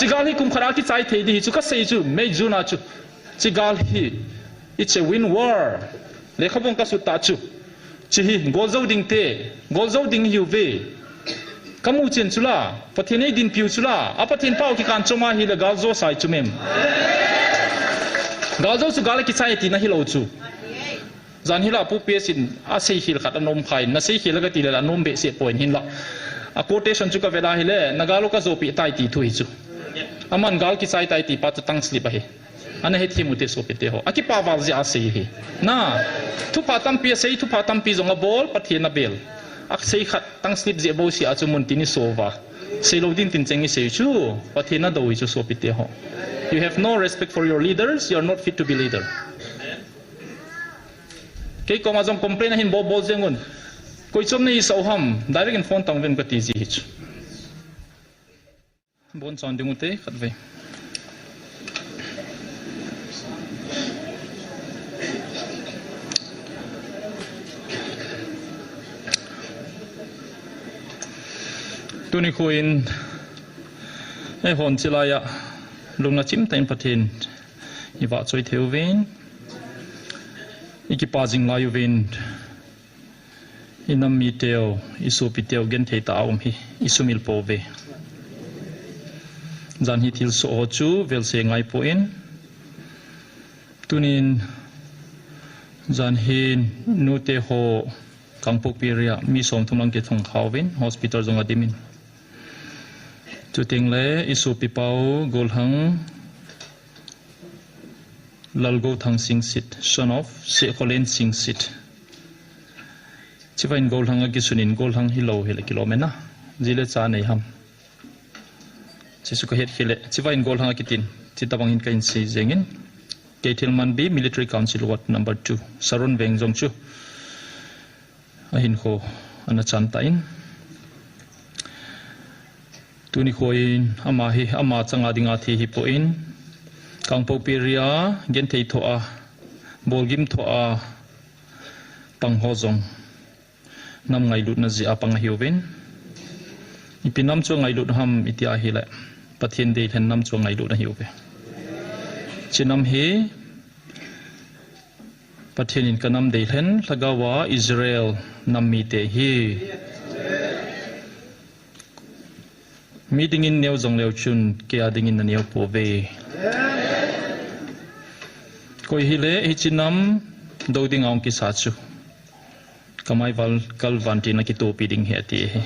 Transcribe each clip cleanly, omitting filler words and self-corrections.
chigal hi kum khara ki chai thei di chu ka sei chu me juna chu chigal hi it's a win war le khabong ka su ta chu chi hi golzo ding hiu ve kamu chen chula pathine din piu chula apathin pau ki kan choma hi le galzo sai chu mem galzo su gal ki chai ti na hi lo chu zan hi la pu pe sin a sei hil khat anom phai na sei hil ga ti le anom be se point hin la a quotation chu ka vela hi le nagalo ka zo pi tai ti thu hi chu aman gal ki chai tai ti pa chu tang slip a hi ana he thi mu te so pe te ho aki pa wal ja sei hi na thu pa tam pi sei thu pa tam pi zonga bol pathina bel ak sei khat tang slip je bo si a chu mun tini sova sei lo din tin chengi sei chu pathina do chu so pi te ho you have no respect for your leaders you are not fit to be leader ke ko ma jom complain hin bo bol jengun koi chom nei so ham direct in phone tang ven ka ti ji hi bon chon dingu te khat ve tuni khuin ai hon chilaya lungna chim tain pathin iwa choi theu ven iki pajing layu ven inam mi teo isu piteo gen thei ta om hi isumil po ve jan hi thil so chu vel se ngai po in tunin jan hin nu te ho kangpok piria mi som thumlang ke thong khawin hospital zonga dimin chu tingle isu pipau golhang lalgo thang sing sit son of se kholen sing sit chivain golhang agi sunin golhang hilo hele kilomena jile cha nei ham chisu ka het khile chivain golhang akitin chitabang in kain sei jengin ketilman bi military council ward number 2 saron vengjong chu ahin kho ana chantain tuni khoin ama changa dinga thi hi po in kangpo peria gen thei tho a bolgim tho a pangho zong nam ngai lut na ji apang hiuwen ipinam chu ngai lut ham itia hi la pathin de than nam chu ngai lut na hiuwe chinam he pathin in kanam de than lagawa Israel nam mi te hi meeting in neo zong leo chun ke ading in neo po ve koi hile hichinam do ding ong ki sa chu kamai val kal vanti na ki to pi ding he ti he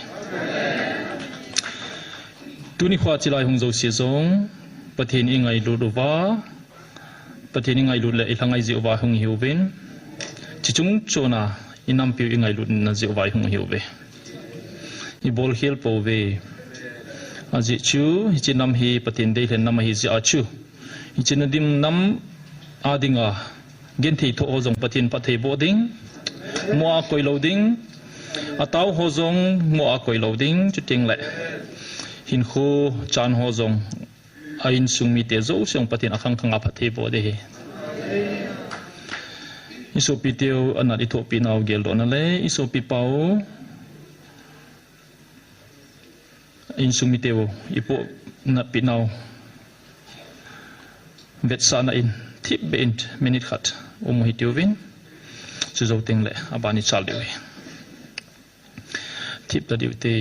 tuni khwa chilai hung zo si zong pathin ingai lu do wa pathin ingai lu le ilangai ji wa hung hiu ven chichung chona inam pi ingai lu na ji wa hung hiu ve i bol hil po ve aji chu hichinam hi patin de len nam hi ji a chu hichinadim nam adinga gen thei tho ozong patin pathei boding mo a koi loading ataw hozong mo a koi loading chuting le hin khu chan hozong ain sungmi te zo song patin akhang khanga pathei bode he isopi teu anadi tho pinaw gel do na le isopi pau in sungmi teu ipo na pinaw vet sana in tip beint minute khat hi teuwin chu zo teng le abani chal dewi tip ta diute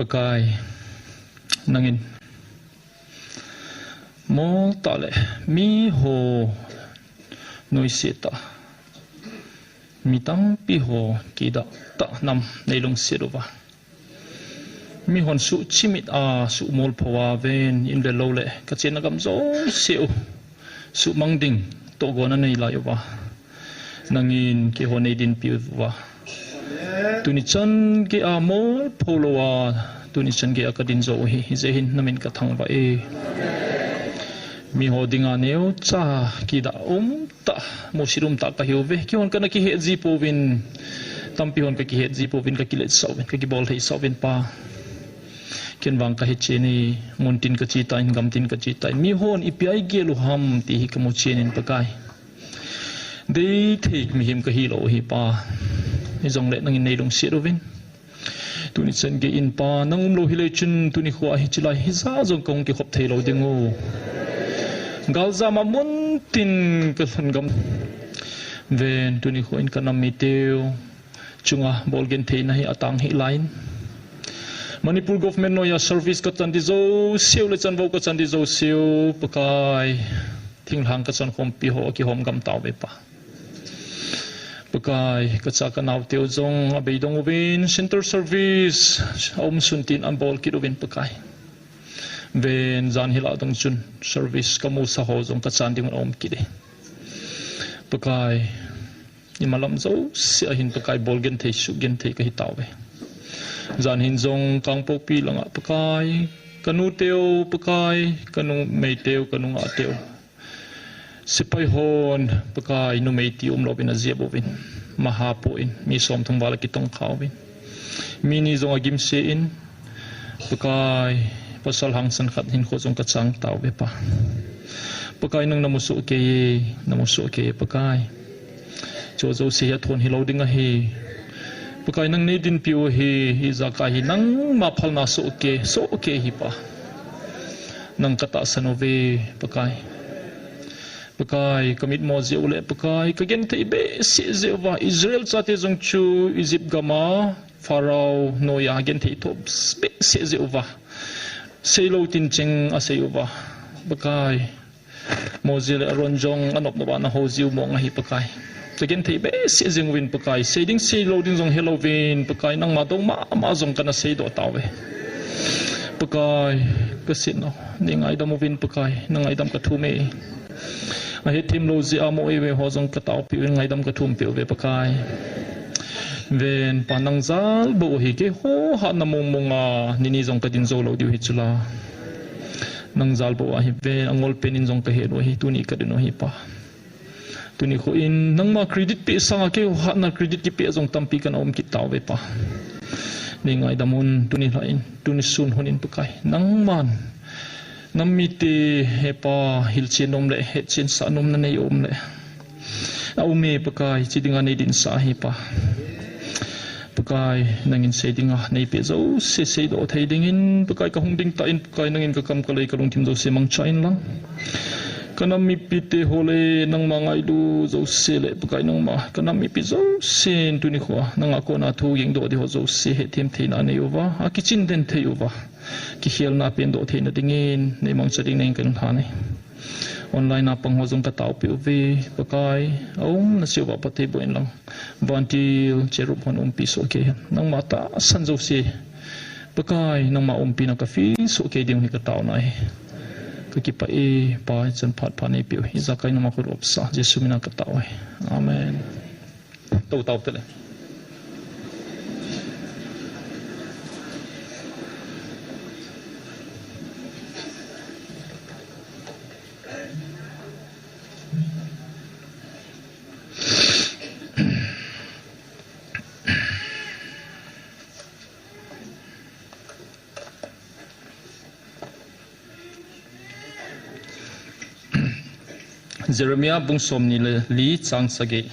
pakai nangin mo tale mi ho noiseta mi tang pi ho kida ta nam neilong siruwa mi hon su chimit a su mol phawa ven in le lo le ka chen gam zo seu su mangding to gona nei la yowa nangin ki ho nei din pi wa tuni chan ke a mol pholowa tuni chan ke akadin zo hi zehin namin ka thangwa e mi ho dinga neo cha ki da ta mo sirum ta ka hiuve ki hon kana ki he ji povin tampihon ka kihet zipovin ka kilet sawin ka kibol thei sawin pa kenwang ka hecheni muntin ka chitain gamtin ka chitain mi hon ipiai gelu ham ti hi kamu chenin pakai dei thik mi him ka hi lo hi pa izong le nang nei dong sirovin tuni chen ge in pa nang lo hi le chun tuni khwa hi chilai hi za jong kong ki khop thei lo dingu galza ma muntin ka than gam ven tuni kho in kanam mi teu chunga bolgen thei na hi atang hi line Manipur government no ya service ka chan di zo siu le chan vo ka chan di zo siu pakai thing hang ka chan khom pi ho ki hom gam taw be pa pakai ka cha ka naw teu zong abei dong win center service om suntin an bol ki do win pakai ven zan hila dong chun service ka mu sa ho zong ka chan ding om ki de pakai ni malam zo si hin pakai bolgen thei su gen thei ka hi taw be zan hin zong kang pok pi langa pakai kanu teu pakai kanu mei teu kanu nga teu sipai hon pakai nu mei ti lobin a ziabovin mahapo in mi som thong wala ki tong khawin mi ni zong agim se in pakai pasal hang san khat hin kho zong ka chang taw be pa pakai nang namusu ke pakai cho zo se ya thon hi loading a hi pakai nang nei din piu hi zaka hi nang ma phalna so ke hi pa nang kata sanove pakai kamit mo je ule pakai ka gen te be se zewa Israel chate jong chu Egypt gama Pharaoh no ya gen te to be se zewa sei lo tin cheng a seiwa pakai mo je le ronjong anop no ba na ho ziu mo nga hi pakai again thei be se jeng win pakai seding se loading zong halloween pakai nang ma dong ma zong kana sei do tawe pakai kasin no ningai dam win pakai nangai dam ka thume a he tim lo ji amo e we ho zong ka taw pi ngai dam ka thum pi we pakai ven panang zal bo hi ke ho ha na mong monga nini zong ka din zo lo diu hi chula nang zal bo hi ve angol penin zong ka he ro hi tuni ka din hi pa tuni ko in nang ma credit pe sanga ke ha na credit ki pe jong tampi kan om ki taw ve pa ni ngai damun tuni lain tuni sun honin pakai nang man namite he pa hilchen nom le he chen sa nom na nei om le a ume pakai chidinga nei din sa hi pa pakai nangin sedinga nei pe zo se do thei dingin pakai ka hung ding ta in pakai nangin ka kam ka lei ka lung tim zo se mang chain lang kanam mi pite hole nang mangai du zo sele pakai nang ma kanam mi pi zo sen tu ni khwa nang ako na thu yeng do di ho zo se he them theina ne yuwa a kitchen den the yuwa ki hial na pen do theina dingin nei mang chading nei kan thane online na pang ho zong ka taw pi ve pakai om na siwa pate boin lang vantil cherup hon pi so ke nang mata san zo se pakai nang ma pi na ka fi so ke ding hi ka taw nai kipa e pa chan phat phane pi izakai na ma khur opsa jesu mina ka taw amen to taw tele Jeremiah bungsom ni li chang sage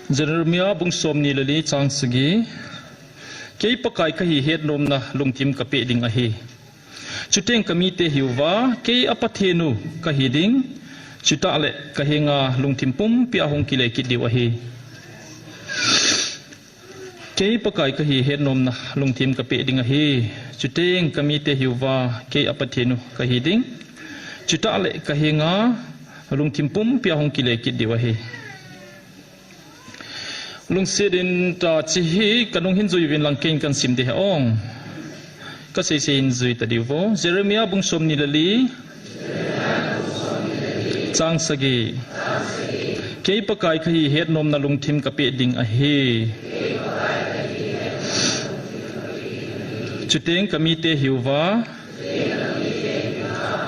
Jeremiah bungsom ni li chang sage kei pakai ka hi het nom na lungtim ka pe ding a hi chuteng kami te hiwa kei apathenu ka hi ding chuta le ka hinga lungtim pum pia hong kile ki diwa hi kei pakai ka hi het nom na lungtim ka pe ding a hi chuteng kami te hiwa ke apathenu ka hi ding chuta le ka hinga lungtim pum pia hong kile ki diwa hi lung sedin ta chi hi kanung hin zui win lang ken kan sim de ong ka se in zui ta divo Jeremiah bungsom ni lali chang sagi ke pakai ka hi het nom na lungtim ka pe ding a hi chuteng kami te hiwa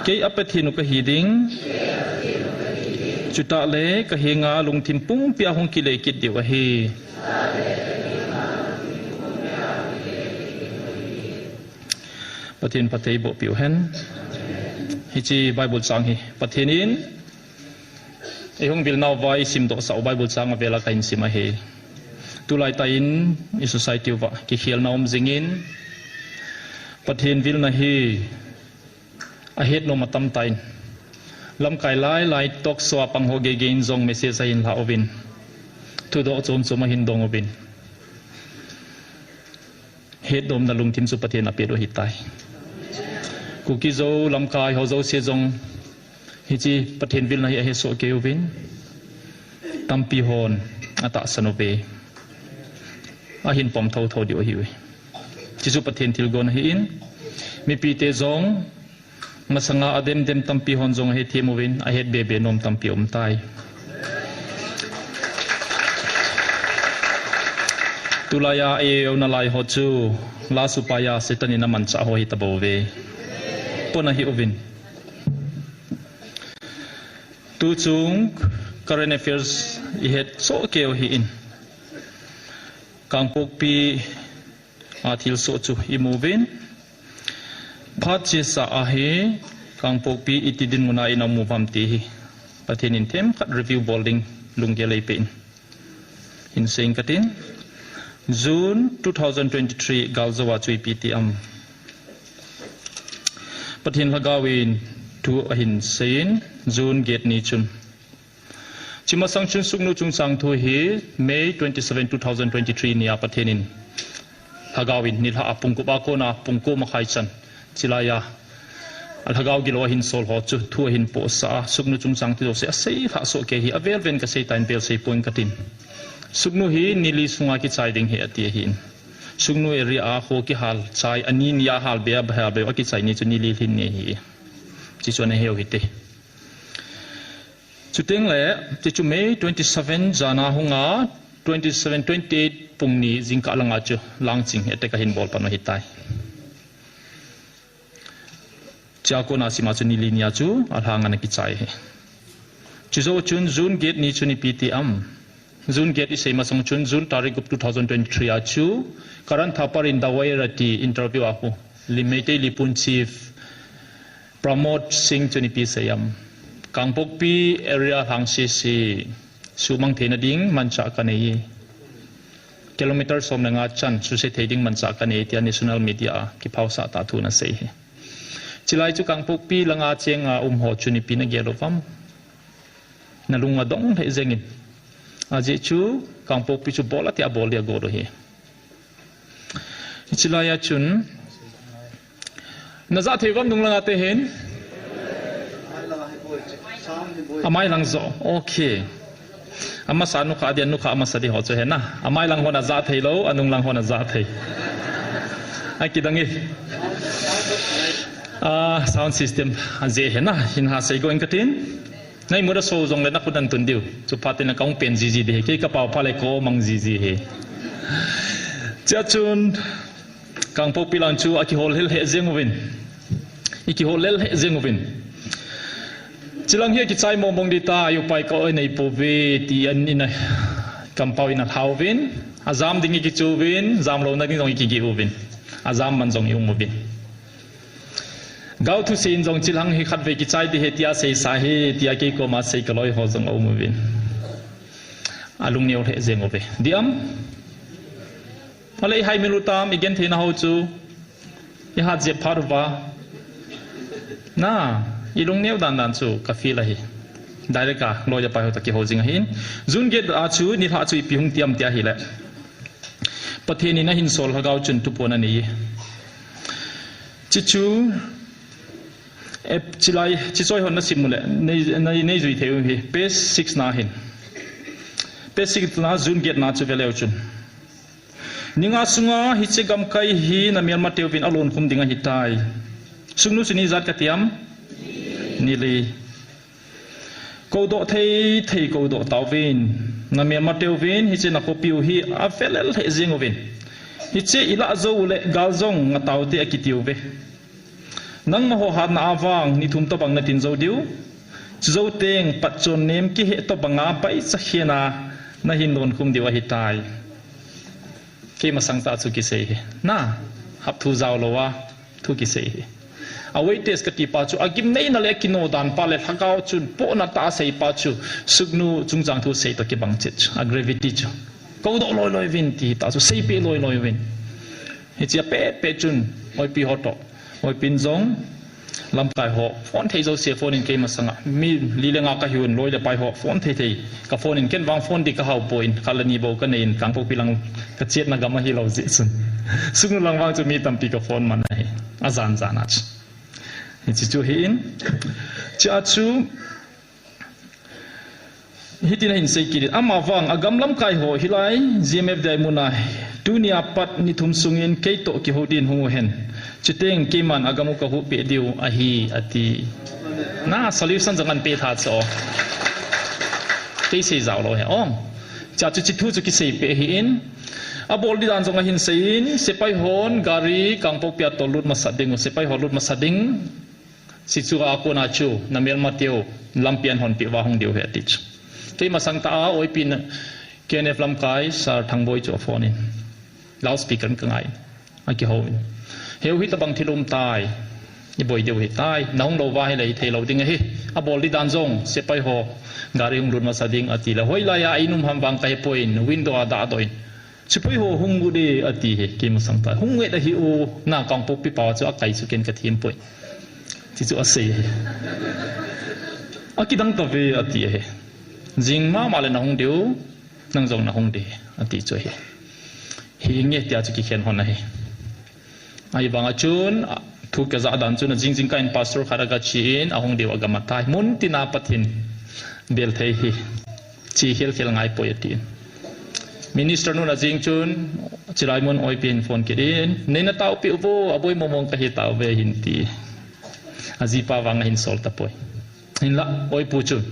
ke apathinu ka hiding chuta le ka hinga lung thim pung pia hong ki le kit diwa hi pathin patei bo piu hen hi chi bible sang hi pathinin e hong bil naw vai sim do sau bible sang avela kain sima he tulai tain i society wa ki khial naum zingin pathin vil na hi a het no matam tain lam kai lai tok so pang ho ge gein zong message in la ovin tu do chom choma hin dong ovin het dom na lung tim su pathin apet o hitai ku ki zo lam kai ho zo se zong hi chi pathin vil na hi he so ke ovin tampi hon ata sanope a hin pom tho tho dio hi chi su pathin thil gon hi in mi pi te zong masanga adem dem tampi hon zong he themovin a het bebe nom tampi tai tulaya e ona lai ho chu la supaya setani na mancha ho hi tabove pona hi ovin tu chung current affairs i het so keo hi in kangpok pi athil so chu i movin phat che sa a he kangpok pi itidin muna ina mu pam ti hi pathin in them khat review bolding lungge lei pen in sing katin June 2023 galzawa chui ptm pathin lagawin tu ahin sein June gate ni chun chima sanction suknu chung sang thu hi May 27 2023 nia pathenin hagawin nilha apung ko ba ko na pungko makhai chan chilaya alhagaw gilo hin sol ho chu thu hin po sa suknu chung sang tu se sei kha so ke hi avel ven ka sei tain bel sei point katin suknu hi nili sunga ki chai ding he ati hin suknu area a ho ki hal chai ani nia hal be ba be ki chai ni chu nili hin ne hi chi chu ne heu hi te chuteng le ti chu May 27 jana hunga 27 28 pungni jingka langa chu langching ete ka hin bol pano hitai chako na sima chu ni linia chu alhanga na ki chai he chizo chun June gate ni chu ni ptm June gate is same song chun June tarik 2023 a chu karan thapar in dawai rati interview aku limite lipun chief promote sing chu ni pi sayam kangpok pi area hangsi si sumang thena ding mancha kanei kilometer som na nga chan su se theding mancha kanei tia national media ki phausa ta thu na sei he chilai chu kangpok pi langa chenga ho chuni pi na gelovam na lunga dong he zengin aje chu kangpok pi chu bola tia bol dia go do he chilai ya chun na za thegam dung langa te hen amai lang zo okay ama sa nu kha dia nu kha ama sa di ho chu he na amai lang hona za thei lo anung lang hona za thei ai kidangi sound system aje he na hin ha sei going katin nai mura so jong le na kudan tun diu chu patin na kaung pen ji ji de ke ka pau pha le ko mang ji ji he cha chun kangpok pilang chu aki hol hel he zengovin iki hol hel he zengovin chilang hi ki chai mong di ta yu pai ko nei po ve ti an ina kampau ina hawin azam dingi ki chuwin zam lo na ding jong ki gi uvin azam man jong yu movin gau thu sin jong chilang hi khat ve ki chai di he tia sei sa he tia ki ko ma sei kaloi ho jong o movin alung neu he zeng ove diam alai hai minutam igen thena ho chu ya hat je pharwa na ilung neu dan dan chu ka fi la hi direct ka lo ya pa ho ta ki ho jing hin June gate a chu ni tha chu pi hung tiam tia hi la patheni na hin sol hagaw chun tu pona ni chi chu ep chilai chi choi hon na simule nei nei zui theu hi page 6 na hin page 6 na June gate na chu veleu chun ninga sunga hi che gam kai hi na Myanmar teupin alon khum dinga hi tai sungnu suni zat ka tiam nili kodo thei kodo tawin na Myanmar teupin hi che na ko piu hi a felel he zingovin hi che ila zo le galzong nga tawte akitiu ve nang ma ho hat na awang ni thum to bang na tin zo diu dâu tiếng bắt chôn nêm ki hệ to bằng á bấy chắc hiền na hin non khum diwa hi tai ki ma sang ta chu ki sei na hap thu zaw lowa thu ki sei away test ka ti pa chu agim nei na le kino dan pa le thakao chun po na ta sei pa chu sugnu chungchang thu sei to ki bang chech a gravity chu ko do loi vin ti ta chu sei pe loi vin hi chia pe chun oi pi hoto oi pin zong lam kai ho phone thei zo se phone in ke ma sanga mi li le nga ka hiun loi le pai ho phone thei ka phone in ken wang phone di ka hau point khalani bo ka nein kang po pilang ka chet na gama hi lo ji sun sugnu lang wang chu mi tam pi ka phone man nei azan zanach hi chu hi in cha chu hitin hin sei ki ama wang agam lam kai ho hilai gmf dai munai dunia pat ni thum sungin ke to ki hodin hu hen chiteng kiman agamu ka hu pe diu ahi ati na solution jangan pe tha cho ke sei zaw lo he ong cha chu chithu chu ki sei pe hi in abol di dan zonga hin sein sepai hon gari kangpok pia tolut masading sepai holut masading si chu a ko na chu na mel mateo lampian hon pi wa hong diu he tich ke masang ta oi pin kenef lam kai sar thangboi cho phone in loudspeaker ka ngai a ki ho heu hi tabang thilum tai ni boi deu hi tai nong lo wa hi lei thei lo ding hi a bol di dan zong se pai ho gari ung run ma sading ati la hoi la ya inum ham wang kai poin window da doin se pai ho hung gu de ati he ki ma sang ta hung nge da hi u na kang pok pi pa chu a kai chu ken ka thim poi ti chu a se a ki dang ta ve ati he jing ma le na hung deu nang zong na hung de ati chu he hi nge tia chu ki khen hon na he ai bang achun thu ka za dan chun jing ka in pastor kharaga chin ahong dewa gamatai mun tina pathin bel thei hi chi hel khel ngai poetin minister nu na jing chun chirai mon oi pin phone ke din neina tau pi upo aboi momong ka hi tau ve hin ti aji pa wang hin sol ta poi hin la oi pu chun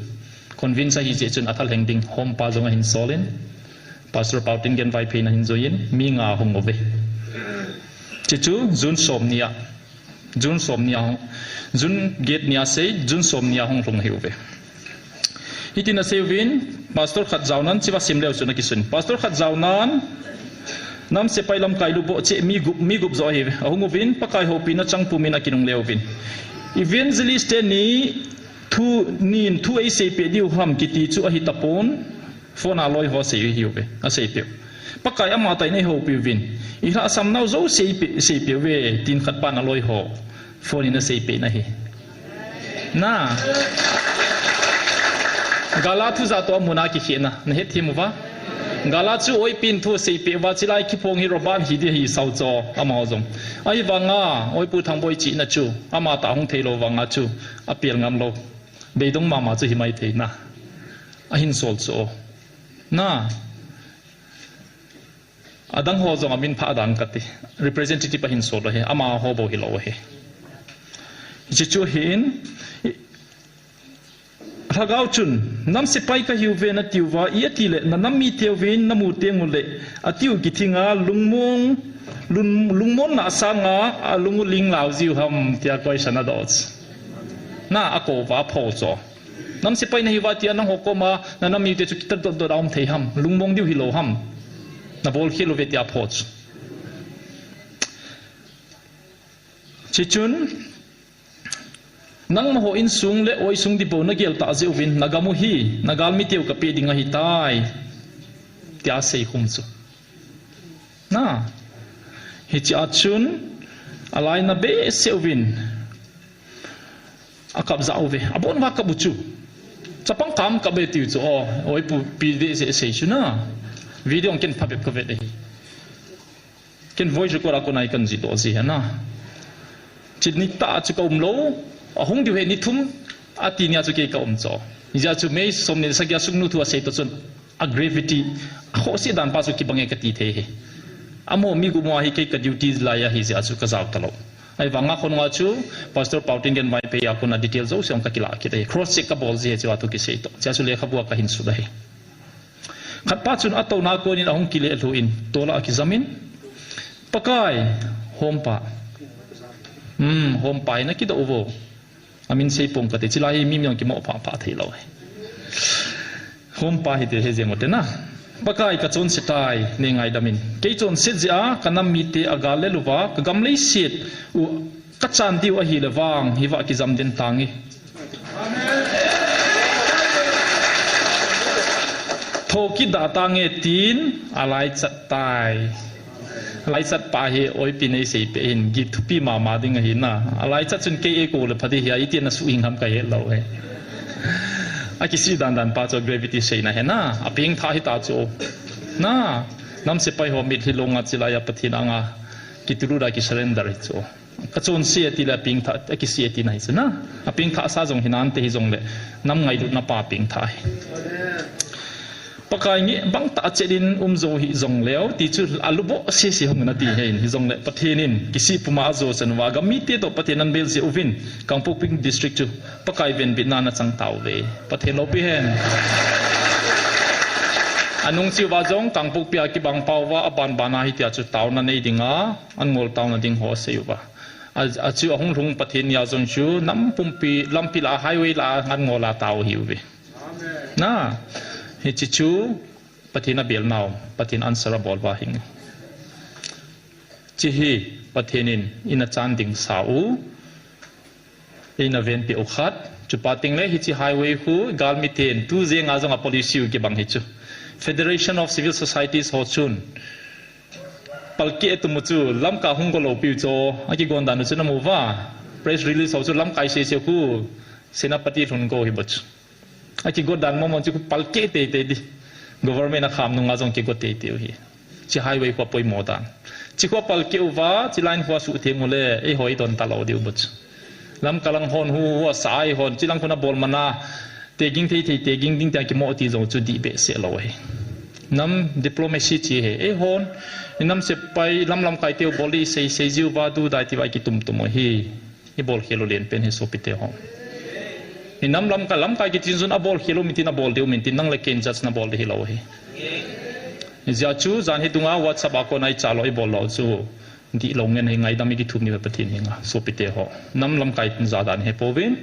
convince hi je chun athal heng ding hom pa zonga hin solin pastor pautin gen vai pin hin zoin mi nga hong ove chichu jun somnia jun get nia sei jun somnia hong long hiuve hitina sevin pastor khat jaunan chiwa simleu chuna kisun pastor khat jaunan nam se pailam kailu bo che mi gup zo hi ahungovin pakai hopina changpumina kinung leovin evangelist ni thu ai sei pe diu ham kiti chu a hi tapon phone aloi ho sei hiuve a sei pe pakai ama tai nei ho pi vin i ha sam nau zo sei pe we tin khat pan aloi ho phone ina sei pe na hi na gala thu za to muna ki khena na he thimu wa gala chu oi pin thu sei pe wa chilai ki phong hi roban hi de hi sau cho ama zom ai wanga oi pu thang boi chi na chu ama ta hong thei lo wanga chu apel ngam lo beidong mama chu hi mai thei na a hin sol cho na adang ho zong amin pha dan kati representative hin so lo he ama ho bo hi lo he chi chu hin thagau chun nam se pai ka hiu ve na tiwa i ati le na nam mi teu ve na mu te ngule atiu ki thinga lungmon na sanga alungu ling lau ziu ham tia koi sana dots na ako wa pho cho nam se pai na hi wa tia na ho ko ma na nam mi te chu kitar do daum thei ham lungmong diu hi lo ham na bol khilo ve tia pho chichun nang maho in sung le oi sung di bo na gel ta zeu win nagamu hi nagal mi teu ka pe dinga hi tai tia sei khum chu na hi cha chun alai na be seu win akap za ove abon wa ka buchu chapang kam ka be tiu chu oi pu pi de se chu na video ken phabep ka ve de ken voice ko ra ko nai kan ji do si ha na chitni ta chu ka lo ahong diu he ni thum ati nya chu ke ka cho ja chu me somne sakya sungnu thu ase to chun a gravity ho si dan pa chu ki bange ka ti the he amo mi gu mo hi ke ka duties la ya hi ja chu ka zaw talo ai wanga khon nga chu pastor pauting gen mai pe ya ko na details zo som ka kila ki te cross check ka bol je chu atu ki sei to cha chu le khabua ka hin su da he khat pa chun ato na ko ni ahong ki le lu in tola ki zamin pakai hom pa na ki do vo อามินเซปงกติจิลาฮิมิมยองกิโมพาพาเทลอยโฮมปาฮิเตเฮเจงอเตนะปะกายกะจนสิตายเนงไงดามินเกจนเซจอากันัมมีเตอากาเลลุวากะกัมเลสิตอุกัจจันติวะฮิเลวางฮิวะกิซัมเดนตังอีโทกิดาตังเอตินอะไรจัดตายอะไรจัดปาเฮโอยปีนไอเสยเป็นกิทุปีมาดิงหินนะอะไรจัดจนเกเอโกเลพอดีเฮียอีเตียนสุอิงทำกันเฮเราเฮอากิสิดันปาโจ gravity เซนะเฮนะอภิงท่าฮิตาโจนะน้ำเสไปหัวมิดที่ลงอาจิลายปฏินังอากิตุรุดากิ surrender โจกระโจนเสียทีละพิงท่าอากิเสียทีไหนสินะอภิงท่าซาจงหินันเตหิจงเลน้ำไงดุนับปาพิงท่าปกายงี้บางตาเจดินโจหิจงเลวที่จุดอาลุโบเสียสิหงนาทีเห็นหิจงเลปฏินินกิสิปุมาโจสันวากามิเตโตปฏินันเบลเซอุวินกังปุกพิงดิสทริกจูปกายเวนบินานาจังเตาเวปฏิโลปิเฮนอันนุ่งสิวาจงกังปุกพิอากิบังเปาว่าบันบานาฮิตยาจุดเตานันเอดิงาอันงอลเตานันดิงหัวเสียวะอาจิวหงหงปฏินิยาจงชูน้ำปุ่มปีลำพิลาไฮเวย์ลาอันงอลาเตาหิวเวน่าฮิจิชูปฏินาเบลนาวปฏินอันสระบอลวาหิงจิฮีปฏินินอินาจันดิงสาวอินาเวนปิโอขัดจุปาติงเลฮิจิไฮเวย์หูกาลมิเทนทูเซงอาจงอ policy กิบังฮิจู Federation of Civil Societies ฮอชุนปัลเกตุมุจูลำกาฮุงกโลปิวโจอากิกอนดานุจุนมูว่า press release ฮอจูลำกายเสียคูเซนาปฏิทุนโกฮิบัจอากิกอนดานมอมจุกุปัลเกเตเตดิgovernment นักข่าวนุ่งอาจงกิกเตเตอฮีจิไฮเวย์ขับไปโมดันจิขับปัลเกอุว่าจิไลน์หัวสุเทมุเลไอหอยตอนตลอดดิวบัจลำกาลังฮอนหัวสายฮอนจิลังคนนับบอลมานาเตกิงเตกิงดิ้งแต่กิโมติจงจุดดีเบสเซลอยน้ำ diplomacy จีเฮฮอนน้ำเสไปลำไก่เตียวบอลีเซจิวบาดูได้ที่ว่ากิตุมตุมฮีบอลเฮโลเลียนเป็นเฮโซปิเตฮอนน้ำลำไก่กิจินซุนอบอลเฮโลมิตินาบอลเดียวมิตินั่งเล็กเกนจัสนาบอลเฮโลฮีจะจูจานเฮตุงาวัดสบากคนไอจาลอยบอลเราจูดีลงเงินให้ไงดามิกิทุมนี่แบบที่นี่งาโซปิเตฮอนน้ำลำไก่จาดานเฮโปวิน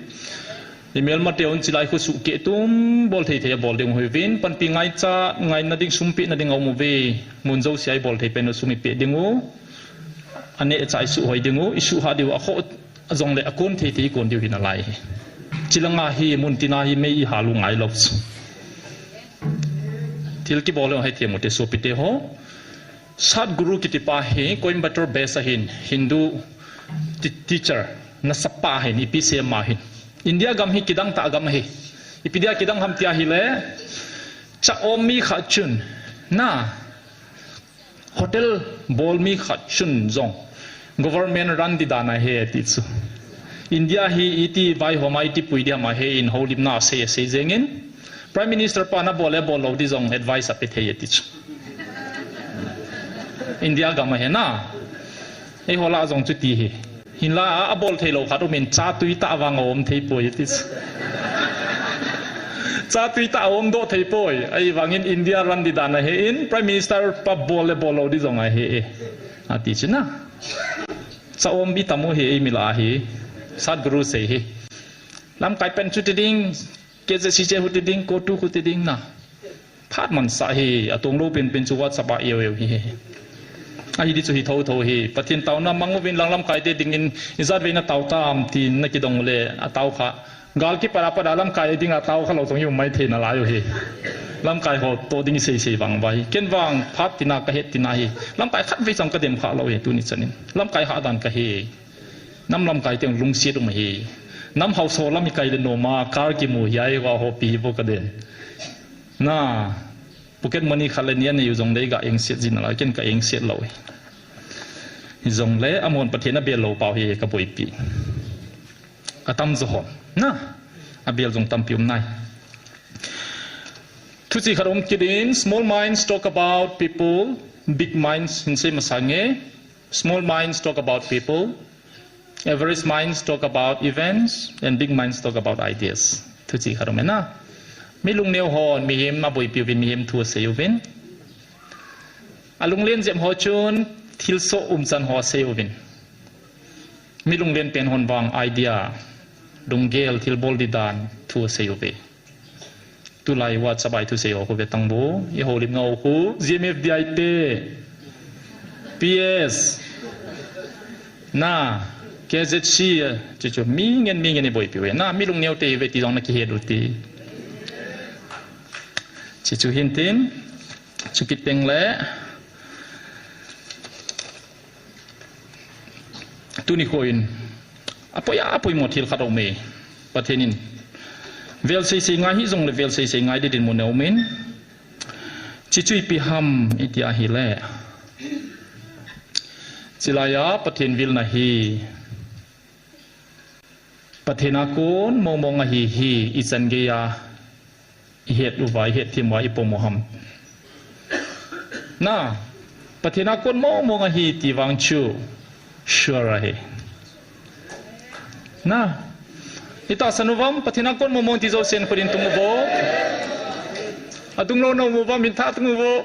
อีเมลมาเทียนจิไลคุสุเกตุมบอลเทียบอลเดียงหัววินปันปีไงจ้าไงนัดดิ้งซุมปีนัดดิ้งเอาโมเวมุนเจ้าเสียบอลเทียเป็นซุมปีดิ้งอูอันนี้จะไอสุหอยดิ้งอูอิสุหาเดียวอ่ะเขาจงเลยอ่ะคนเทียคนเดียวหินอะไรจิลังอาฮีมุนตินาฮีไม่หาลุงไงลบทิลกิบอลเอาให้เทียมหมดเตสุปิเตโฮสัตว์กุรุกิติปาฮีโคอิมบัตเตอร์เบสหินฮินดูทีเชอร์นัสปาหินอีพีเซียมาหินอินเดียกำฮิกิดังตากำฮิอิพิเดียกิดังทำเตียฮิเลจะอมมีขัดชุนน่าโฮเทลบอลมีขัดชุนจง government รันดิดานาเฮติสุอินเดียฮีอิติไวหัวมาอิติปุยเดียมาเฮอินโฮลิมนาเซเซเจงิน Prime Minister ปานาบอลเลบอลเราดิจง advice อภิเทยติสุอินเดียกำมาเฮน่าไอหัวลาจงจุดดีเฮหินลาอาบอลเทโลขารุเมนจ้าตุยตาวางอมเทปอยติสจ้าตุยตาอมโดเทปอยไอวางินอินเดียรันดิดานะเฮอิน Prime Minister ปับบอลเลบอลเราดิจงไอเฮอาติชนะจ้าอมบิตามุเฮมิลาเฮสัตกรุเซเฮลำไก่เป็นชุดดิ้งเกจสิเจหุดดิ้งโกตุหุดดิ้งนะพาดมันสาเฮอตรงโลเป็นจุวัดสบายเอวเฮไอ้ที่สุดที่ท้อเฮปะทินเตาน้ำมังวินลังลำไก่เด็ดดิ้งอินซาดวินเตาตามที่นักกิดงเลยเตาขากาลกิปราปดาลำไก่ดิ้งเตาเขาเราต้องอยู่ไม่เทนอะไรอยู่เฮลำไก่หดโตดิ้งเสียวังไว้เกินวังพัดตินากระเฮตินาเฮลำไก่ขัดวิจังกระเด็มขาเราเฮตัวนี้ชนิดลำไก่หาดันกระเฮน้ำลำไก่เตียงลุงเสียลงมาเฮน้ำเฮาโซลำมีไก่เดินโนมาการกิมูใหญ่กว่าหัวปีพวกกระเด็นน่าพวกเก็ตมันนี่ขัดเลนี่อยู่ตรงไหนก็เองเสียจินอะไรเกินก็เองเสียเราจงเล่อมวนประเทศนับเบียลโลเปล่าเฮกับปุยปีอาตั้มจะหอมนะอาเบียลจงตั้มพิมพ์ในทุกสิ่งขนมกิน small minds talk about people big minds หินเซมาสังเก small minds talk about people average minds talk about events and big minds talk about ideas ทุกสิ่งขนมนะมีลุงเนียวหอนมีเฮมมาปุยปีวินมีเฮมทัวเซียววินอาลุงเลี้ยนเจ็บหัวชนทิลโซจันหัวเซลวินมีลุงเรียนเป็นหนวางไอเดีย Donggel til boldidan tu seyobe. Tulai wat sabai tu seyo ko betangbo. I holim ngau ko GMFDIT. PS. Na KZC chicho mingen ni boy piwe. Na milung neu te veti dong na ki heduti. Chicho hintin chukit pengle. Tuni koin. Apoy motil khatau me pathenin vel sei ngai hi jong le vel sei ngai de din mo neumen chichui pi ham itia hi le chilaya pathen vil na hi pathena kon mong hi isan ge ya het u vai het thim wa ipo moham na pathena kon mong hi ti wang chu sure he na ita sanuvam pathina kon momong ti zo sen kodin tumubo atung no mo ba min tha tumubo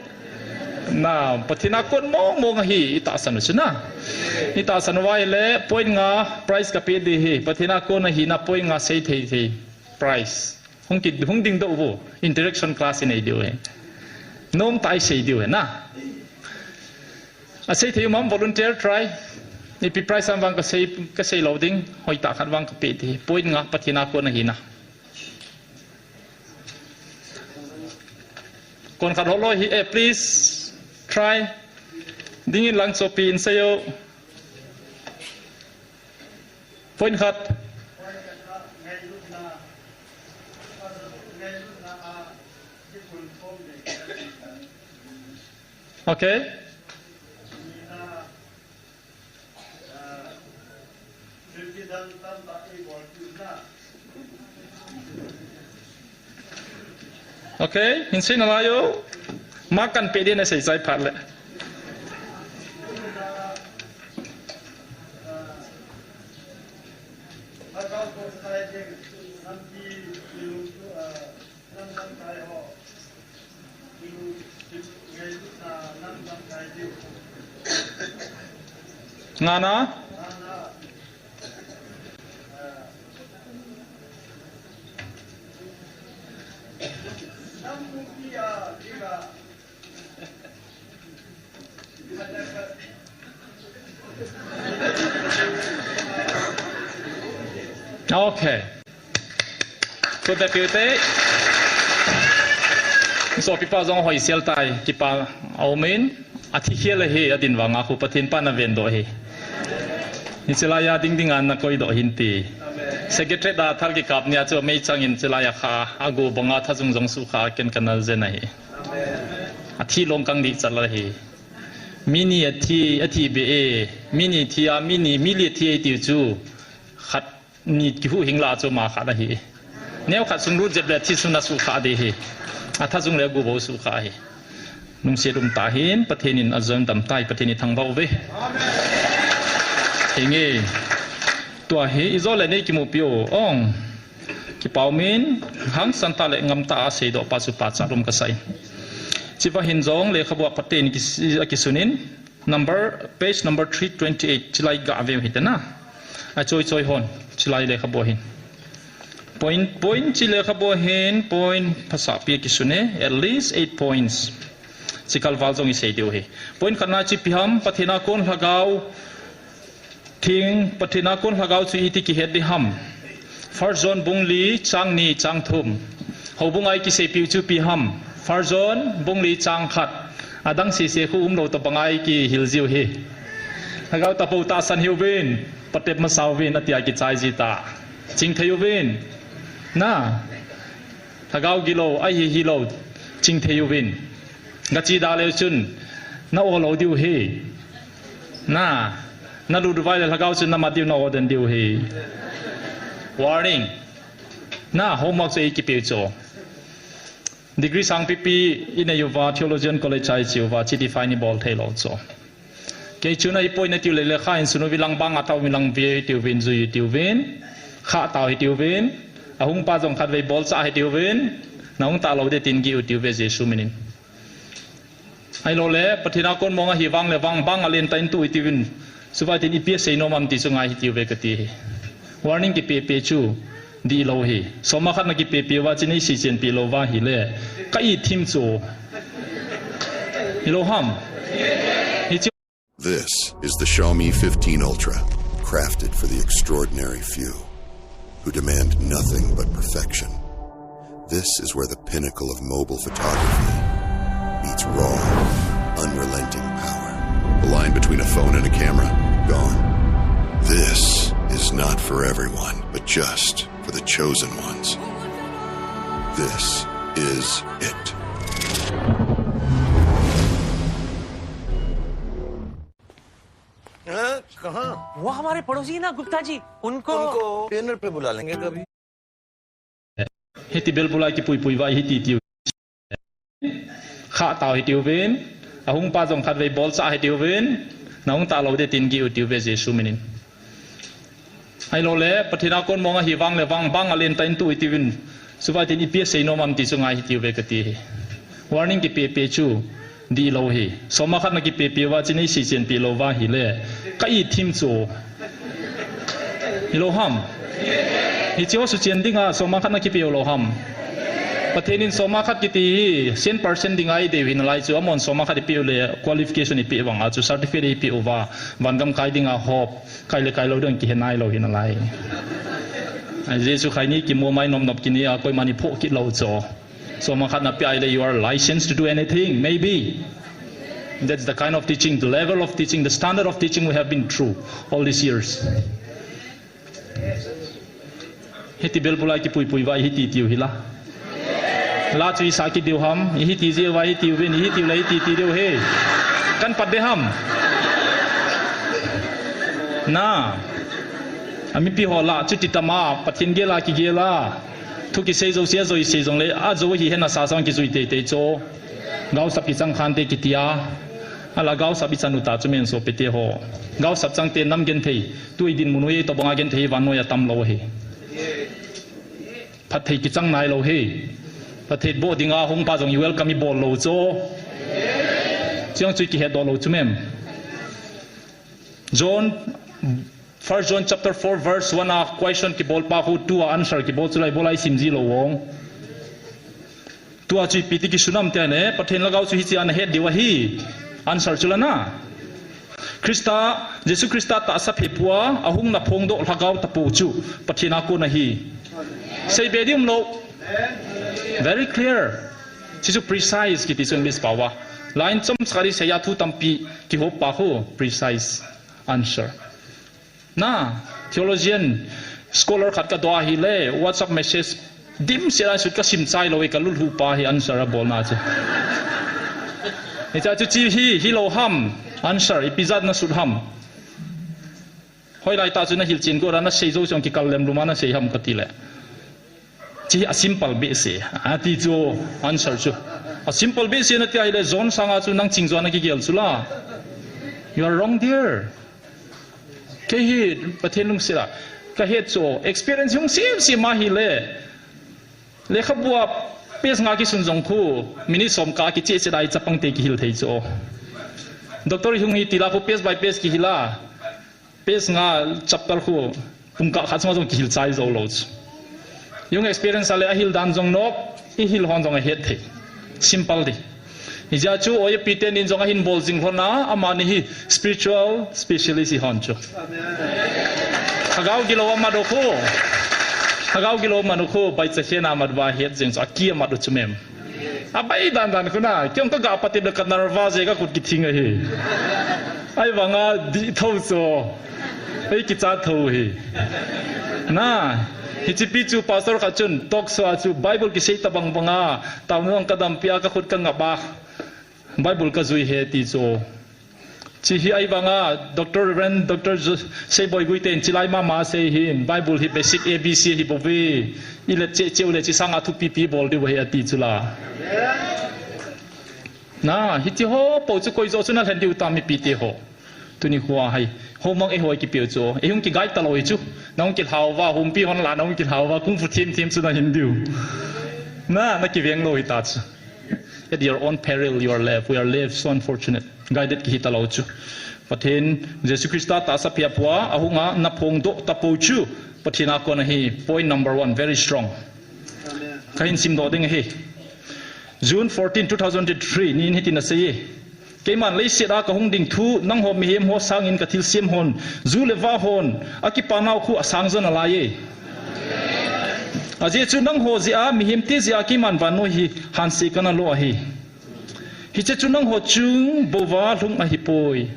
na pathina kon momong hi ita sanu chuna ita sanuwai le point nga price ka pe de hi pathina kon hi na point nga sei thei price hung ding do bo interaction class in idio he nom tai sei dio he na a sei thei mam volunteer try ni pi price am wang ka sei loading hoi ta khat wang ka pe thi point nga pathina ko na hina kon khat holo hi please try ding in lang so pi in sayo point khat okay okay hinsin alayo makan pede na sai phat le ngana okay good deputy so pipa zong hoi sel tai kipa aumen athi hiale he adin wanga khu pathin pa na vendo he ni chelaya ding an na koi do hinti secretary da thar ki kap nia cho mei changin chelaya kha ago bonga thajung jong su kha ken kanal jena he athi longkang di chala he mini athi be e mini thia mini mili thi ti chu khat ni ki hu hingla cho ma kha da hi neu khat sung ru jeb le thi suna su kha de hi athajung le go bo su kha hi nung se dum ta hin pathenin azam dam tai patheni thang bau ve hinge tua he izole nei ki mu pio ong ki paumin hang santa le ngam ta se do pa su pa cha rum ka sai chiwa hin jong le khabwa paten ki sunin page number 328 chilai ga ve hitana a choi hon chilai le khabo hin point chile khabo hin point phasa pi ki sune at least 8 points sikal waljong i sei dio he point kana chi piham pathina kon lagau thing pathina kon lagau chu iti ki het di ham first zone bungli changni changthum hobungai ki sei pi chu pi ham first zone bungli chang khat adang si se khu lo to pangai ki hiljiu he lagau tapu ta san hiubin patep ma sawin atia ki chai ji ta ching thayubin na thagau gilo ai hi lo ching thayubin ngachi da le chun na o lo diu he na lu vai le lagau chun na ma diu na o den diu he warning na homework se ki pe cho degree sang pipi in a yuva theologian college chai chiwa chi define ball thelo cho ke chuna I point na tiu le kha in sunu bilang bang ataw bilang vie tiu vin zui tiu vin kha taw hi tiu vin ahung pa jong khat ve bol cha hi tiu vin na hung ta lo de tin gi u tiu ve jesu minin ai lo le pathina kon monga hi wang le wang bang alen tain tu tiu vin suwa tin ipia sei no mam ti chunga hi tiu ve ka ti warning ki pe chu di lo hi soma khat na ki pe wa chin si chen pi lo wa hi le ka I thim chu Eloham. This is the Xiaomi 15 Ultra, crafted for the extraordinary few who demand nothing but perfection. This is where the pinnacle of mobile photography meets raw, unrelenting power. The line between a phone and a camera, gone. This is not for everyone, but just for the chosen ones. This is it. कहाँ? वो हमारे पड़ोसी ना गुप्ता जी उनको डिनर पे बुला लेंगे कभी Hiti bel pulai ki pui vai hiti tiu kha tao hitiu ven ahung pa jong khat ve bol cha hitiu ven naung ta lo de tin gi utiu ve jesu minin ai lo le pathina kon monga hi wang le wang bang alen tain tu itivin suwa tin ipi sei no mam ti chunga hitiu ve kati warning ki pe chu di lo hi soma khat na ki pe wa chin si chen pi lo wa hi le ka I thim chu Eloham hi chu su chen dinga soma khat na ki pe Eloham pathenin soma khat ki ti 100% dingai de win lai chu amon soma khat pi le qualification pi wanga chu certificate pi over wangam kai dinga hop kai le kai lo dang ki henai lo hin lai ai jesu khai ni ki mo mai nom nop ki ni a koi mani pho ki lo cho soma khat na pi ai le you are licensed to do anything maybe. That's the kind of teaching, the level of teaching, the standard of teaching we have been through all these years. Hiti bel pulai ki pui vai hiti tiu hila. La chui sa ki diu ham, hiti je vai hiti ven hiti lai ti diu he. Kan pat de ham. Na. Ami pi hola chu ti tama pathin ge la ki ge la. Thu ki sei zo sia zo I sei zong le a zo hi hena sa sang ki zui te cho. Gao sap ki chang khan te ki tia. Ala gao sap I chanu ta chumen so pete ho. Gao sap chang te nam gen thei. Tu din munui to bonga gen thei wan no ya tam lo he. Phat thei ki chang nai lo he. Phat thei bo dinga hong pa jong I welcome I bol lo cho. Chiang chui ki he do lo chumem. First John chapter 4 verse 1 a question ki bol pa hu 2 a answer ki bol chulai bolai simji lo wong. Tu a chui piti ki sunam te ne pathen lagau chu hi chi an he diwa hi answer chula na. Krista Jesu Krista ta sa phepua ahung na phong do lagau ta pu chu pathina ko na hi. Say bedium lo. Very clear. Chisu precise ki ti chung mis pawa. Line chom sari se ya thu tampi ki ho pa ho precise answer. Na theologian scholar khat ka doa hi le WhatsApp message dim sira sut ka sim chai lo ka lul hu pa hi answer bol na che e cha chu chi hi lo ham answer episode na sut ham hoi lai ta chu na hil chin ko ra na sei zo chong ki kal lem luma na sei ham ka ti le chi a simple be se a ti chu answer chu a simple be se na ti ai le zone sanga chu nang ching zo na ki gel chu la you are wrong there. Kahit pathenung sila kahit so experience yung si mahi le khabua pes nga ki sunjong khu mini som ka ki che dai chapang te ki hil thei cho doctor yung hi tila ko pes by pes ki hila pes nga chaptal khu pungka khatsma jong ki hil chai zo lo yung experience ale a hil dan jong nok I hil hon jong a het thei simple di Ija chu oye piten in zonga hin bol jing hona amani hi spiritual specialist hi honcho. Hagau gilo madoko bai chena madwa het jing so kia madu chumem. Abai dan kuna kyong to ga pati dekat narva je ga kut ki thinga hi. Ai wanga di thau so. Ai ki cha thau hi. Na hichipi chu pastor khachun tok so chu bible ki sei tabang banga tawng kadam pia ka khut ka ngaba Bible ka zui he ti cho chi hi ai banga doctor sei boy gui ten chilai ma sei him Bible hi basic abc hi bovi ile che ule chi sanga thu pp bol di he ti chula na hi ti ho po chu koi zo chuna hlen di utami pt ho tuni huwa hai homang e hoi ki pio cho e hung ki gai ta loi chu nong ki hawa hum pi hon la nong ki hawa kung fu tim chuna hindu na ki veng loi ta chu at your own peril you are left. We are left so unfortunate. Guided ki hitalaw chu. Pathin Jesu Christa ta sapia pua ahunga napong do tapochu pathina ko na hi point number 1 very strong kahin sim do ding hi June 14 2003 nin hitin aseye keman leisira ka hungding thu nang ho mi hem ho sangin ka thil sim hon zu lewa hon akipanaw khu asangzon alaye aje chu nang ho zia mi hem te zia kiman vano hi hansi kana lo hi hi che chu nang ho chung bowa lung a hi poi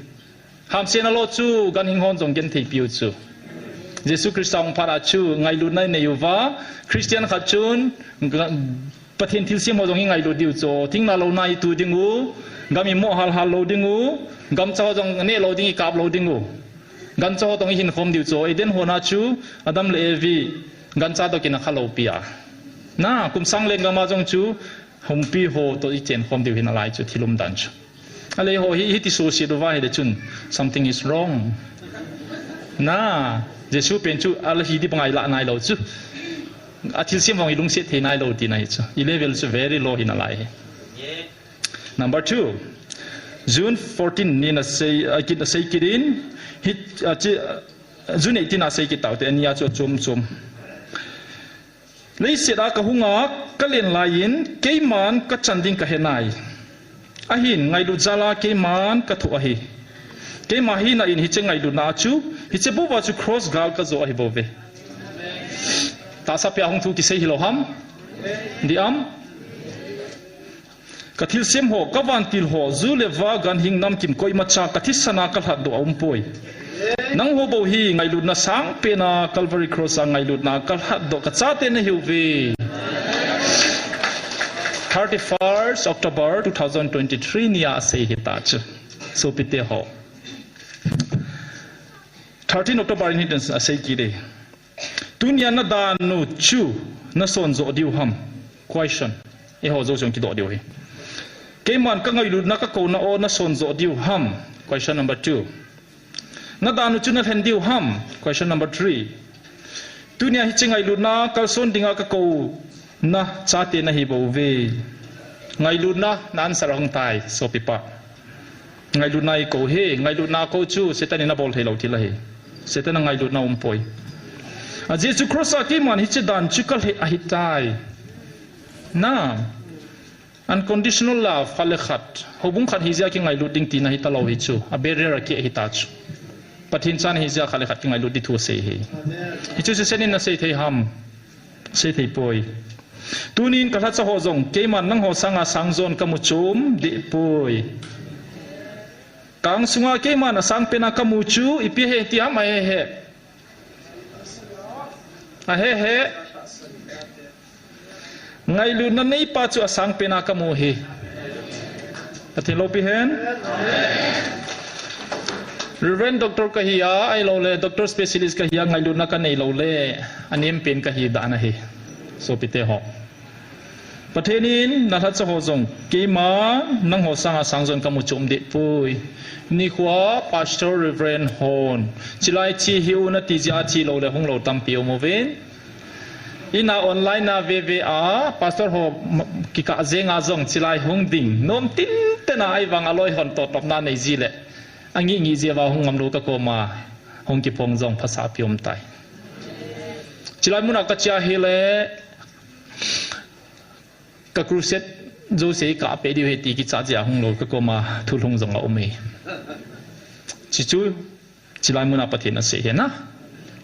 ham se na lo chu gan hing hon jong gen thei piu chu Jesu Christa ong para chu ngai lu nai ne yuwa Christian kha chun pathin thil sim ho jong ngai lu diu cho thing na lo nai tu dingu gami mo hal hal lo dingu gam chaw jong ne lo ding kap lo dingu gan chaw tong hin khom diu cho eden ho na chu adam le vi gan cha to kin khalo pia na kum sang len gama jong chu hom pi ho to I chen khom diu hin alai chu thilum dan chu ale ho hi ti so si do wa he de chun something is wrong na Jesu pen chu al hi di pangai la nai lo chu athil sim wang ilung se the nai lo ti nai chu I level is very low in alai number 2 June 14 ni na say kit say kirin hit June 18 na say kit taw te ania chu chum lấy xe đá cả hung ngã các liền lain cái man các chân đinh cả hiện nay ahin ngày đuôi zala cái man các thủ ahi cái mà hi na in hi chơi ngày đuôi na chú hi chơi bố vào chú cross gal các zo ahi bố về ta sắp ya hung thu ki say hilo ham đi am các thil xem ho các van til ho zu leva gan hing nam kim koi macha các thil sana các hạt do poi nang ho bo hi ngai lut na sang pe na Calvary cross ngai lut na kal hat do ka cha te na hiu vi 31st October 2023 nia se hita ch so pite ho 13 October ni den se ki de tunya na da nu chu na son zo diu ham question e ho zo jong ki do diu hi ke man ka ngai lut na ka ko na o na son zo diu ham question number 2 na danu chuna hen diu ham question number 3 tunia hi chingai lu na kal son dinga ka ko na cha te na hi bo ve ngai lu na nan sarang tai so pipa ngai lu nai ko he ngai lu na ko chu setan na bol thelo thila he setan ngai lu na poi a Jesu cross a ki man hi che dan chikal he a hi tai na unconditional love khale khat hobung khat hi ja ki ngai lu ding ti na hi talo hi chu a barrier ki hi ta chu pathin chan hi ja khale khat ki ngai lu di thu se hi hi chu se senin na se thei ham se thei poi tunin ka cha ho jong ke man nang ho sanga sangzon ka mu chum di poi kang sunga ke man sang pena ka mu chu ipi he ti am he a he ngai lu na nei pa chu sang pena ka mu he pathin lo pi hen Reverend Doctor Kahia ai lo le doctor specialist Kahia ngai lu na ka nei lo le anem pen ka hi da na he so pite ho pathenin na tha ho jong ke ma nang ho sanga sangjon ka mu chom de pui ni khwa pastor Reverend Hon chilai chi hiu na ti ja chi lo le hong lo tam piu mo ven ina online na VVA pastor ho ki ka zenga jong chilai hong ding nom tin te na ai wang aloi hon to top na nei ji le angi ngi je wa hong ngam lo ka ko ma hong ki pong jong phasa piom tai chilai mun ka cha hele ka cruset zo se ka pe di he ti ki cha ja hong lo ka ko ma thu long jong a ome chi chu chilai mun a pathin a se he na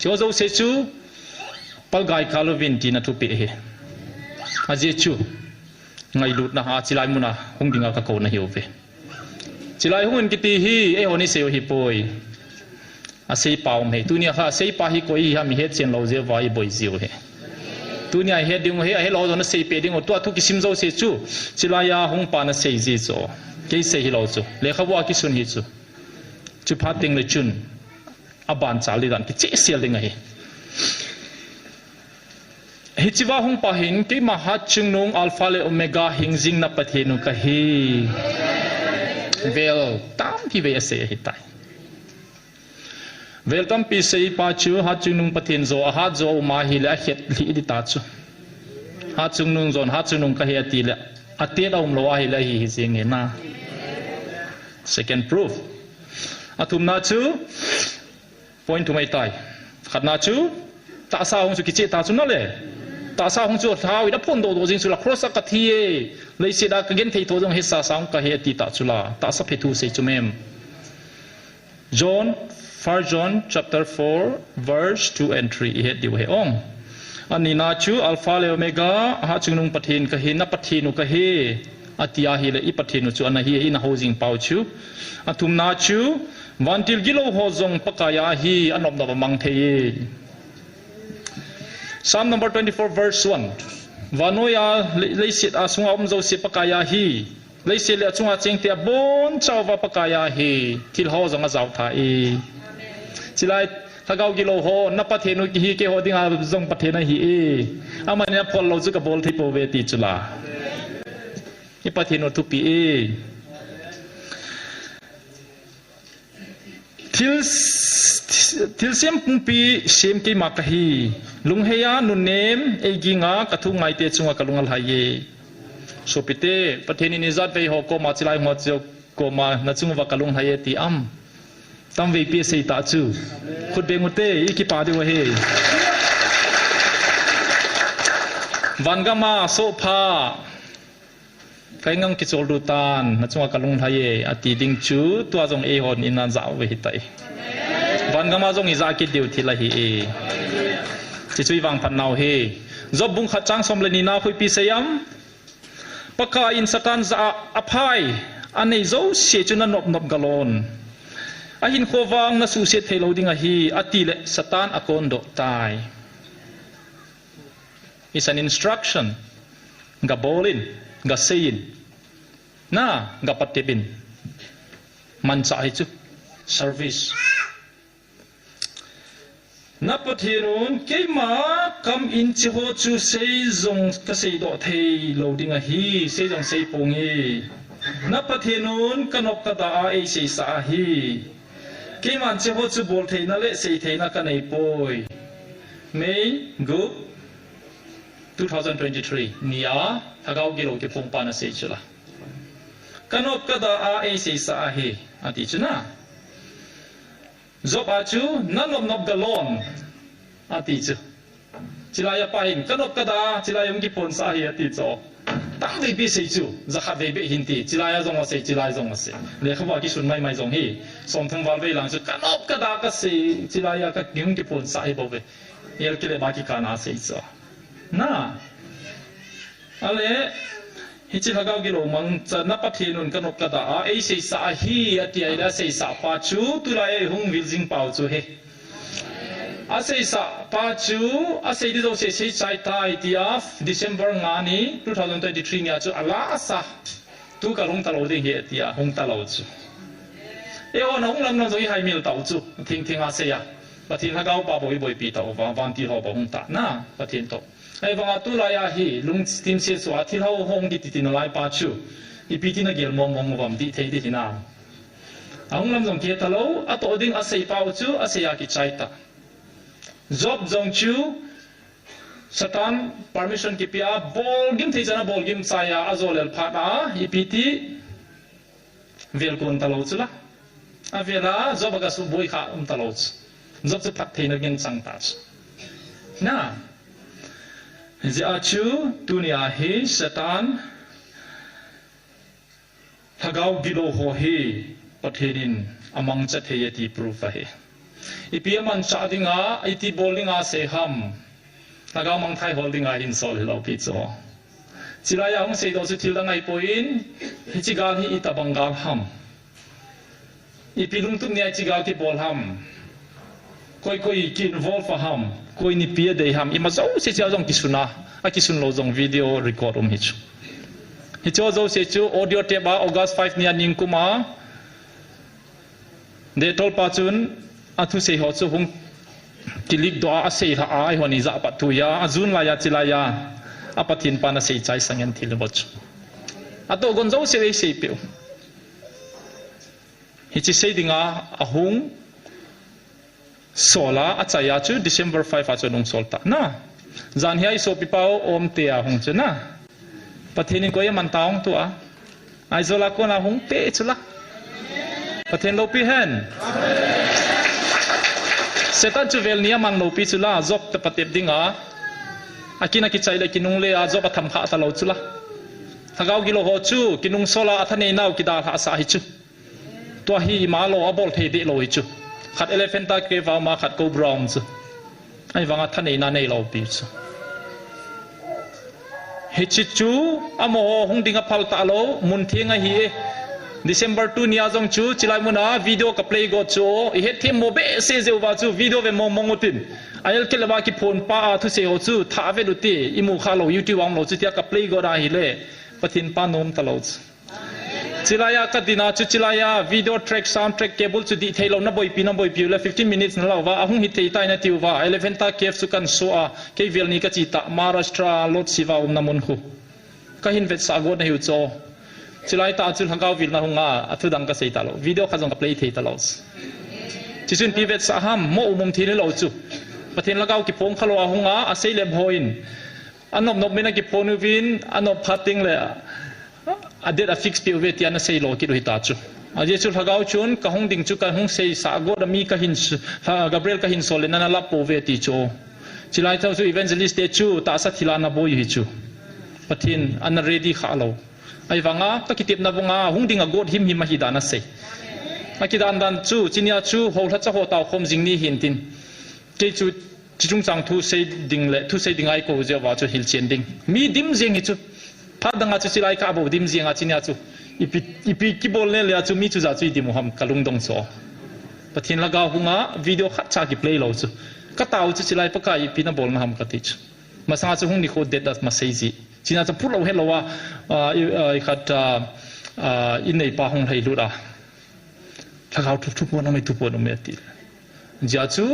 cho zo se chu pal gai Calvin ti na thu pe he a je chu ngai lut na ha chilai mun a hong dinga ka ko na hiu ve chilai hun ki ti hi e honi se hi poi a sei pau me tu nia kha sei pa hi koi ha mi he chen lo je vai boi ziu he tu nia he ding he lo do na sei pe ding to tu ki sim zo se chu chilai ya hong pa na sei ji zo ke sei hi lo chu le kha wa ki sun hi chu pha ting le chun aban cha li dan ki che sel ding he hi chiwa hong pa hin ke ma ha chung nong alpha le omega hing jing na pathenu ka hi vel tam ki ve se hi tai vel tam pi sei pa chu ha chung nung pathin zo a ha zo ma hi la het li di ta chu ha chung nung zon ha chung nung ka hi ati la ate da lo hi la hi jing na second proof athum na chu point thumai tai khatna chu ta sa hong chu kiche ta chu na le ta sa hong chu thau ida phon do jing chu la cross ka thi e leisi da ka gen thei tho jong he sa sang ka he ti ta chu la ta sa phethu se chu mem John 1 John chapter 4 verse 2 and 3 he diu he ong ani na chu alpha le omega ha chungnung pathin ka he na pathinu ka he atia hi le I pathinu chu ana hi in ho jing pau chu athum na chu wantil gilo ho jong pakaya hi anom na mang thei Psalm number 24 verse 1 vanoya leisit asunga omzo se pakaya hi leisit le achunga chengte bon chawa pakaya hi thil ho jong azaw tha e chilai thagau gilo ho na pathenu ki hi ke ho dinga jong pathena hi e amania phol lo chu ka bol thei po ve ti chula I pathenu tu pi e thil sem pumpi sem ki makahi lungheya nunem eginga kathu ngai te chunga kalungal haye sopite patheni ni zat ve ho ko ma chilai mo chu ko ma na chunga wa kalung haye ti am tam ve pi sei ta chu khut be ngute I ki pa de wa he vangama sofa kai ngang ki chol du tan na chunga kalung haye ati ding chu tua jong e hon in na zaw ve hitai van gama jong I za ki diu thila hi e chi chui wang phan nau he job bung kha chang som le ni na khoi pi sayam paka in satan za aphai anei zo se chu na nop nop galon a hin kho wang na su se thelo ding a hi ati le satan akon do tai is an instruction ga bolin ga sein na ga patibin man cha hi chu service na pathinun keima kam in chi ho chu sei zong ka sei do thei loading a hi sei jong sei pongi na pathinun kanop ka da a sei sa hi keima chi ho chu bol thei na le sei thei na ka nei poi May go 2023 nia thagau gilo ke pong pa na sei chula kanop ka da a sei sa hi ati chuna Zob achu nanom nob galon ati chu chilaya pahin kanop kada chilayam ki pon sa hi ati cho tam ve bi sei chu za kha ve be hinti chilaya zong ase chilaya zong ase le khawa ki sun mai mai zong hi som thang wal ve lang chu kanop kada ka se chilaya ka gyung ki pon sa hi bo ve yel ki le ba ki kana sei cho na ale hichi hagau gilo mang cha na pathinun kanop kada a sei sa hi ati ai da sei sa pa chu tulai hung wiljing pau chu he a sei sa pa chu a sei di zo sei chai tai ti of December ngani 2023 nia chu ala sa tu ka long ta lo ding he ti a hung ta lo chu e ho na hung lam na zo hi hai mil tau chu thing thing a sei ya pathin hagau pa boi boi pi tau van ti ho ba hung ta na pathin to ai wanga tu la ya hi lung tim se so athil ho hong di ti no lai pa chu I pi ti na gel mom mom bam di thei di hina ang lam jong ke talo ato ding a sei pau chu a sei ya ki chai ta job jong chu satan permission ki pia bol gim thei jana bol gim saya azol el pha da I pi ti vel kon talo chu la a vela job ga su boi kha talo chu job chu thak thei na gen sang ta na Achu dunia he satan thagau gilo ho he pathenin amang chat he yati proof he ipiaman chadinga iti bowlinga se ham thagau mang thai holdinga in sol lo pi cho chilaya hong se do chu thil ngai poin hichigal hi itabangal ham ipilung tum nia chigal ki bol ham koi ki involve ham koi ni pia dei ham ima zo se cha jong kisuna a kisun lo jong video record hichu hicho zo se chu audio tape August 5 nia ning kuma de tol pa chun athu se ho chu hung kilik do a se ha ai honi za pa tu ya azun la ya chila ya apathin pa na se chai sangen thil boch ato gon zo se se pe hichi se dinga a hung sola achaya chu December 5 a chunung solta na zan hiai so pipao om te a hung chuna pathinin ko yaman taong tu a aizola ko na hung te chula ประเทศโลปีเห็นเซตันจูเวลนี้มันโลปีสุล่าจบแต่ปฏิบัติงอากินกิจใจเลยกินุงเลยอาจบทำข้าตลอดสุล่าถ้าเขากิโลหัวจูกินุงโซลาท่านเองเอากิดาหาสาหิจูตัวฮีมาโลอบอลเทดิโลหิจูขัดเอเลฟันตาเกวามาขัดโกบรอนจูไอ้วังท่านเองนั่นเองเราปีจูฮิจิจูอโมหงดิ่งพัลตาโลมุนเทียงไอฮีDecember 2 ni azong chu chilai muna video ka play go chu I het them mo be se je wa chu video ve mo mongotin ayel ke lawa ki phone pa thu se ho chu tha ve lu ti imu kha lo YouTube ang lo chu tia ka play go ra hi le pathin pa nom ta lo chilaya ka dina chu chilaya video track sound track cable chu di thelo na boy pi le 15 minutes na lawa ahung hi thei tai na tiu wa 11 ta kef su kan so a ke vel ni ka chi ta Maharashtra lot siwa namun khu ka hin vet sa go na hiu cho chilai ta chul hangau vil na hunga athu dang ka sei ta lo video kha jong ka play thei ta lo chi chun pivet sa ham mo umum thi le lo chu pathin lagau ki pong khalo a hunga a sei lem hoin anop nop mena ki ponu vin anop phating le a det a fix pi ve ti an sei lo ki ro hita chu a je chul hagau chun ka hong ding chu ka hong sei sa go da mi ka hin Gabriel ka hin sol le na la po ve ti cho chilai ta chu evangelist te chu ta sa thilana boy hi chu pathin an ready kha lo ai wanga ta kitip na bunga hungdinga god him hi mahidana sei akidan dan chu chinia chu hola cha ho taw khom jingni hintin ke chu chichung chang thu sei ding le thu sei ding ai ko je wa chu hil chen ding mi dim jeng hi chu phadanga chu silai ka bo dim jeng a chinia chu ipi ki bol le le chu mi chu za chu di moham kalung dong so pathin laga hunga video khat cha ki play lo chu ka taw chu silai pa ka ipi na bol na ham ka ti chu masanga chu hung ni kho det das ma sei ji china cha put lo he lo wa khat in nei pa hong thei lu da thakau thu po na mai thu po no me ti ja chu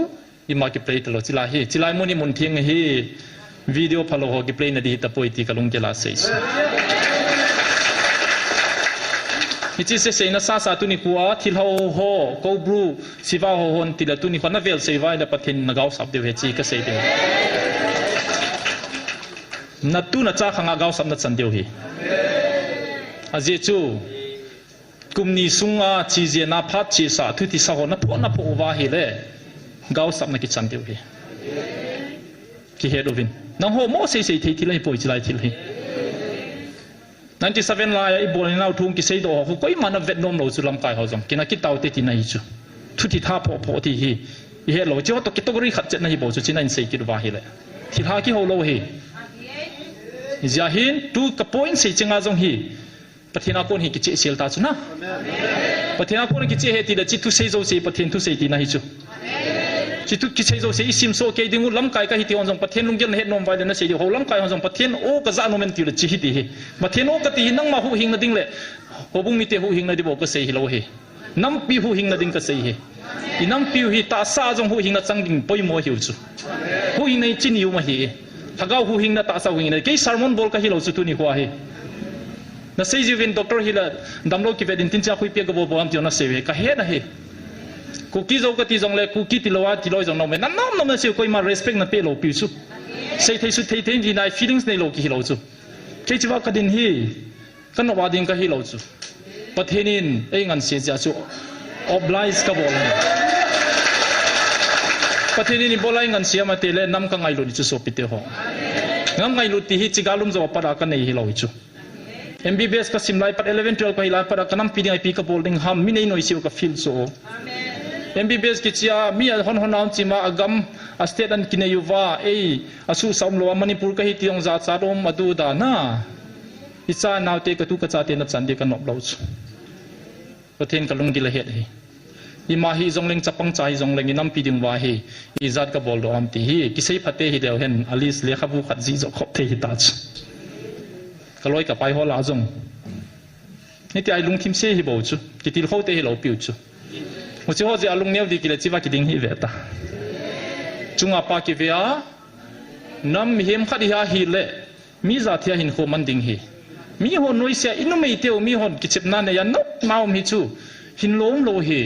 I market play to lo chila hi chilai moni mun thing hi video phalo ho ki play na di ta poi ti kalung kela seis hi chi se na sa tu ni puwa thil ho ko bru siwa ho hon ti la tu ni khona vel sei vai la pathin na gau sap de he chi ka sei de na tu na cha khanga gau sam na chan deu hi aje chu kumni sunga chi je na phat chi sa thu ti sa ho na pho wa hi le gau sam na ki chan deu hi ki he do vin na ho mo sei thei ti lai poi chi lai thil hi 97 lai I bol nau thung ki sei do ho koi man vet nom lo chu lam kai ho jong kina ki tau te ti nai chu thu ti tha pho ti hi I he lo chu to category khat chet na hi bo chu chin in sei ki wa hi le thi ha ki ho lo hi Jahin tu ka point sei chenga jong hi pathina kon hi ki che sel ta chu na pathina kon ki che he ti da chi thu sei zo sei pathin thu sei ti na hi chu chi tu ki sei zo sei sim so ke dingu lam kai ka hi ti on jong pathin lung gel het nom vai na sei di ho lam kai on jong pathin o ka za no men ti le chi hi ti hi pathin o ka ti nang ma hu hing na ding le ho bung mi te hu hing na di bo ka sei hi lo hi nam pi hu hing na ding ka sei hi inam pi hi ta sa jong hu hing na chang ding poi mo hiu chu hu hing nei chin yu ma hi thagau hu hing na ta sa wing na ke sermon bol ka hi lo chu tu ni hwa hi na sei ji vin doctor hi la damlo ki vedin tin cha khui pe ga bo bom ti na se ve ka he na he ku ki zo ka ti jong le ku ki ti lo wa ti lo jong no me na nom na se koi ma respect na pe lo pi chu sei thei su thei thei ji na feelings nei lo ki hi lo chu ke chi wa ka din hi kan no wa din ka hi lo chu pathenin ei ngan se ja chu oblige ka bol ni pathini ni bolai ngan siama te le nam ka ngai lu ni chu so pite ho ngam ngai lu ti hi chigalum zo para ka nei hi lo chu MBBS ka simlai pat 11 12 ka hilai para kanam piding IP ka bolding ham mi nei noi siu ka feel so MBBS ki chia mi hon naum chima agam a state an kineyuwa ei asu samlo Manipur ka hi tiong za cha rom adu da na icha naw te ka tu ka cha te na chan de ka nop lo chu pathen ka lung gi la het hi ima hi zongling chapang chai zongling inam piding wa hi izat ka bol do am ti hi kisei phate hi deu hen alis le khabu khat ji zo khop the hi ta ch kaloi ka pai ho la zong ni ti ai lung thim se hi bo chu ki til ho te hi lo piu chu mo chi ho je alung neu di ki le chiwa ki ding hi ve ta chunga pa ki ve a nam hem khadi ha hi le mi za thia hin kho man ding hi mi ho noi sia inu mei teu mi hon ki chep na ne ya no mau mi chu hin lom lo hi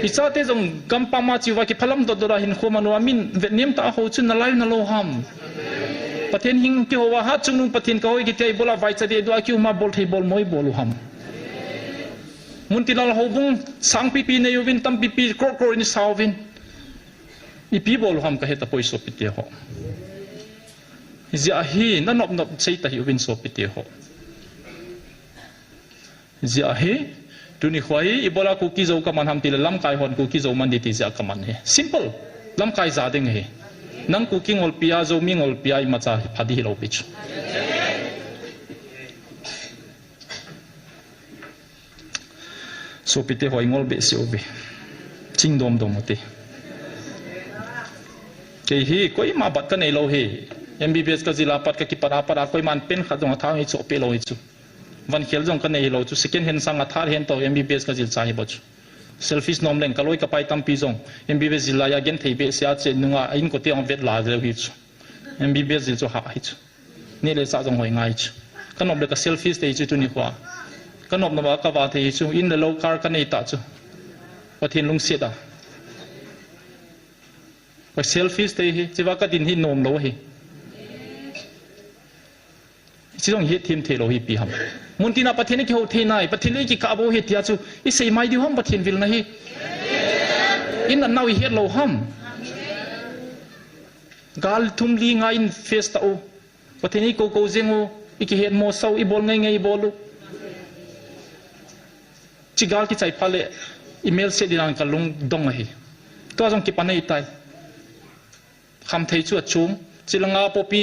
isa te jong gampa ma chiwa ki phalam do do ra hin kho manwa min vietnam ta ho chu na lai na lo ham pathen hing ki ho wa ha chung nung pathen ka hoi ki te bola vai cha de do ki ma bol thei bol moi bol ham muntilal hobung sang pipi ne yuvin tam pipi kror ni sawin ipi bol ham ka heta poi so piti ho zia hi na nop sei ta hi yuvin so piti ho zia hi tuni khwai ibola ku ki zo ka man ham til lam kai hon ku ki zo man di ti zia ka man he simple lam kai za ding he nang ku ki ngol pia zo mi ngol pia I macha phadi lo pich so pite hoi ngol be se obe ching dom te ke hi koi ma bat ka nei lo he MBBS ka zila pat ka ki para koi man pen kha dong tha hi cho pe lo hi chu van khel jong ka nei lo chu second hand sang athar hen to MBBS ka zil cha hi bo chu selfish nom leng kaloi ka pai tam pi jong MBBS zila ya gen thei be sia che nunga in ko te ong vet la le hi chu MBBS zil chu ha hi chu ni le sa jong hoi ngai chu ka nom le ka selfish te chu tu ni kwa ka nom na ka wa the chu in the low car ka nei ta chu pathin lung se da ka selfish te hi chiwa ka din hi nom lo hi chi dong hi thim the lo hi pi ham muntina pathin ki ho the nai pathin ki ka bo hi tia chu I sei mai di hom pathin vil na hi in an now hi lo ham gal thum li nga in face ta o pathin ko zengo iki het mo sau I bol ngai bolu chigal ki chai phale email se dinang kalung dong hi to jong ki panai tai kham thei chu achum chilanga popi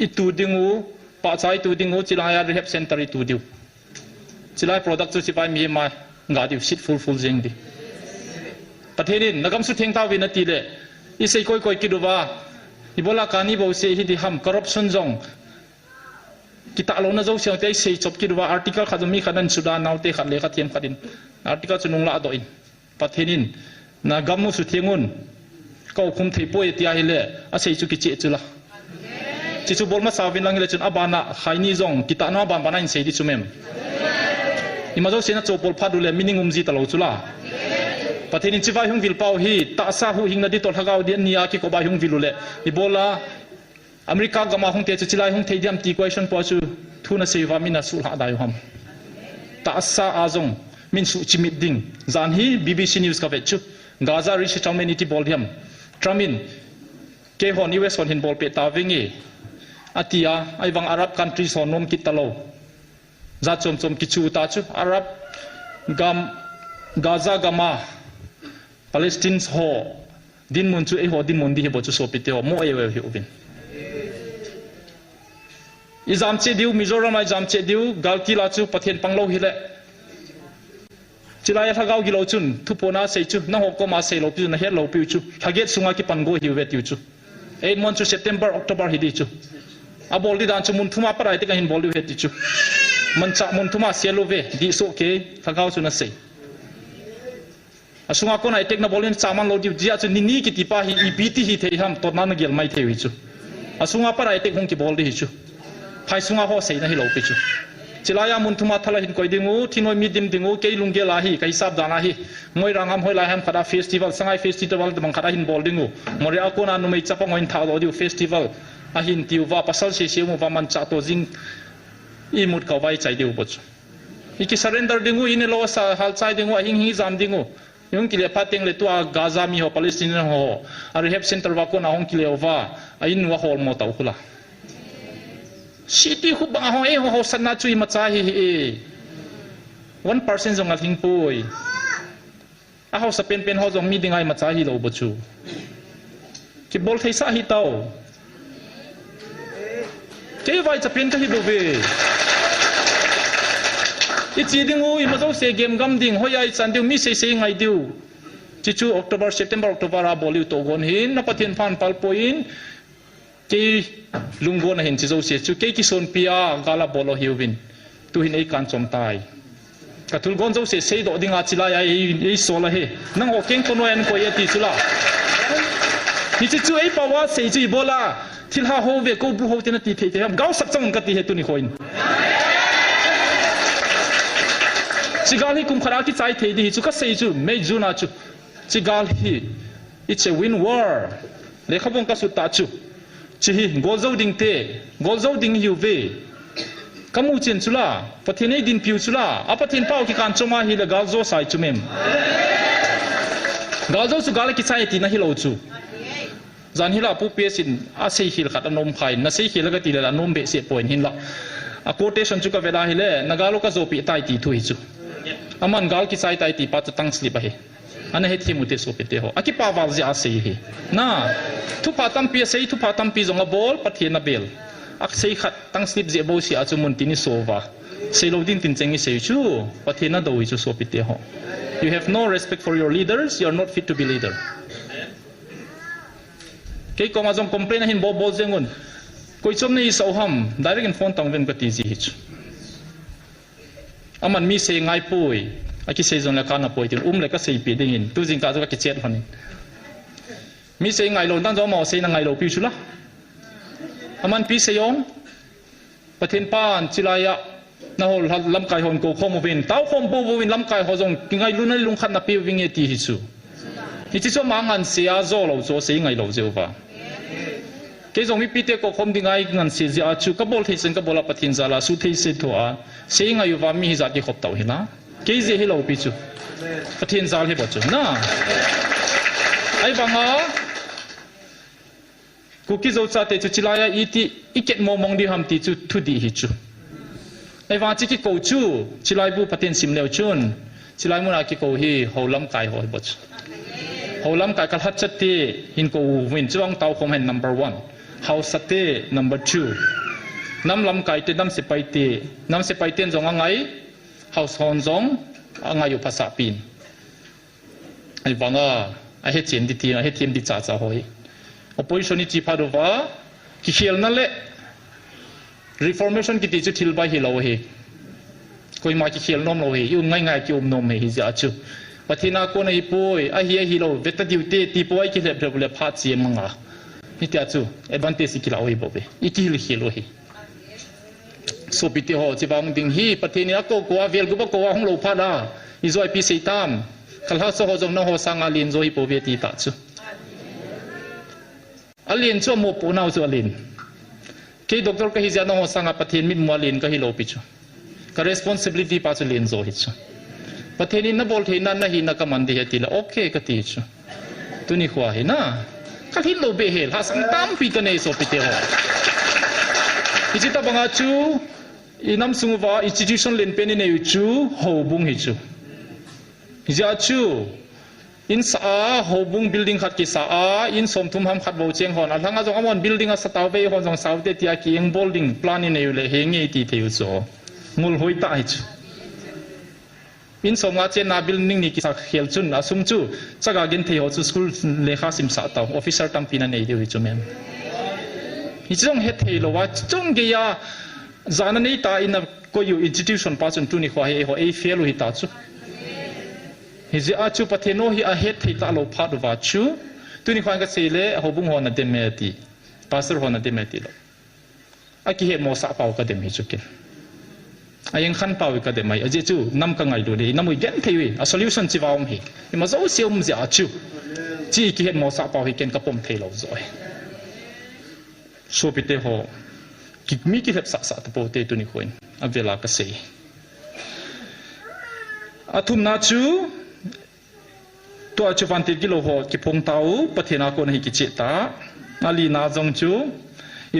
I tu dingu pa chai tu dingu chilaya rehab center I tu diu chilai product chu sipai mi ma nga diu sit full jeng di pathenin nagam su theng ta win ati le I sei koi ki duwa ibola kani bo se hi di ham corruption jong kita lo na zo siang te sei chop ki duwa article khadumi khadan sudan naute khat le khathiam khadin article chunung la do in pathenin na gamu su thengun ko khum thei poi tia hi le a sei chu ki che chula chi chu bol ma sawin lang le chun abana khaini jong kita no ban banain sei di chumem ima zo sena chopol phadu le miningum ji talo chula pathenin chiwa hung vil pau hi ta sa hu hing na di tol hagaw di nia ki ko ba hung vilule ibola America gama hung te chilai hung thei diam ti question po chu thuna seva mina sul ha dai ham ta sa azong min su chimit ding zan hi BBC news ka vechu Gaza resettlement iti bol diam tramin ke hon US hon hin bol pe ta wingi atia ai wang Arab countries hon nom kitalo za chom kichu ta chu Arab gam Gaza gama Palestinians ho din mun chu e ho din mun di he bo chu so pite ho mo e we hi ubin Izam che diu Mizoram ai jam che diu galki la chu pathen panglo hi le chilaya thagau gi lo chun thupona sei chu na hok ko ma sei lo pi na he lo pi chu thaget sunga ki pango hi we tiu chu 8 months to September October hi di chu a bol di dan chu mun thuma parai te ka hin bol di he ti chu man cha mun thuma selo ve di so ke thagau chu na sei asunga ko na tek na bolin chaman lo di dia chu ni ki ti pa hi ipiti hi thei ham to na gel mai thei chu asunga parai te hong ki bol di hi chu phai sunga ho sei na hi lo pi chu chilaya mun thuma thala hin koi dingu thinoi mi dim dingu ke lungge la hi kai sab dana hi moi rangam hoi la ham khada festival sangai festival dam khada hin bol dingu mori a ko na nu mei chapang oin tha lo di festival a hin tiu wa pasal se se mu wa man cha to jing I mut ka vai chai diu bo chu iki surrender dingu in lo sa hal chai dingu a hing hi jam dingu yung kile pateng le to Gaza mi ho Palestinian ho a rehab center wa ko na hong kile wa a in wa hol mo tau khula City hu ba ho e ho sanna chui macha hi e 1% jong athing poi a ho sa pen ho jong mi dingai macha hi lo bo chu ki bol thei sa hi tau ke vai cha pen ka hi do ve I chi dingu I ma zo se game gam ding ho yai chan diu mi se ngai diu chi chu October September October a boliu to gon hin na pathin phan pal poin ke lunggo na hin chi zo se chu ke ki son pia gala bolo hiwin tu hin ei kan chom tai ka thul gon zo se do dinga chila ya ei sola he nang ho keng kono en ko ye ti chula ni chi chu ei pawa se chi bola thil ha ho ve ko bu ho tena ti the ham gau sak chang ka ti he tu ni khoin chigal hi kum khara ki chai the di chu ka se chu me juna chu chigal hi it's a win war le khabong ka su ta chu chi gol zo ding te gol zo ding yu ve kamu chen chula pathian ei din piu chula a pathian pau ki kan choma hi la gal zo sai chu mem gal zo su gal ki sai ti na hi lo chu zan hi la pu pe sin a sei hil khat anom khai na sei hil ga ti la anom be se point hin la a quotation chu ka vela hi le nagalo ka zo pi tai ti thu hi chu aman gal ki sai tai ti pa chu tang slip a hi ana he thimu te so pe te ho aki pa wal ja sei hi na thu pa tam pi sei thu pa tam pi zonga bol pathian na bel ak sei khat tang slip je bo si a chu mun ti ni sova sei lo din tin chengi sei chu pathian na do hi chu so pi te ho you have no respect for your leaders you are not fit to be leader ke ko ma jong complain hin bo bol jengun koi chom nei so ham direct in phone tang ven ka ti ji hi chu aman mi sei ngai pui aki sei zon la kana poi tin le ka sei pi ding in tu jing ka zo ka chet hanin mi sei ngai lo dang zo mo sei na ngai lo pi chula aman pi sei yong pathin pan chilaya na hol lam kai hon ko khom win tau khom bu win lam kai ho jong ngai lu na lung khat na pi wing e ti hi chu ni chi so mangan se a zo lo zo sei ngai lo je wa ke jong mi pi te ko khom ding ai ngan se ja chu ka bol thei sen ka bola pathin zala su thei se to a sei ngai wa mi hi za ki khop tau hi na ke je hi lo pi chu pathin zal he bo chu na ai banga ku ki zo cha te chu chilaya iti iket mo mong di ham ti chu thu di hi chu ai wa chi ki ko chu chilai bu pathin sim leo chun chilai mu na ki ko hi holam kai ho bo chu holam kai kal hat chat ti hin ko win chuang tau khom hen number 1 house sate number 2 nam lam kai te nam se pai ten jong angai house hon zong angai yu phasa pin ai wanga a he chen di ti a he thiam di cha cha hoi opposition ni chi pharuwa ki khel na le reformation ki ti chu thil ba hi lo he koi ma ki khel nom lo he yu ngai ngai ki nom he hi ja chu pathina ko nei poi a hi lo veta diu te ti poi ki le le pha chi manga ni ta chu advantage ki la oi bo be iki hi hi lo hi so pi te ho chi bang ding hi pathini a ko ko vel gu ba ko hong lo pha da i zoi pi sei tam khal ha so ho jong na ho sanga lin zoi po ve ti ta chu alin chu mo po nau chu alin ke doctor ka hi ja na ho sanga pathin mit mo lin ka hi lo pi chu ka responsibility pa chu lin zo hi chu pathini na bol thei na hi na ka man di heti la okay ka ti chu tu ni khwa hi na ka hin lo be hel ha sang tam pi ka nei so pi te ho ichita banga chu inam sungwa institution len pen ni nei chu ho bung hi chu ja chu in sa ho bung building khat ki sa a in som thum ham khat bo cheng hon alanga jong amon building a sataw be hon jong saute tia ki eng building plan ni nei le he nge ti theu so mul hoi ta hi chu in som nga chen na building ni ki sa khel chun asum chu chaga gen thei ho chu school lekha sim sa taw officer tam pina nei de hi chu mem hi chong he thei lo wa chong ge ya zana nei ta in ko yu institution pa chun tu ni khwa he ho e fail hi ta chu hi ji a chu patheno hi a he thei ta lo pha do wa chu tu ni khwa ga se le ho bung ho na de me ti pastor ho na de me ti lo a ki he mo sa pau ka de mi chu kin ayeng khan pawi ka de mai aje chu nam ka ngai do de namui gen thei a solution chi waum hi ima zo sium ja chu chi ki het mo sa paw hi ken ka pom thei lo zoi so pite ho ki mi ki hep sa sa to te tu ni khoin avela ka sei athum na chu to chu van te kilo ho ki phong tau pathena ko nahi ki che ta ali na jong chu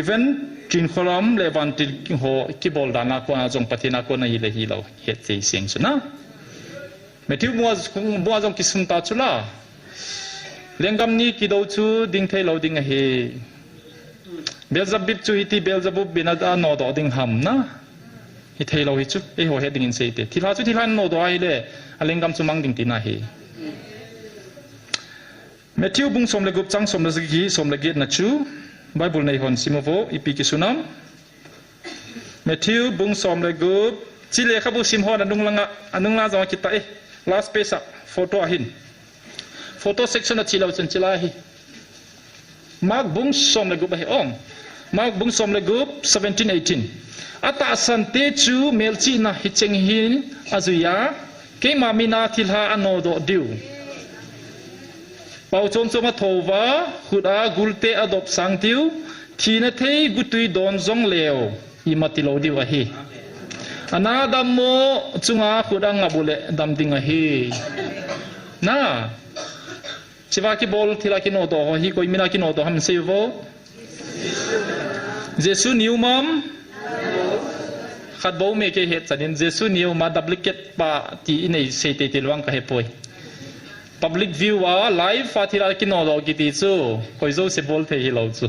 even kin kholam le van ti ho ki bol dana ko na jong pathina ko na hi le hi lo het sei seng chuna metiu mo jong ki sum ta chula lengam ni ki do chu ding thei lo ding a he belzabib chu iti belzabub binada no do ding ham na hi thei lo hi chu e ho he ding in sei te thila chu thilan no do ai le alengam chu mang ding ti na he metiu bung som le gup chang som le gi som le get na chu Bible nei hon simovo ipi ki sunam Matthew bung som le gup chile khabu sim hon anung la jaw kita last page photo ahin photo section a chilo chen chila hi Mark bung som le gup hi om Mark bung som le gup 17-18 ata sante chu melchi na hicheng hin azuya ke mamina thilha ano do diu Pau chon choma thowa khuda gulte adop sang tiu thina thei gutui don jong leo imati lo di wa hi ana dam mo chunga khudang abule dam dinga hi na chiwa ki bol thila ki no do hi koi mina ki no do ham sevo jesu new mom khat bo me ke het chanin jesu new ma duplicate pa ti nei se te tilwang ka he poi public view wa live fa thila ki no do ki ti chu koi zo se bol the hi lo chu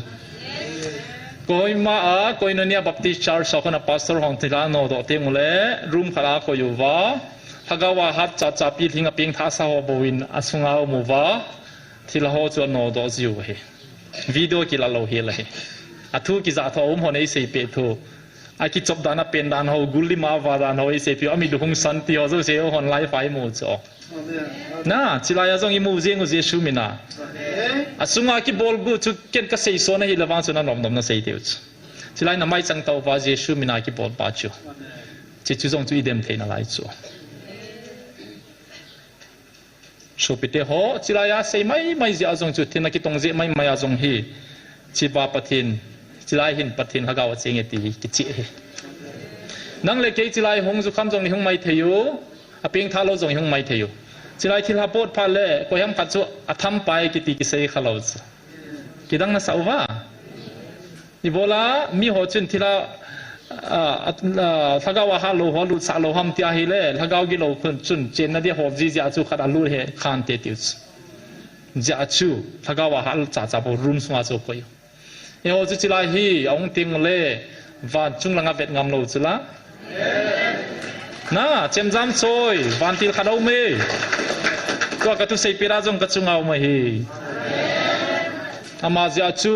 koi ma a koi no nia baptist church sa khona pastor hong thila no do te mule room khala ko yu wa thagawa hat cha cha pi thinga ping tha sa ho boin asunga mu wa thila ho chu no do jiu he video ki la lo he la he athu ki za tho ho nei se pe thu a ki chop dana pen dan ho gulli ma wa dan ho se pi ami du hung san ti ho zo se ho hon lai fai mu cho na chilaya jong imu jeng u jesu mina asunga ki bol gu chu ken ka sei so na hi lawang chu na nom nom na sei teu chilai na mai chang tau wa jesu mina ki bol pa chu chi chu jong chu idem the na lai chu so pite ho chilaya sei mai ja jong chu thina ki tong je mai jong hi chi ba pathin chilai hin pathin hagaw chenge ti ki chi he nang le ke chilai hong zu kham jong ni hong mai theyu apeng thalo jong hong mai theyu chilai thil ha pot pha le ko yam khat chu atham pai ki ti ki sei khalo chu kidang na sauwa ibola mi ho chun thila thagawa ha lo ho lu sa lo ham ti a hi le thagaw gi lo khun chun chen na de ho ji ja chu khat alu he khan te tiu ja chu thagawa ha cha cha bo room swa chu ko yo e ho chu chilai hi ong ting le van chung langa vet ngam lo chu la na chem jam choi van til khadau me ko ka tu sei pira jong ka chungau ma hi ama ja chu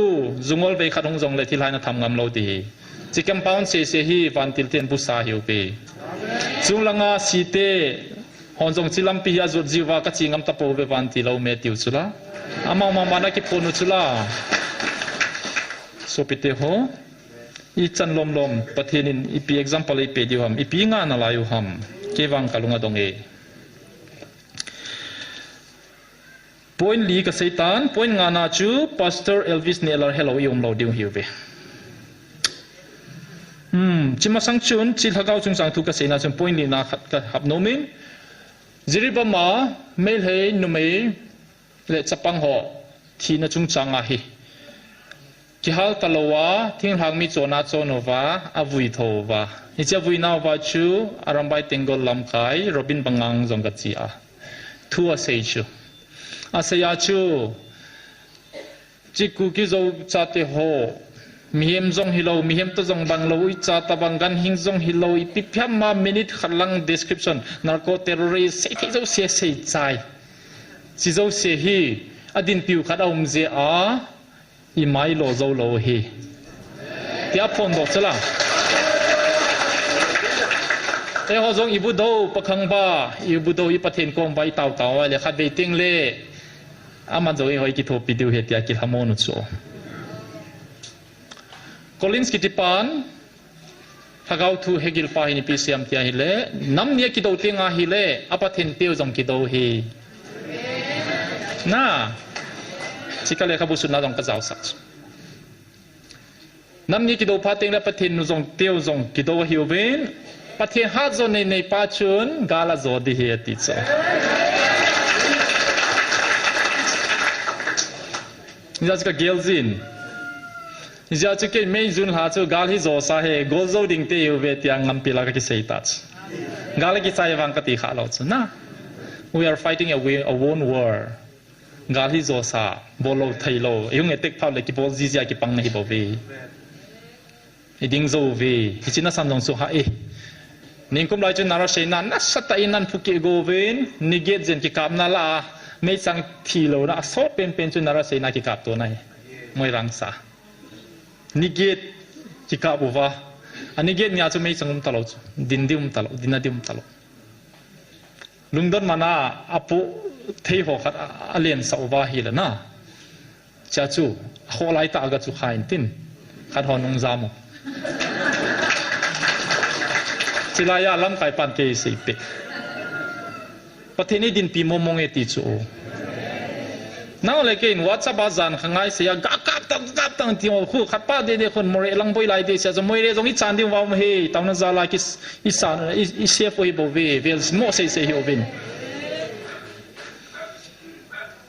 zungol be khadong jong le thil hai na tham ngam lo ti chi compound se hi van til ten bu sa hiu pe chung langa si te hon jong chilam pi ya zot jiwa ka chi ngam ta po be van ti lo me tiu chula ama ma na ki ponu chula so pite ho I chan lom pathenin ipi example ipe diu ham ipi nga na layu ham kewang kalunga donge point li ka seitan point nga na chu pastor Elvis Neller hello yom lo diu hiu be chima sang chun chil hagaw chung sang thu ka seina chun point li na khat ka hap no min ziriba ma mel he nu me le chapang ho thina chung changa hi ki hal talowa thing hang mi chona chonova avui thova icha vui na wa chu arambai tengol lamkai robin bangang jonga chi a thu a sei chu a se ya chu chiku ki zo chate ho mihem jong hilo mihem to jong bang lo I cha ta bangan hing jong hilo I piphyam ma minute khalang description narco terrorist sei thi zo se sei chai chi zo se hi adin piu khadom je a I mai lo zo lo hi tia phon do chala te ho jong ibu do pakhang ba ibu do I pathen kom vai taw taw le khat be ting le ama zo hoi ki thopi diu he tia ki hamonu cho Collins ki tipan hagaw thu hegil pa hi ni pcm tia hi le nam nia ki do tinga hi le apathen teu jong ki do hi na chikale khabu sunna dong ka jaw sak nam ni ki do pateng la pathin nu jong teu jong ki do hiu ben pathe ha zo nei pa chun gala zo di he ti cha ni ja ka gelzin ni ja ke mei jun ha chu gal hi zo sa he gol zo ding te yu ve tiang ngam pila ka ki sei ta gal ki chai wang ka ti kha lo chu na we are fighting a one war gal hi zo sa bolo thailo yung etek phau le ki bol ji ja ki pang na hi bo ve iding zo ve hi china sam dong su ha e ning kum lai chu nara seina na sata inan phuki go ven niget jen ki kap na la me chang thilo na so pen chu nara seina ki kap to nai moi rang sa niget ki kap wa aniget nya chu me changum talo chu dindium talo dinadium talo lungdon mana apu thei ho khat alien sauwa hi la na cha chu holai ta ga chu khain tin khat honong zamu chilaya lam kai pan ke sei pe pathini din pi momong e ti chu now le kein whatsapp azan khangai se ya ga kap ตั้งที่คู่ขัดป้าเดียคนมวยลังบอยไล่เดียจะมวยเรื่องอีจานเดียวว่าไม่ให้ตอนนั้นจะไล่กิอิสานอิเชฟอีบเวเวลส์โมเสสฮิโอวิน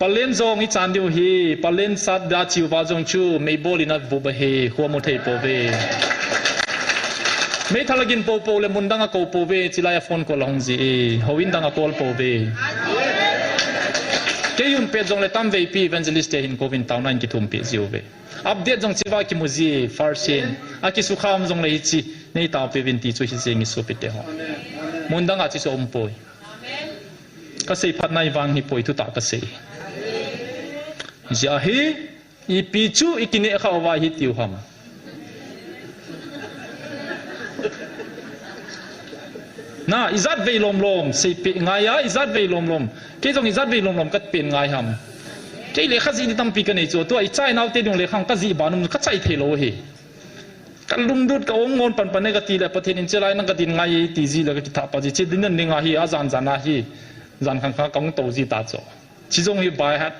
ปเลนจงอีจานเดียวฮีปเลนสัตดาชิวว่าจงชูไม่บอลินัดบุบเฮหัวมุทเฮปเวไม่ทะเลกินโปเลยมุนดังก็โปเวจิลายฟอนก็ลองจีฮาวินดังก็โปเวเกี่ยมเป็ดจงเลยตั้มเวปีเวนเจลิสเตหินโควินตาวนั้นกิทุ่มเป็ดจิวเวอัปเดตจงชิวากิมุจีฟาร์เซนอากิสุขามจงเลยจีในตาวเปวินตีช่วยเซงิสุปิเตหอมุนดังอาจิสอมปอยก็เสียพัดในวังฮิปอยทุตากเสียจะฮีอีปีจูอีกินเอข้าววาฮิติวฮัมน่าอิจัดเวลมสิปีไงอะอิจัดเวลมเกี่ยงอิจัดเวลมก็เป็นไงฮัมเกี่ยเลขาจีนตั้มปีกันในตัวไอ้ใจน่าเตดุงเลขังก็จีบานุก็ใจเทโลเฮกันลุงดูดก็องงอนปันเนี่ยก็ตีเลยประเทศนี้เจริญนั่งก็ดินไงตีจีเลยก็ที่ทับปะจีดินนั่นไงฮีอาจารย์นะฮีจันขังข้างโตจีตาโจที่จงฮีบายฮัด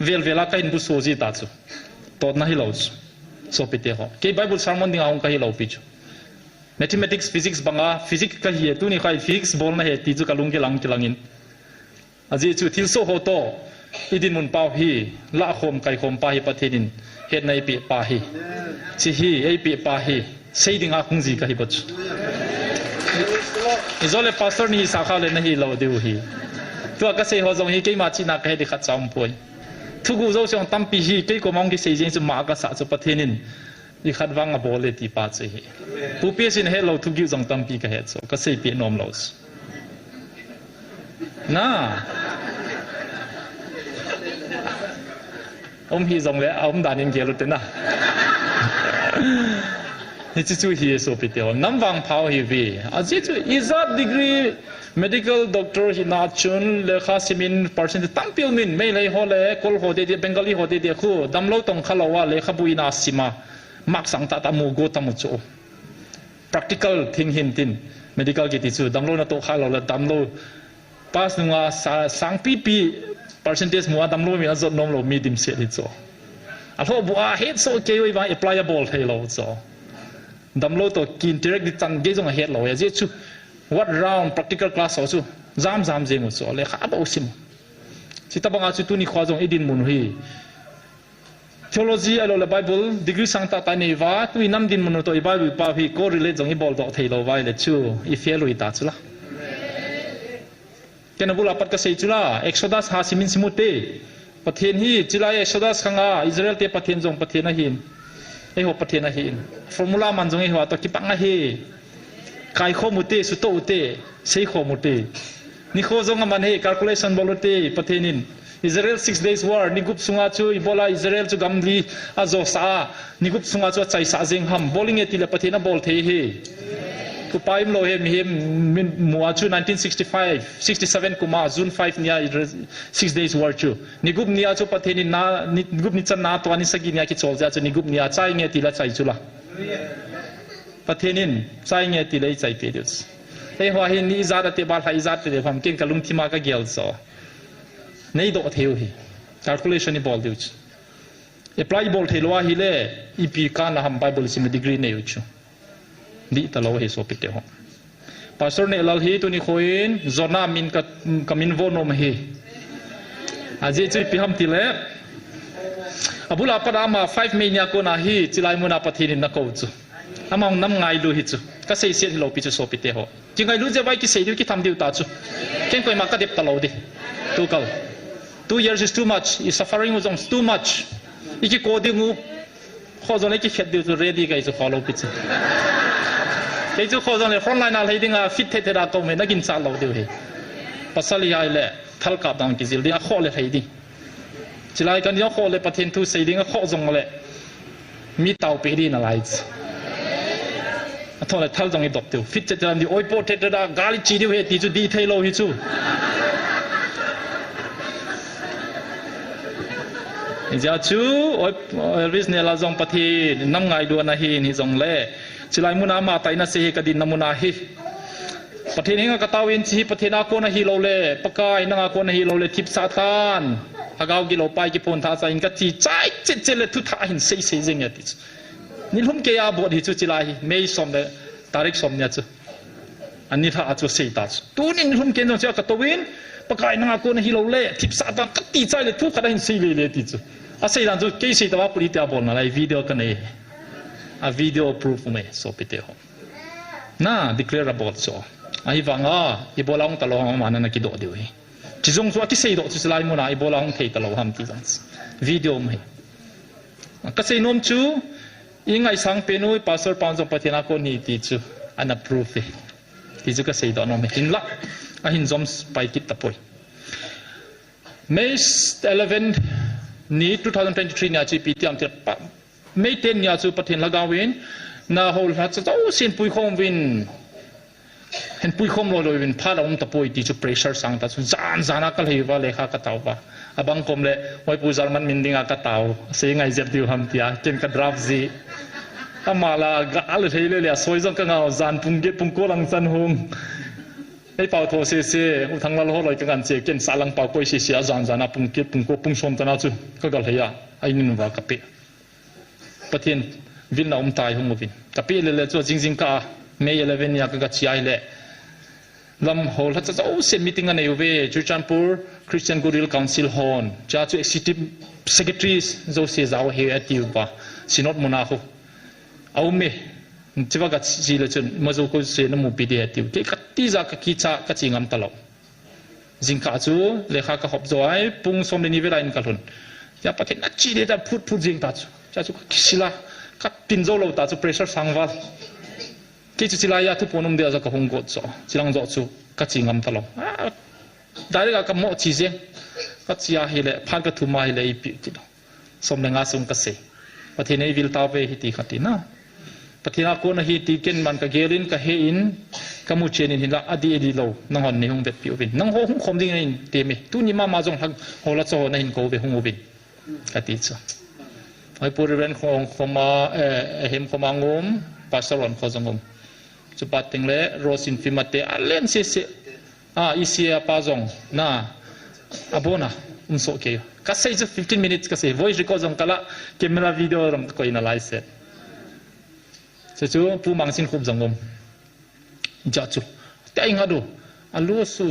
เวลาก็อินบุษโซจีตาโจตอนนั้นฮีเราโซปิเตหอเกี่ยไบเบิลสามวันดิ่งเอาองค์ก็ฮีเราปิจูmathematics physics banga physics ka hi tu ni khai physics bol na he ti chu kalung ke langin aji chu thil so ho to idin mun pau hi la khom kai khom pa hi pathenin het nai pi pa hi chi hi ei pi pa hi sei dinga khungji ka hi bach izole pastor ni sa kha le na hi lo deu hi tu ka sei ho jong hi ke ma chi na ka he di khat cham poi thu gu zo chong tam pi hi ke ko mong ki sei jing chu ma ka sa chu patheninอีขัดวังกับโบเลตีปาเจฮีผู้เปียสินเฮเราทุกิวจังตั้มปีกับเฮตโซก็เสียเปียนอมเราสน่าฮีจงเลยดานินเกลุตนะนี่จู่ฮีโซปิเตอน้ำวังพาวฮีวีอาจิจู่อีซัดดีกรี medical doctor ฮินาชุนเลขาซิมิน%ตั้มพิลมินไม่เลยฮอเลกอลฮอเดียเบงกาลีฮอเดียคู่ดำเราต้องขลาวเลขาบุยนาซิมามักสังตาตามูโกตามุโจ practical thing hintin medical กิติจูดำโลนาโตข้าเราละดำโล pass นึงว่าสังปี% มัวดำโลมีอันจดนมโลมีดิมเสียดิโจอันทั่วบัวเฮดโซเกยว่า applicable ให้เราโจดำโลตัวกิน direct ดิจันเกยจงเฮดเราอย่าเจจู what round practical class เอาจูจามเจงโจเลยข้าบอกสิมสิตาบังอาจูตุนี่ขวาจงอีดินมุนฮี theology อะไรละ Bible degree สังตาตานีว่าตุยน้ำดินมนุษย์ตัว Bible ป่าพี่ก็ relate จงอีบอลต่อเทโลไว้เลยชูอีเฟียลุยตาจุละแกนับบุลาปัดกษตรจุละ Exodus 50 มินสิมุตเตประเทศฮีจุละ Exodus ขังอาอิสราเอลเตประเทศจงประเทศนาหินไอ้หัวประเทศนาหิน formula มันจงไอ้หัวตัวกิปังนาฮีกายข้อมุตเตสุโตอุเตเสยข้อมุตเตนี่ข้อจงมันฮี calculation บอลเตประเทศนินIsrael 6 days war nigup sunga chu ibola Israel chu gamli azo sa nigup sunga chu chai sa jeng ham bowling etile pathina bol the he ku paim lo he mi muwa chu 1965 67 kuma June 5 nia 6 days war chu nigup nia chu pathini na nigup ni chan na to ani sagi nia ki chol ja chu nigup nia chai nge tila chai chu la pathinin chai nge tile chai pe deus he hwa he ni za da te bal hai za te pham ken kalung thima ka gel so नहीं दो थे ही कैलकुलेशन ही बोल दियो अप्लाई बोल थे लोआ ही ले ईपी का ना हम बाइबल से में डिग्री नहीं उच्च दी तलो है सो पिटे हो पास्टर ने लाल ही तो नि खोइन जोना मिन का कमिन वो नो में अजे चे पि हम तिले अबुला पदामा 5 मेनिया को ना ही चिलाई मुना पथिन न को छु among nam ngai lu hi chu ka sei se lo pi chu so pi te ho chi ngai lu je bai ki sei du ki tham diu ta chu ken koi ma ka dep ta lo di tu kal 2 years is too much is suffering was too much iki ko di ngu kho zo le ki khet diu chu ready kai chu follow pi chu ke chu kho zo le front line al hei dinga fit the da to me na kin cha lo diu he pasali ai le thal ka dang ki zil di a kho le hei di chilai kan yo kho le pathin tu sei dinga kho zong le mi tau pe di na lai thôi là thal dòng cái độc tiêu fit cho làm gì oi po thế đó gali chi điều hết thì chú đi thay lâu hi chú giờ chú oi Elvis này là dòng bát hi năm ngày đua na hi dòng lệ chỉ lại muốn ama tay na se cái din namuna hi bát hi này cái tao in chi bát hi na ko na hi lâu lệ pakai na ko na hi lâu lệ tip sa than hagaw gi lo pai ki phone tha sa in ka ti chai che le thu tha hin sei jeng ya ti ni lum ke ya bo di chu chilai mei som le tarik som nya chu ani tha chu sei ta tu ni lum ke no cha ka to win pakai na ko na hilo le tip sa ta ka ti chai le thu kha hin sei le ti chu a sei dan chu ke sei ta wa puli ta bol na lai video ka nei a video proof me so pite ho na declare about so ai wanga I bolang talong ma na ki do de we chi jong so ki sei do chu lai mo na I bolang thei talo ham ti jang video me ka sei nom chu ingai sang pe noi pastor panjong pathina ko ni ti chu an approve ti chu ka sei do no me hin la a hin zom pai kit ta poi May 11 ni 2023 nya chi pitiam te May 10 nya chu pathin lagawin na hol ha chu sin pui khom win hen pui khom lo win phala ta poi ti chu pressure sang ta chu zana kal hi wa lekha ka taw ba abang kom le hoi pu zalman mindinga ka taw se ngai zep diu ham tia ken ka draft zi amala ga al thei le soi jong ka ngao zan pung ge pung ko lang san hung ei pau tho se u thang lal ho loi ka gan che ken salang pau koi se zana pung ke pung ko pung som ta na chu ka gal heya ai nin wa ka pe pathin vin na tai hung vin ka pe le chu jing ka May 11 ya ka chiai le lam hol ha cha sen meeting ane uve Churchampur Christian Goodwill Council hon cha chu executive secretaries zo se zaw he atiu ba sinot mona ho au me chiwa ga chi le chun mazo ko se na mu pidi atiu ke ka ti za ka ki cha ka chingam talo jingka chu lekha ka hop zo ai pung som le ni ve lain ka lun ya pathen na chi le da phut jing ta chu cha chu kisila ka tin zo lo ta chu pressure sangwal ki chu chilaya thu ponum de za ka hong go cho chilang zo chu ka chingam talo dai ga ka mo chi je ka chia hi le phan ka thu ma hi le I pi ti do som le nga sung ka se pathin ei vil ta ve hi ti khati na pathina ko na hi ti ken man ka gelin ka he in ka mu chen in la adi lo nang hon ni hong bet pi win nang ho hong khom ding in te me tu ni ma jong hang ho la cho na hin ko ve hong win ka ti cha ai pur ren khong khoma hem khoma ngom pasaron khozongom chupating le rosin fimate alen se isia pazong na abona so ke ka sei 15 minutes ka sei voice record jong kala camera video ram ko ina lai se chu pu mangsin khub jongom ja chu tai ngadu alu su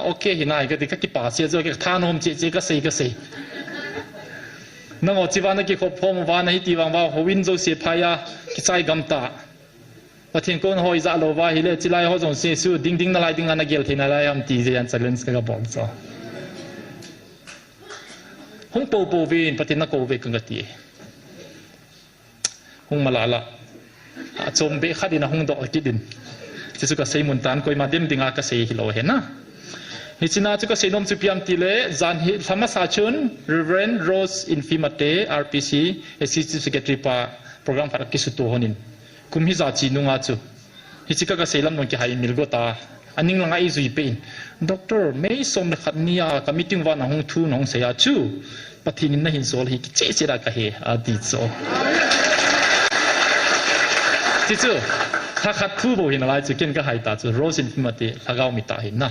okay hinai ka ki pa se jo ke thanom che ka sei nang o chiwana ki khop phom wa na hi ti wang wa howin zo se phaya ki chai gamta pathin kon hoi za lo wa hi le chilai ho jong se su ding na lai ding ana gel thina lai am ti je an challenge ka bom so hong po vin pathin na ko ve ka ti hong malala a chom be khadina hong do ki din chu ka sei mun tan koi ma dem dinga ka sei hi lo he na Hichina chuka senom chupiam tile zan hi thamasa chun Reverend Rose Infimate RPC Executive Secretary pa program para kisuto honin kumhi za chi nunga chu hichika ka selam non ki hai milgota aning langa i zui pein doctor mei som khatnia ka meeting wa na hong thu nong se ya chu pathin na hin sol hi che che ra ka he adi so ti chu kha khat thu bo hin lai chu ken ka hai ta chu Rose Infimate lagaw mi ta hin na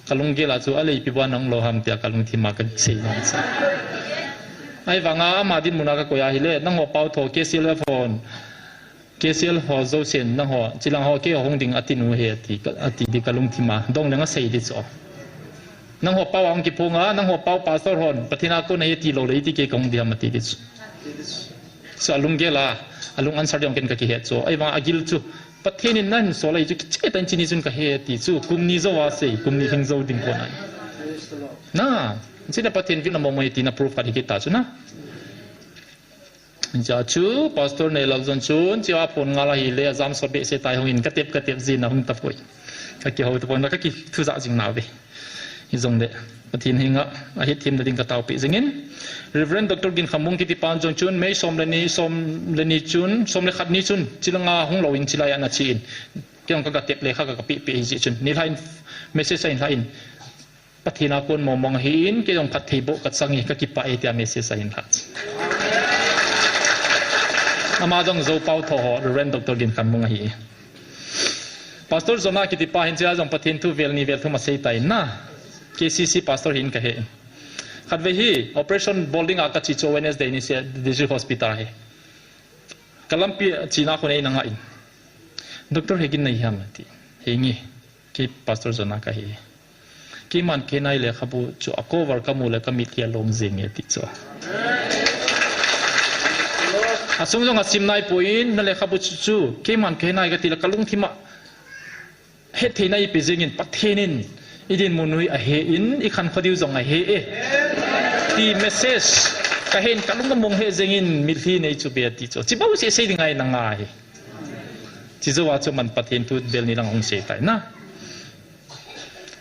kalung gela chu alei piwa nang lo ham tia kalung thima ka sei nang sa ai wanga ma din muna ka koya hile nang ho pau tho KCL phone KCL ho zo sen nang ho chilang ho ke hong ding atinu he ati di kalung thima dong lenga sei di cho nang ho pau ang ki ponga nang ho pau pastor hon pathina ko nei ti lo le ti ke kong dia mati di so alung gela alung answer dong ken ka ki he cho ai wanga agil chu pathin nan so lai chu che tan chini chun ka he ti chu kumni zo wa sei kumni hing zo ding ko nai na sina pathin vin mo mai ti na proof ka ki ta chu na ja chu pastor ne lagzon chun chiwa phon ngala hi le jam so be se tai hongin ka tep zin na hung ta poi ka ki ho to pon ka ki thu za jing na ve hi zong de pathin hinga a hit thim da ding ka taw pe jingin Reverend Dr. Gin Khamung ki ti pan jong chun mei som leni chun som le khat ni chun chilanga hong lo in chilai ana chin kyang ka tep le kha ka pi ji chun ni lain message sain lain pathina kon momong hin ke jong phathei bo ka changi ka ki pa e tia message sain kha ama jong zo pau tho Reverend Dr. Gin Khamung hi pastor zona ki ti pa hin cha jong pathin thu vel ni vel thu ma sei tai na KCC pastor hin ka he ขัดเวฮีโอเปอเรชั่นบอลดิ้งอากัดชิโจเวนสเดย์นี่เสียดิจิทัลฮอสพิทอลเฮกลัมปีจีน่าคนเองนั่งอินด็อกเตอร์เฮกินในยามตีเฮงี้คีพาสเตอร์จนาคาเฮคีมันเคนายเลยครับจูอโควาร์กัมูเลยก็มีเทียลงเซิงเฮติโจอาสมจงอาซิมนายพูอินนั่นเลยครับจูคีมันเคนายก็ตีละกลุงที่มาเฮเทนายไปเซิงินปัทเทนินอีดินมุนุยอเฮอินอีขันขดิวจงอเฮเอที่เมสเซจก็เห็นกลุงก็มองเฮเซิงินมิลฮีในจูเบียติโจจิบ้าเสียเสียยังไงนังไงจิโจว่าจูมันปัทเทนพูดเบลนี่ลังองเสียไปนะ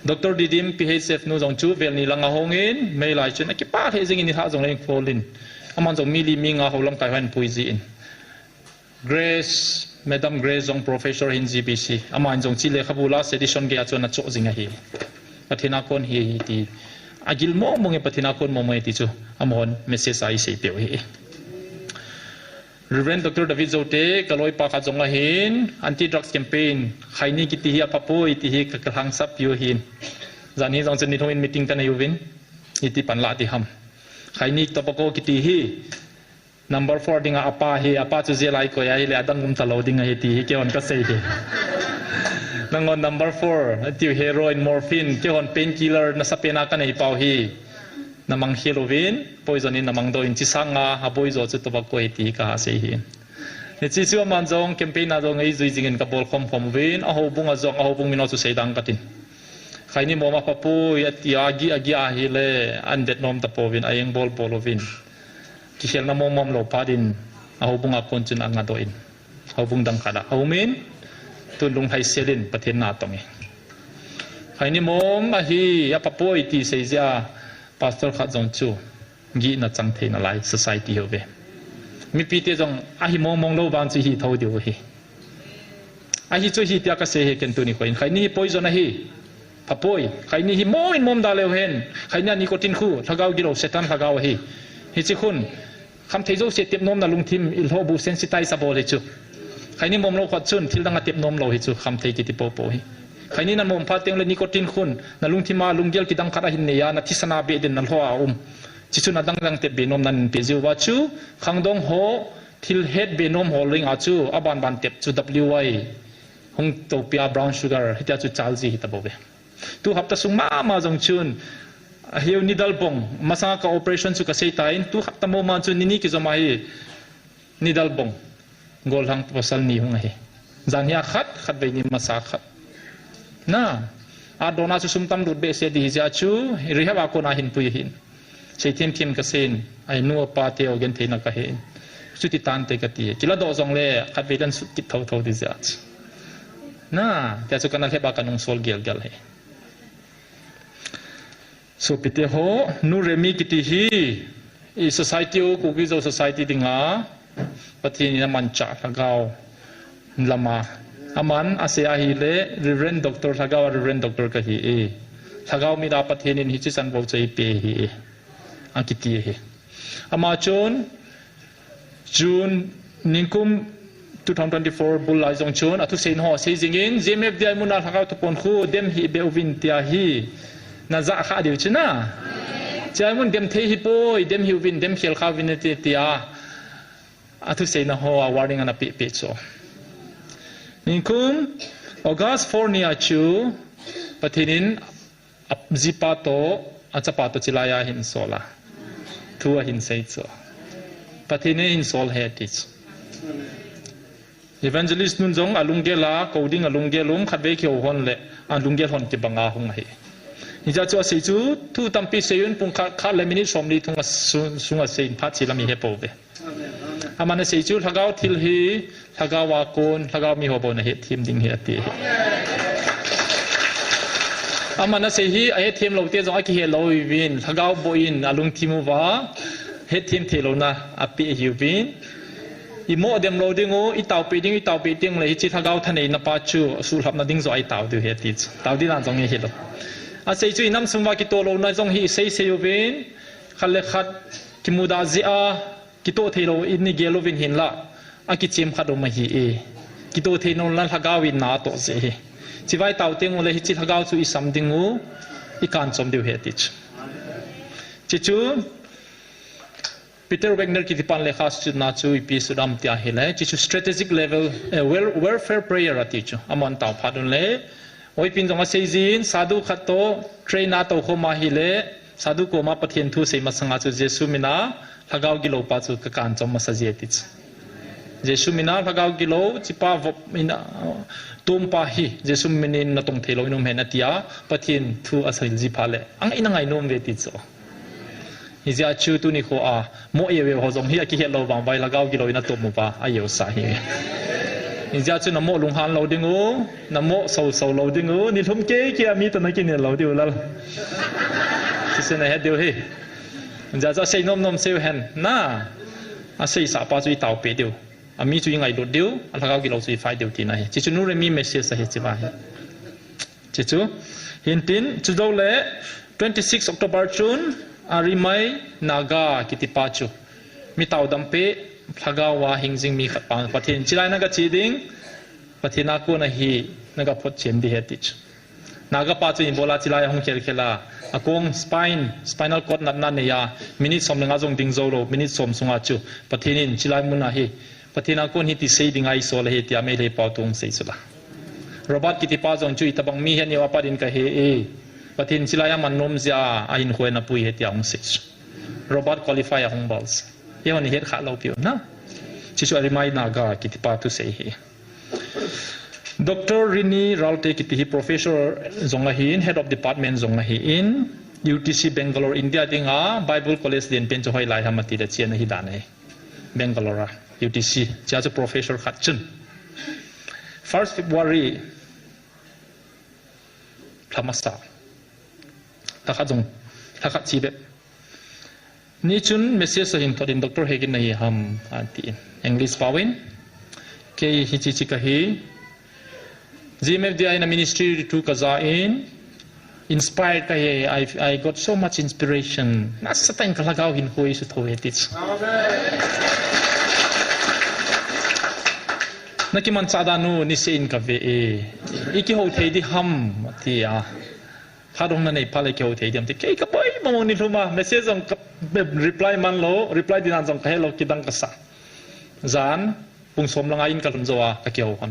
ดร.ดิดิม PHF นู้จงจูเวลนี่ลังอาหงอินไม่ไล่จนไอ้ป้าเฮซิงอินที่หาจงเล่นโฟลินอามันจงมีลีมิงอาหงลงไต้หวันปุยจีน Grace Madam Grace จง Professor ฮิน GBC อามันจงจิเลขบุลาเซดิชอนเกียจวนนัดโจจิงาฮีปัทนาคนฮีที่อากิลโมมงเอปัทนาคนมงเอติจูอามันเมสเซจไอเสียเปียวฮีReverend Dr. David Zote ก็ลอยปากจงอาหิน Anti Drugs Campaign ใครนี่กิติฮีอาปะปุยติฮีกระหังซับยูหินจานี้จงจะนิทวินมีติ้งกันในยูวินอิติปันละติฮัมใครนี่ตบโกกิติฮี Number 4 ดิ้งอาปาฮีอาปาจุเจไลก็ยาฮิเลอดังมุมตลอดดิ้งฮีติฮีเกี่ยวกับเสียฮีนั่งon Number 4ติวเฮโรอีนมอร์ฟินเกี่ยวกับเพนคิลเลอร์นัสเปนักกันในเป่าฮีnamang heroin poison in namang do in chisanga haboi zo chu toba ko eti ka se hi ni chi chu man jong campaign na jong ei zui jingin ka bol khom khom win a ho bunga jong a ho bung mino chu seidang katin khaini moma papu ya agi a hi le an det nom ta povin ayeng bol polovin ki khel na mom lo padin a ho bunga kon chun anga do in ho bung dang kada ho min tun lung hai selin pathen na tongi khaini mom a hi ya papu iti seizia Pastor ขัดจงจูกีน่าจังเทนอะไร society เอาไปมีปีเตจงอาหิมองโลบานจีฮีเท่าเดียวฮีอาหิช่วยฮีเตียก็เสียกันตัวนี้คนใครนี่ป่วยจนฮีพับป่วยใครนี่ฮีมองดาเลวเห็นใครนี่นิโคตินคู่ถ้าเกากิโลเซตันถ้าเกาฮีฮิจิคุณคำเทโจเสียเต็มนมน่ะลุงทิมอิลโฮบูเซนซิไตซับโบเลยจูใครนี่มองโลขวัดชุนทิลดังเต็มนมโลฮิจูคำเทกิติโปโปฮีใครนี่นั่นมองพาเตียงเลยนิโคตินคุณนั่นลุงที่มาลุงเกลกิดังคาราหินเนียนัทิสนาเบดินนั่นหัวจิชุนดังเต็มเบนมนั่นเปจิวัชูขังดงโฮทิลเฮดเบนมโฮลิงอาชูอาบันเต็มจู WY หงโตเปียบราวน์ชูการ์ที่จะจูจาลจีฮิตาโบเบตัวหับตาสุงมาจงชุนเฮียวนิดัลบงมาสังกัด operation ชูกเซตัยตัวหับตาโมมาชุนนี่กิจมาฮีนิดัลบงกอลหังภาษานี่หงไงจานยาขัดไปนี่มาสักขัดน่าอาโดนาสุสมตัมรุดเบสดีฮิจาชูริฮะวาโคนาหินปุยหินเชติมคิมกเซนไอนัวปาเตโอเกนเทนักเฮนสุติตันเตกตีกิลาโดซองเล่ขัดไปดันสุดกิดเท่าดิจาชน่าแต่สุกันนั่นเฮบากันงโซลเกลเกลเฮสุปิเตโฮนูเรมิกิติฮีอี society โอคุกิโซ society ดิงาปฏิญามันจักเกาลามาaman asia hi le reverend doctor thagawa reverend doctor ka hi e thagaw mi dapat henin hi chisan bo chei pe hi e akiti hi ama chon june ningkum 2024 bul lai jong chon atu sein ho sei jingin jmf dai munal thagaw to pon khu dem hi beuvin tia hi na za kha diu china chai mun dem the hi poi dem hi win dem khel kha win tia atu sei na ho warning ana pe pe cho Ningkum August 4 ni achu patinin zipato achapato chilaya hin sola thua hin seicho patine hin sol hetis evangelist nun jong alungela coding alungelum khatbe kheu hon le alungel hon ti banga hung hi hija chu sei chu thu tampi seun pung kha le minute somli thunga sunga sein pha chilami he pobe amana sei chu thagaw thil hi thagawa kon thagaw mi hobo na he thim ding he ati amana sei hi a he thim lo te jong a ki he lo win thagaw boin alung thimu wa he thim thelo na api hi win i mo dem lo ding o i taw pe ding le hi chi thagaw thanei na pa chu sul hap na ding zo ai taw du he ti taw di na jong he lo a sei chu inam sumwa ki to lo na jong hi sei win khale khat ki muda zia ki to thelo in ni gelo win hin la a ki chim khadom ma hi e ki to theno lan thagawin na to se he chi vai taw teng le hi chi thagaw chu i sam ding u i kan chom deu he ti จิจูPeter Wagner kiti pan lekha chu na chu ipi sudam tia hele chichu strategic level welfare prayer ati chu amon taw phadun le oi pin jong seizin sadhu khato train na to khoma hile sadhu ko ma pathian thu sei masanga chu jesu mina lagaw gilo pa chu ka kan chom masajeti jesu mina lagaw gilo chipa mina tum pa hi jesu minin na tong thelo inum hena tia pathian thu asail ji phale ang inangai nom ve ti chu Izia chu tu ni ko a mo yewe ho zong hi ki hello bang bai lagaw ki loina to mo pa ayo sa hi Izia chu na mo lung han lo ding o na mo so lo ding o ni thum ke ki ami to na ki ne lo diu lal si se na he diu hi Izia za sei nom seu hen na a sei sa pa chu tao pe diu ami chu ngai lo diu a lagaw ki lo chu fai diu ti na hi chi chu nu re mi message sa hi chi ba hi chi chu hin tin chu do le 26 October chun Arimai Naga Kitipachu Mitau Dampe Plagawa Hingzing Mi Patin Chilai Naga Chiding Patina Kuna Hi Naga Pot Chen Di Hetich Naga Pachu in Bola Chilai Hong Kela Akong Spinal Cord Naneya Minute Som Ngazong Ding Zolo Minute Som Sungachu Patinin Chilai Munahi Patina Kun Hiti Say Ding I Sola Hiti Amele Pautung Seisula Robert Kitipazong Chu Itabang Mi Hen Yawapadin Kahe Patin silaya manom zia ain khoi na pui hetia ong sich Robert qualify hong balls yeon ni het kha lo piu na chi chu Arimai Naga kitipa tu sei hi Dr. Rini Ralte kiti professor zonga hin head of department zonga hi in UTC Bangalore India dinga Bible College den pen choi lai hamati da chen hi dan Bangalore UTC cha chu professor khat chun 1st February Thamasa Takat sibe ni chun message sa hin todin Dr. Hegin na hi ham anti English pawin ke hichi ka hi GMFDI na ministry to kaza in inspired ka hi I got so much inspiration nasa tayong kalagaw hin ko isu thoetis nakiman sada no ni sein ka ve iki ho thei di ham tia Hadong na nei pale ke ho thei diam te ke ka pai mo ni thuma message ong reply man lo reply dinan jong ka hello kidang ka sa zan pung som langa in ka lum zowa ka ke ho hon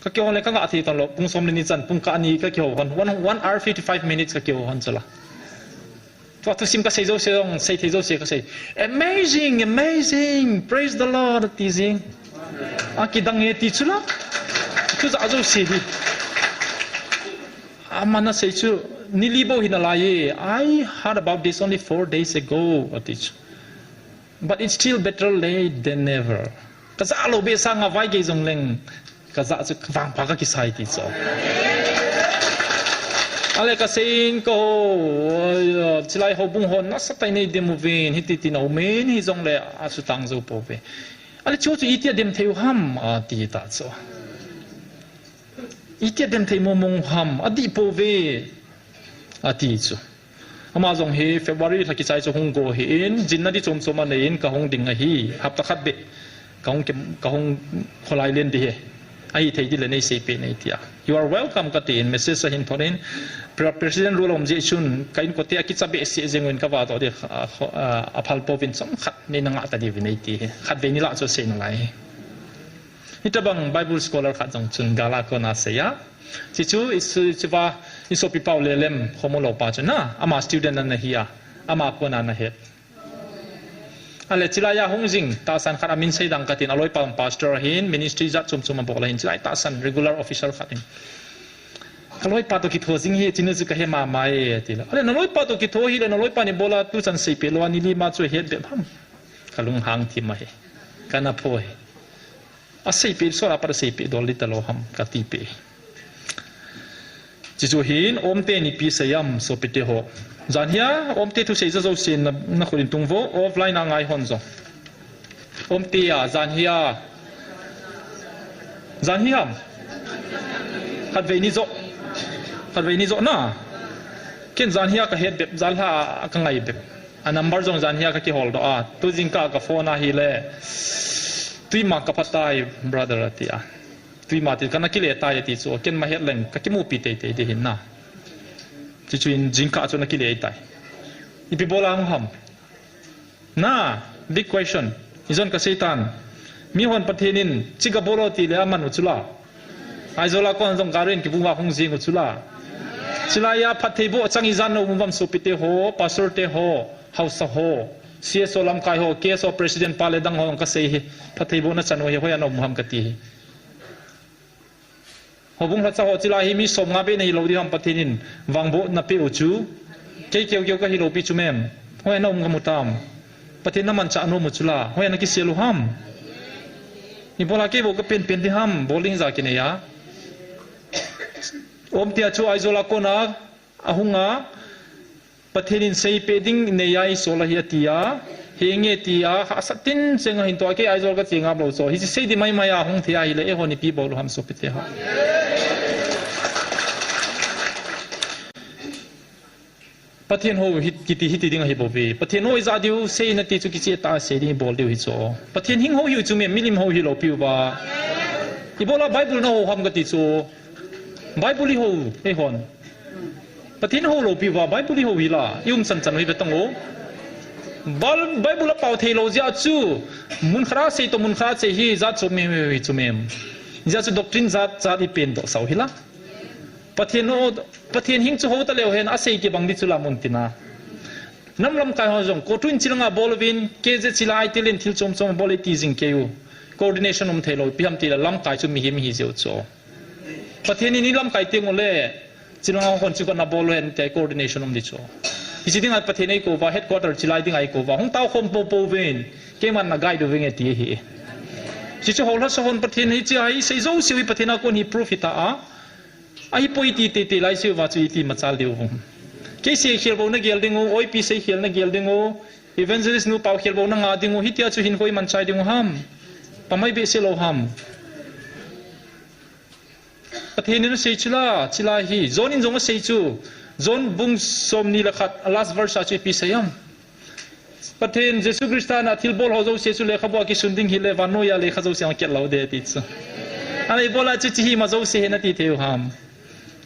ka ke ho le ka nga thi ton lo pung som ni chan pung ka ani ka ke ho hon 1 hour 55 minutes ka ke ho hon chala to to sim ka sei zo se ong sei thei zo se ka sei amazing praise the Lord teasing akidang e ti chula tu za zo se di amana sei chu nilibo hinalaye I heard about this only 4 days ago atich but it's still better late than never kaza lo be sanga vai ge jong leng kaza chu kwang pa ka ki sai ti so ale ka sein ko chilai ho bung hon na sa tai nei demo ven hiti ti no men hi jong le asu tang zo po ve ale chu chu itia dem theu ham ti ta so itia dem thei momong ham adi po ve ati chu amazong he February thaki chai chu hong go he in jinna di chom choma nei in ka hong ding a hi hapta khat be ka hong kholai len di he ai thei di le nei se pe nei tia you are welcome ka tin message sa hin thorin president rule om je chun kain ko te aki chabe se jengwen ka wa to de aphal povin som khat nei nanga ta di vinei ti khat ve ni la chu se na lai hitabang Bible scholar khat jong chun gala ko na se ya chi chu isu chiwa iso pi paw le lem khomolo pa chu na ama student na hiya ama ko na na het ale chilaya hongjing ta san khat amin sei dang katin aloi pam pastor hin ministry jat chum chum bok la hin chilai ta san regular official khatin kaloi pa to ki thosing hi chinu chu ka he ma mai ti la ale naloi pa to ki tho hi le naloi pa ni bola tu chan sei pe lo ani li ma chu het be pham kalung hang thi ma he kana pho he asai pe so la par sei pe dol li ta lo ham ka ti pe chi chu hin om te ni pi sayam so pe te ho zan hia om te tu sei zo zo sin na khurin tung vo offline angai hon zo om te ya zan hia khat ve ni zo na ken zan hia ka het be zal ha ka ngai be a number jong zan hia ka ki hol do a tu jing ka phone a hi le tui ma ka patai brother atia tui ma ti kana ki le ta ti chu ken ma het leng ka ki mu pi te te de hin na chi chuin jing ka chu na ki le tai ipi bola ham na big question izon ka setan mi hon pathenin chiga bolo ti le aman uchula aizola kon jong garin ki bunga hong jing uchula chila ya pathebo changi jan no mum sopite ho pastor te ho house ho CSO lam kai ho KSO president pale dang ho ka sei pathebo na chano he hoya no muham ka ti hobung hatsa ho chila hi mi som nga be nei lo di ham pathenin wangbo na pe uchu ke keu ka hi lo pi chu mem hoya no mum mutam pathin na man cha no muchula hoya na ki selu ham ni bola ke bo ka pen di ham bowling za ki ne ya om tia chu aizola ko na ahunga pathenin sei peding ne yai sola hi atia henge tia hasatin senga hin to ke aizol ka chinga bo so hi sei di mai maya hung thia hi le e honi pi bo ham so pite ha pathen ho hit kiti hiti ding hi bo be pathen ho za diu sei na ti chu ki che ta sei ding bol diu hi so pathen hing ho hi chu me milim ho hi lo piu ba ibola bible no ham ga ti chu bible ho e hon pathin ho lo pi wa bible ho hila yung san chan hoi betang o bal bible pau thelo ja chu mun khara sei to mun khara che hi za chu me chu mem ja chu doctrine za di pen do sau hila pathin hing chu ho ta leo hen a sei ki bang di chu la mun tina namlam kai ho jong ko twin chilanga bolvin ke je chila ai telen thil chom chom bol ti jing ke u coordination thelo pi ham ti la lam kai chu mi hi zeu cho pathin ni lam kai teng ole chilanga hon chu ko na bol hen te coordination di cho isiding at pathin ai ko ba headquarter chilai ding ai ko ba hong tau khom po ven ke man na guide ven ti hi chi chu hol ha so hon pathin hi chi ai sei zo si pathina ko ni proof ita a ai poi ti lai si wa chu ti ma chal deu hom ke se khel bo na gel ding o oi pi se khel na gel ding o evangelist nu pau khel bo na nga ding o hitia chu hin koi man chai ding ham pamai be se lo ham pathin ni sei chila hi zone in zong sei chu zone bung som ni la khat last verse a chu pi sayam pathin jesu christa na thil bol ho zo se chu le khabo ki sunding hi le vano ya le khazo se ket lo de ti chu ani bola chu chi ma zo se na ti theu ham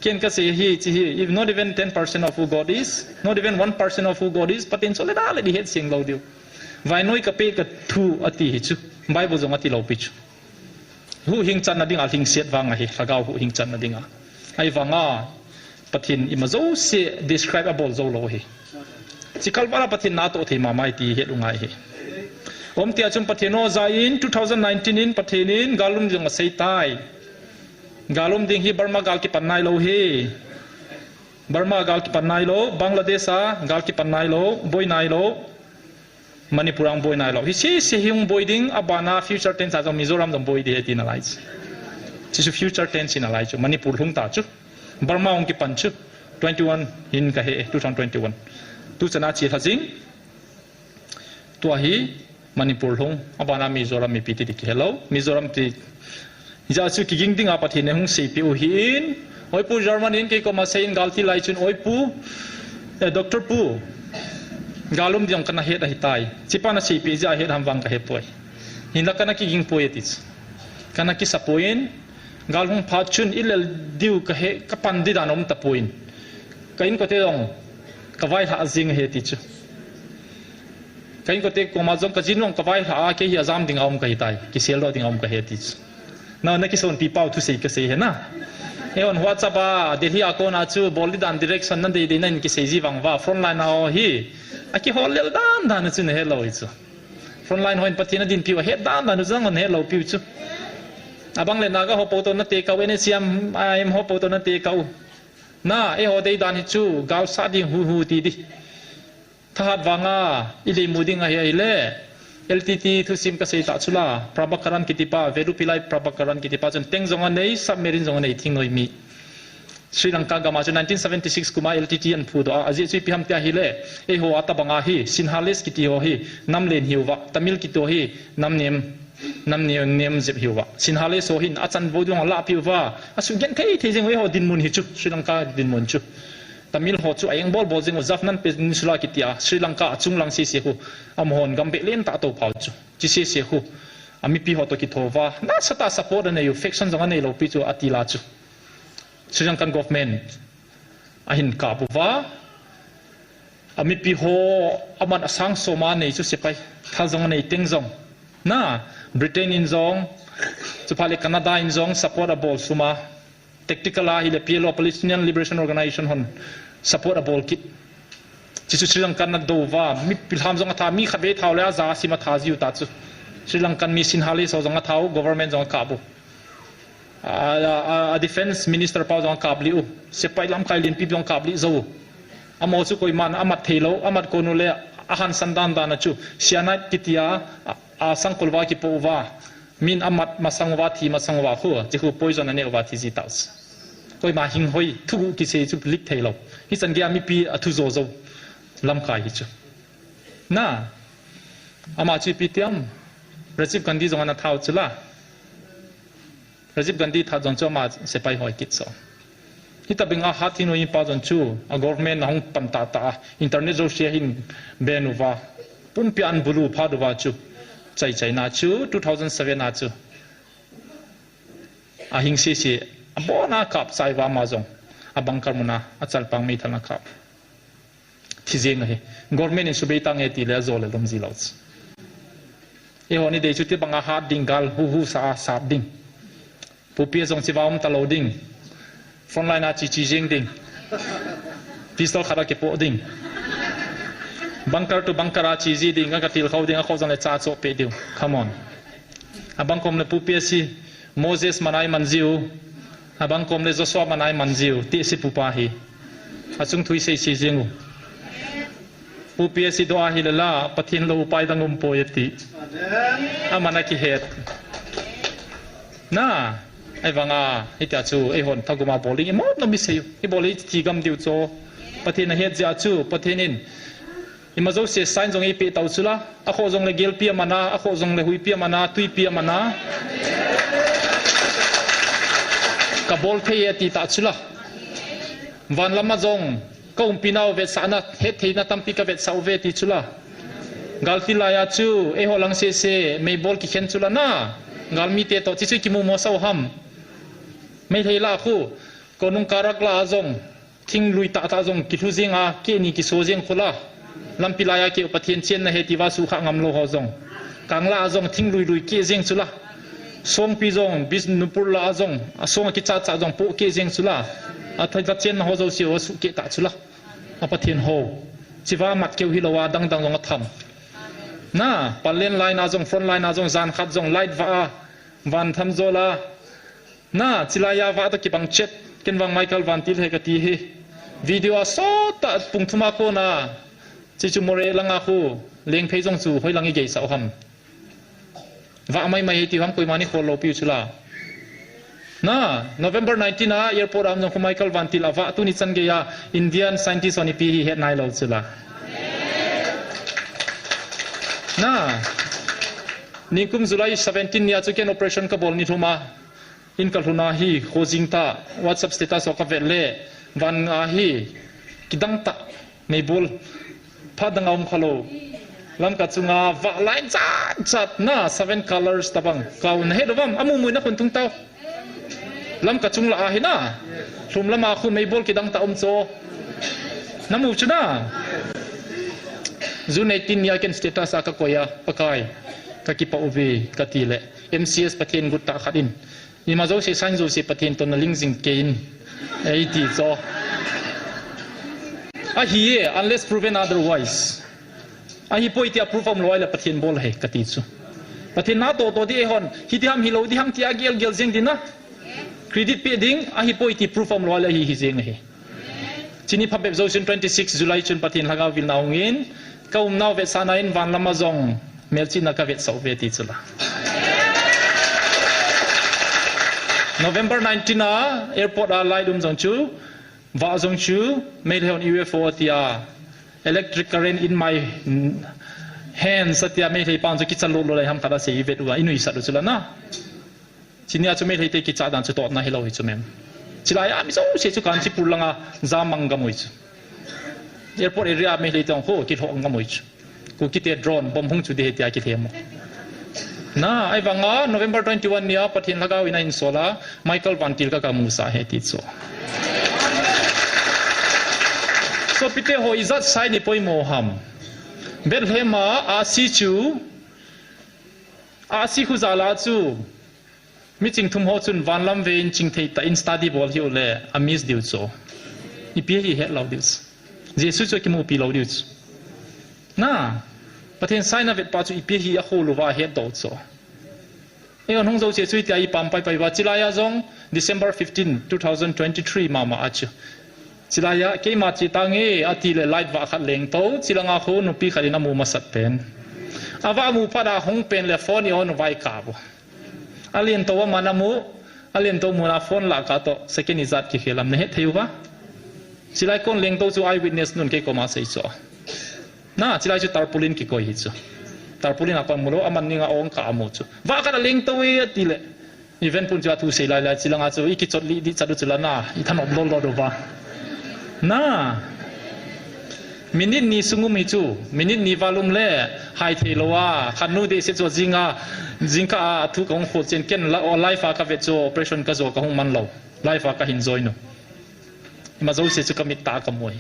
ken ka se hi chi hi if not even 10% of who God is not even 1% of who God is pathin so le da le di het sing lo diu vai noi ka pe ka thu ati hi chu bible zong ati lo pi chu hu hing chan na ding al hing set wanga hi lagaw hu hing chan na dinga ai wanga pathin imazo se describable zo lo hi chikal bala pathin na to thei ma mai ti he lungai hi om tia chum pathino za in 2019 in pathinin galum jong sei tai galum ding hi Burma gal ki pannai lo hi Burma gal ki pannai lo Bangladesh gal ki pannai lo boy nai lo Manipurang boy nai lo hi se hung boy ding abana future tense as Mizoram dom boy de tin alai chi future tense in alai chu Manipur hung ta chu Burma ong ki pan chu 21 in ka he 2021 tu chana chi thajing to hi Manipur hung abana Mizoram mi piti ki hello Mizoram ti ja chu ki ging ding apa thine hung sei pi u hin oi pu German in ke ko ma sein galti lai chun oi pu Dr. Pu galum diang kana het a hitai chipana sei pi ja het ham wang ka he poi hinda kana ki ging poi etis kana ki sapoin galhung pha chun ilel diu ka he ka pan di danom ta poin kain ko te dong ka vai ha jing he ti chu kain ko te ko ma jong ka jinong ka vai ha ke hi azam ding om ka hitai ki sel do ding om ka he ti na na ki son pi pau tu sei ka sei he na e on WhatsApp a delhi a ko na chu boli dan direction nan de nan ki sei ji wang wa front line a hi a ki hol lel dan chu ne hello i chu front line hoin patina din pi wa he dan jang on hello pi chu abang le na ga ho po to na te ka we ne siam am ho po to na te ka na e ho dei dan hi chu gal sa ding hu ti di thahat wanga ile muding a hi le LTT thu sim ka sei ta chula prabakaran kitipa veru pilai prabakaran kitipa chen teng zonga nei submarine zonga nei thing noi mi Sri Lanka ga ma 1976 kuma LTT an phu do aji chi pi ham tia hi le e ho ata banga hi sinhales kiti ho hi namlen hiwa tamil kito hi nam nem zep hiwa sinhales so hin achan bodung la piwa asu gen thei jeng we ho din mun hi chu Sri Lanka din mun chu Tamil ho chu ayang bol jing Zafnan Peninsula kitia Sri Lanka chung lang si hu amhon gambe len ta to phau chu chi si hu ami pi ho to ki thova na sata support na you fiction jong nei lo pi chu atila chu Sri Lankan government ahin ka buwa มีปีโฮอามันสังสมาในชุดเสไปท่าจงในเต็งจงน่าบริเตนอินจงสุภาพแคนาดาอินจง supportable สุมาtactical hi le PLO Palestinian Liberation Organization hon supportable kit chi Sri Lankan na dova mi pilham jong atha mi khabe thaw le za sima tha jiu ta chu Sri Lankan mi sin hali so jong athaw government jong kabu a defense minister pa jong kabli u se pai lam khai lin pi jong kabli zo amo chu koi man amat thelo amat konu le ahan sandan da na chu siana kitia a sangkolwa ki pova min amat masangwa thi masangwa khu chi khu poison ane wa thi ji taus koi ma hing hoi thu ki se chu lik thelo hi san ge mi pi athu zo zo lam khai hi chu na ama chi pi tiam Rajiv Gandhi jong ana thau chula Rajiv Gandhi tha jong cho ma se pai hoi kit so hi ta benga hathi no in pa jon chu a government hong pam ta ta internet zo share hin benuwa pun pi an bulu pha do wa chu chai chai na chu 2007 na chu a hing se se abona kap sai wa ma jong abangkar muna achal pang mi thana kap thizeng he government in subeta nge ti le zo le lom ji lots e honi de chu ti banga hat dingal hu sa ding pu pia jong chi wam ta loading frontline a chi jing ding pistol khara ke po ding bunker to bunker a chi ji ding ka til khau ding a khau jang le cha cho pe diu come on abangkom le pu pia si Moses manai manjiu abangkom le Joshua manai manjiu ti si pu pa hi achung thui sei chi jingu pu pia si do a hi la pathin lo pai dangum poeti amana ki het na ai wanga ita chu ai hon thaguma bowling mo no mi sei I bowling ti gam diu cho pathin het ja chu pathinin imazo se sign jong pe tau chula a kho jong le gel pia mana a kho jong le hui pia mana tui pia mana ka bol phe ti ta chula van lama jong ka umpinaw ve sana het theina tampi ka vet sau ve ti chula galti la ya chu e holang se me bol ki khen chula na galmi te to chi chu ki mu mo sau ham me theila khu konung karak la jong thing lui ta ta jong ki thu jinga ke ni ki so jeng khula lampilaya ke pathian chen na heti wa su kha ngam lo ho jong kangla jong thing lui ke jeng chula song pi jong bisnupur la jong a song ki cha jong po ke jeng chula a thai ta chen ho zo si ho su ke ta chula a pathian ho chiwa mat ke hi lowa dang jong tham na palen line a jong front line a jong zan khat jong light wa van tham zola na chilaya wa ta ki bang chet ken wang Michael van til he ka ti he video so ta pung thuma ko na chi chu more langa khu leng phei jong chu hoi langi ge sa ham wa mai ti ham koi mani kholo pi chula na November 19 na airport am jong Michael van til awa tu ni chan ge ya Indian scientist oni pi he nai lo chula na nikum July 17 nia chu ken operation ka bol ni thuma in kalhuna hi khojing ta WhatsApp status ka vele van a hi kidang ta nei bol phadangam khalo lam ka chunga va line chat na 7 colors tabang kaun he dowam amu mui na khun tung taw lam ka chung la a hi na thum lama khu nei bol kidang ta cho namu chuna June 18 ya ken status aka koya pakai ka ki pa uve ka ti le MCS pathen gut ta khadin ni ma zo se san zo se pathen ton na ling jing kein ai ti zo a hi unless proven otherwise a hi poi ti approve am loi la pathen bol he ka ti chu pathen na to di hon hi ti ham hi lo di ham ti a gel jing din na credit pe ding a hi poi ti proof am loi la hi jing he chini phap zo 26 July chun pathen laga vil naw ngin kaum naw ve sanain van lama jong melchi na ka vet sau ve ti chula November 19 na airport a lai dum jong chu wa jong chu made on UFO tia electric current in my hands satya me thei pan chu ki chalo lo lai ham kada sei vet wa inui sa do chula na chinia chu me thei te ki cha dan chu tot na hello hi chu mem chilai am so se chu kan chi purlanga zamang ga moi chu airport area me thei tong ho ki thok ga moi chu ku ki te drone bom hung chu de tia ki them na ai wanga November 21 nia pathin lagaw ina in sola Michael van til ka musa he ti so so pite ho izat sai ni poi mo ham Bethlehem asi chu asi khu zala chu mi ching thum ho chun van lam vein ching thei ta in study bol hi ole amis diu cho ipi hi het lau diu Jesus cho ki mu pi lau diu na pathen sai na vet pa chu ipi hi a ho lu wa het do cho e on hong zo che chui tia i pam pai pai wa chilaya zong December 15 2023 mama achu chilaya ke ma chi tangi ati le light wa khat leng to chilanga kho nu pi khalina mu masat pen awa mu pada hong pen le phone on vai ka bo alien to wa manamu alien to mu na phone la ka to second izat ki khelam ne theu wa chilai kon leng to chu eye witness nun ke ko ma sei cho na chilai chu tarpaulin ki ko hi chu tarpaulin apa mulo aman ninga ong ka amu chu wa ka leng to we ati le event pun chu atu sei lai lai chilanga chu iki chot li di chadu chulana I than ob lol do wa na minit ni sungum hi chu minit ni volume le hai thelowa khanu de se chu jinga thu kong kho chen ken la life ka ve chu operation ka zo ka hong man lo life ka hin join no ma zo se chu ka mit ta ka moi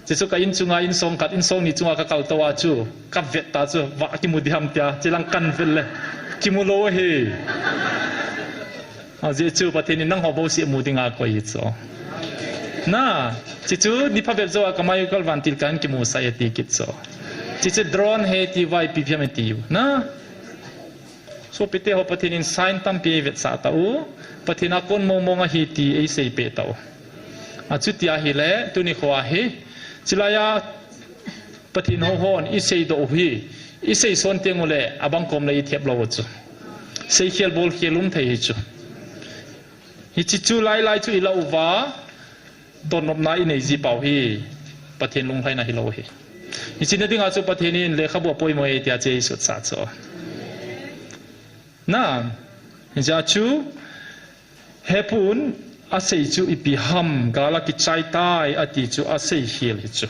se chu ka in chunga in song kat in song ni chunga ka kal to wa chu ka vet ta chu wa ki mu diam tia chilang kan vel le ki mu lo he a je chu pathen nang ho bo si mu dinga ko hi chu na chichu ni phabel zo ka mai kal vantil kan ki mu sai ti kit so chichu drone he ti vai pi phem ti na so pite ho pathin sign tam pi vet sa ta u pathina kon mo mo nga hi ti ei sei pe ta a chu tia hi le tu ni khwa hi chilaya pathin ho hon I sei do hi I sei son teng le abang kom le I thep lo chu sei khel bol khelum thei hi chu hi chichu lai chu I lo wa don nop na I nei ji pau hi pathen lung phai na hi lo hi I chin ding a chu pathen in le khabu poi mo e tia che sut sa cho na ja chu hepun a sei chu ipi ham gala ki chai tai ati chu a sei hil hi chu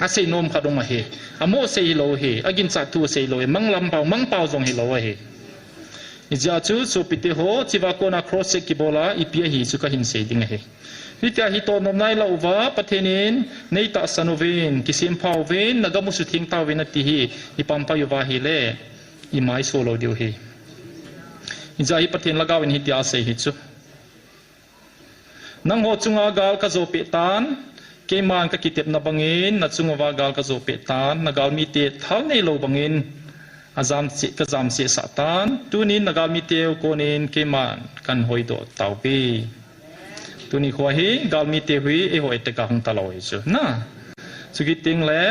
a sei nom kha dong ma he amo sei lo he agin cha tu sei lo e manglam pau jong hi lo he ja chu so pite ho chiwa ko na cross check ki bola ipi hi chu ka hin sei ding he Hita hito nom nai la uwa pathenin nei ta sanovin kisim phau ven nagamu su thing ta ven ati hi ipampa yuwa hi le I mai solo diu hi inja hi pathen lagawin hi tia sei hi chu nang ho chunga gal ka zo pe tan ke man ka kitep na bangin na chunga wa gal ka zo pe tan nagal mi te thal nei lo bangin azam se ka zam se satan tunin nagal mi te ko nin ke man kan hoi do tau pe tuni khwa hi gal mi te hui e hoi te ka hung ta lo hi chu na chu ki ting le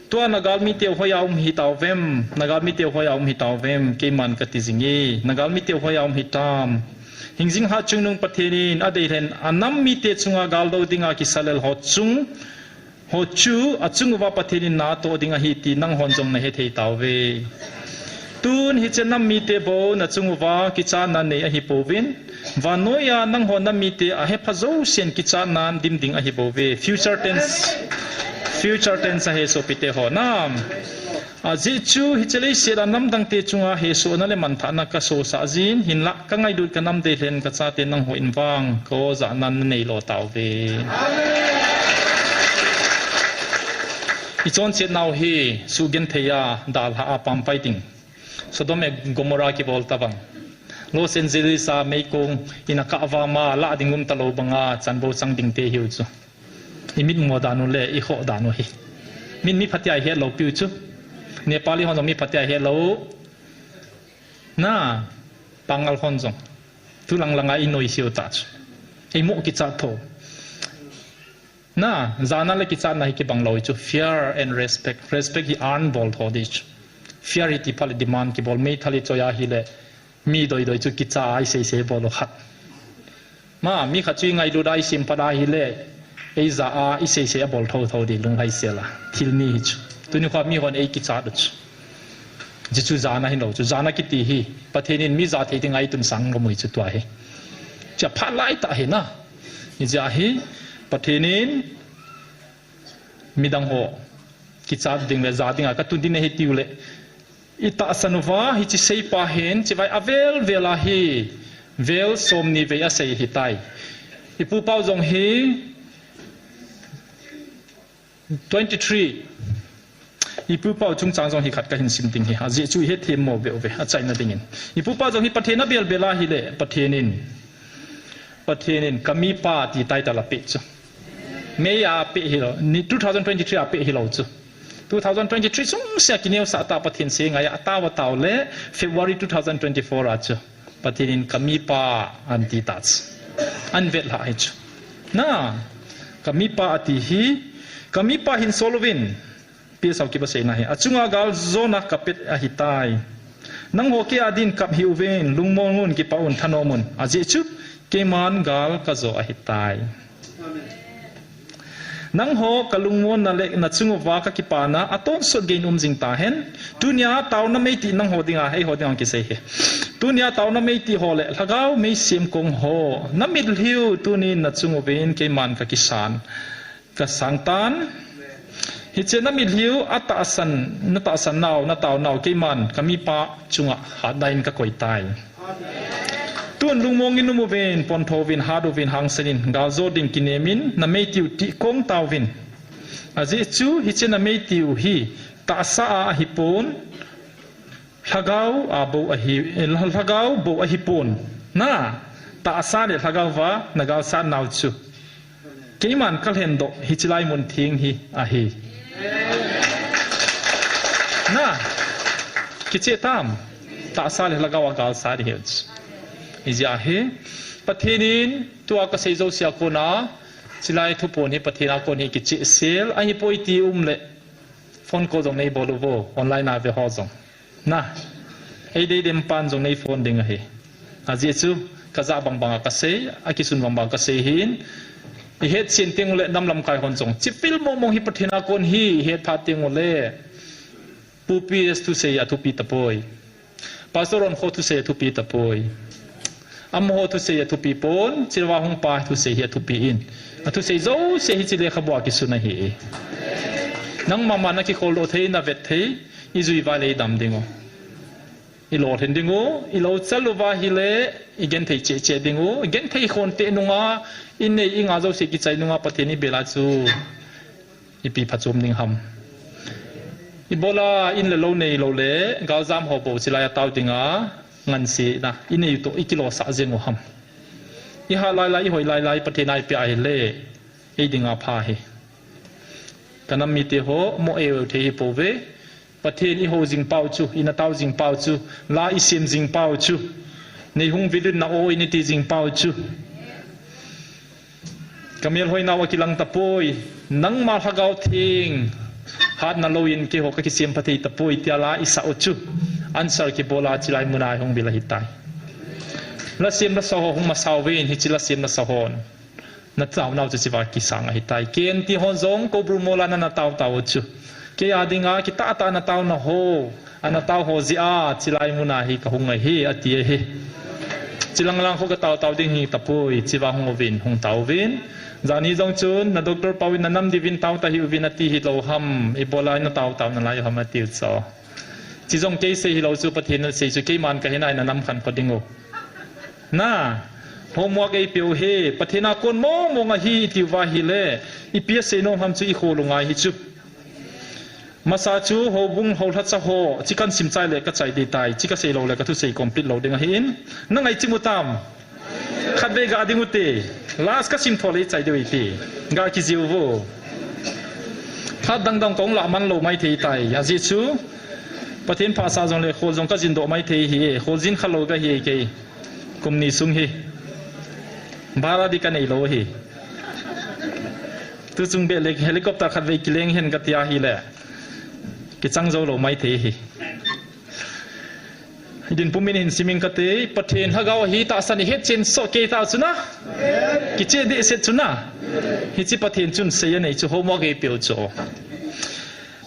to nagal mi te hoyaum hi taw vem nagal mi te hoyaum hi taw vem ke man ka ti zingi nagal mi te hoyaum hi tam hingjing ha chung nung pathenin adei ren anam mi te chunga gal do dinga ki salel ho chung ho chu achung wa pathenin na to dinga hi ti nang hon jong na he thei taw ve tun hi chenam mi te bo na chung wa ki cha na nei a hi povin wa noya nang hon na mi te a he phazo sen ki cha nan dim ding a hi bo ve future tense a he so pite ho nam a ji chu hi chele se da nam dang te chunga he so na le man tha na ka so sa jin hin la ka ngai du ka nam de len ka cha te nang ho in wang ko za nan nei lo taw ve I chon che naw hi su gen theya dal ha apam fighting Sodom and Gomorrah ki bol tabang Los Angeles a meikong inaka awama la dingum talo banga chanbo sang ding te hiu chu imit mo danu le I kho danu hi min mi phatia he lo piu chu Nepali hon mi phatia he lo na pangal hon jong tulang langa inoi siu ta chu ei mo ki cha tho na zana le ki cha na hi ki bang lo chu fear and respect hi an bol tho dich fear iti pal demand ki bol me thali choya hi le mi doi chu ki cha ai se bol khat ma mi kha chui ngai lu dai sim pada hi le ei za a I se bol tho di lung hai sela thil ni chu tuni kha mi hon ei ki cha du ji chu zana hi lo chu zana ki ti hi pathenin mi za the ding ai tun sang ngomui chu twa he cha pha lai ta he na ni ja hi pathenin midang ho ki cha ding le za ding a ka tu din he ti le ita sanuwa hi chi sei pa hen chi vai avel vela hi vel som ni ve a sei hi tai I pu pau jong hi 23 ipu pau chung chang jong hi khat ka hin sim ting hi a je chu he them mo be a chai na dingin ipu pa jong hi pathena bel bela hi le pathenin kami pa ti tai ta la pe chu me ya pe hi lo ni 2023 a pe hi lo chu 2023 sung sia kineu sa ta pathen se nga ya ta wa taw le February 2024 a chu pathenin kami pa an ti ta an vet la hi chu na kami pa ati hi kami pa hin solovin pi sau ki ba se na hi achunga gal zona kapet a hitai nang ho ke adin kap hi uven lungmongun ki paun thanomun aje chu ke man gal ka zo a hitai nang ho kalungmon na le na chungu wa ka ki pa na aton so gein jing ta hen dunya taw na mei ti nang ho dinga hei ho dinga ki se he dunya taw na mei ti ho le lagau mei sim kong ho na mid hiu tunin na chungu ven ke man ka kisan ka sangtan hi che na mid hiu ata asan na ta san naw na taw naw ke man kami pa chunga ha dain ka koi tai tuan lungmong in numu ven pon thovin hadu vin hang senin ga zo ding kinemin na meitiu ti kong tawvin aje chu hi che na meitiu hi ta sa a hipon lagau a bo a hi lagau bo a hipon na ta sa le lagau wa na ga sa naw chu keiman kal hen do hi chilai mun thing hi a hi na kiche tam ta sa le lagau ga sa ri hi izia he pathenin tua ka sei zo sia kona silai thu pon he pathena kon he ki chi sel ai poi ti le phone call jong nei bolovo online na ve ho jong na ei dei dem pan jong nei phone ding he aji chu ka za bang bang ka sei akisun bang bang ka sei hin i het sin ting le nam lam kai hon jong chipil mo mo hi pathena kon hi het pha ting le pupi es tu sei atu pi tapoi pastoron ho tu sei atu pi tapoi amho tu se tu pi pon chilwa hong pa tu se hi tu pi in atu se zo se hi chile khabwa ki suna hi nang mama na ki khol o thei na vet thei i zui va le dam dingo i lo then dingo i lo chalu wa hi le i gen thei che che dingo gen thei khon te nunga in nei inga zo se ki chai nunga patheni bela chu i pi phachum ning ham i bola in le lo nei lo le gal jam ho bo chila ya taw dinga ngan si na ini to ikilo sa zengo ham i ha lai hoi lai pathenai pe ai le e dinga pha he kanam mi te ho mo e the hi po ve pathen i ho jing pau chu ina taw jing pau chu la i sim jing pau chu nei hung vidun na o ini ti jing pau chu kamel hoi na wa kilang tapoi nang ma thagau thing hat na loin ke ho ka ki sim pathei tapoi tia la isa o chu answer ki bola chilai munai hong bila hitai la sim na saho hong masawin hi chila sim na sahon na taw naw chi wa ki sang hitai ken ti hon zong ko brumola na taw taw chu ke adinga ki ta ta na taw na ho ana taw ho zia chilai munai hi ka hong hi atie he chilang lang ho ka taw ding hi tapoi chiwa hong win hong taw win zani jong chun na doctor pawin na nam divin taw ta hi win ati hi lo ham ebola na taw na lai ham ati so chỉ trong cái xe hi lâu chú bắt hiện xe chú cái man cái này là nằm khăn có dingo na hôm qua cái biểu he bắt hiện con mò mò hi tiêu va hi le ipia xe nông ham chú i khô lungai hi chú masa chú hồ bung hồ thắt sa hồ chỉ cần sim chai le cái chai đi tai chỉ cái xe lâu le cái thu xe complete lâu dinga hin nang ai chimu tam khát về gà dingu te last cái sim thole chai đi ti gà ki ziu vô khát dang kong la man lâu mai thei tai ya ji chú pathen pha sa jong le khol jong ka jin do mai thei hi khol jin khalo ka hi ke kumni sung hi bara di ka nei lo hi tu chung be le helicopter khat ve kileng hen ka tia hi le ki chang zo lo mai thei hi din pumin hin siming ka te pathen hagaw hi ta san he chen so ke ta chuna ki che de se chuna hi chi pathen chun se nei chu homo ge pyo cho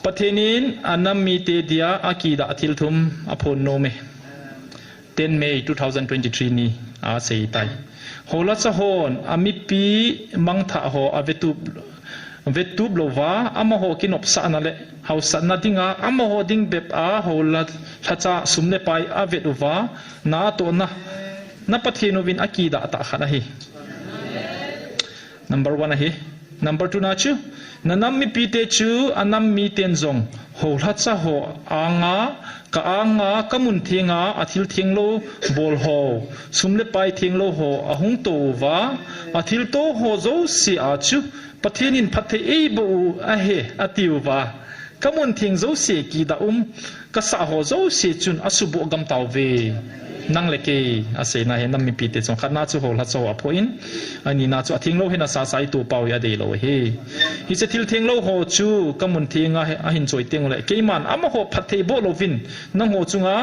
pathenin anam mi te dia akida athil thum aphon no me 10 May 2023 ni a sei tai hola cha hon ami pi mang tha ho avetu blova ama ho kinop sa na le hausa na dinga ama ho ding bep a hola thacha sumne pai avetuwa na to na pathenu win akida ta khana hi number 1 hi number 2 na chu nanam mi pi te chu anam mi ten zong ho hla cha ho anga kamun thinga athil thinglo bol ho sumle pai thinglo ho ahung to wa athil to ho zo si a chu pathianin phathe ei bo a he atiu wa kamun thing zo se ki da ka sa ho zo se chun asubo gam taw ve nang leke ase na he nam mi pi te chong khatna chu ho hla chaw a phoin ani na chu athinglo he na sa sai tu pau ya de lo he hi che thil thinglo ho chu kamun thinga a hin choi teng le keiman ama ho phathe bo lovin nang ho chunga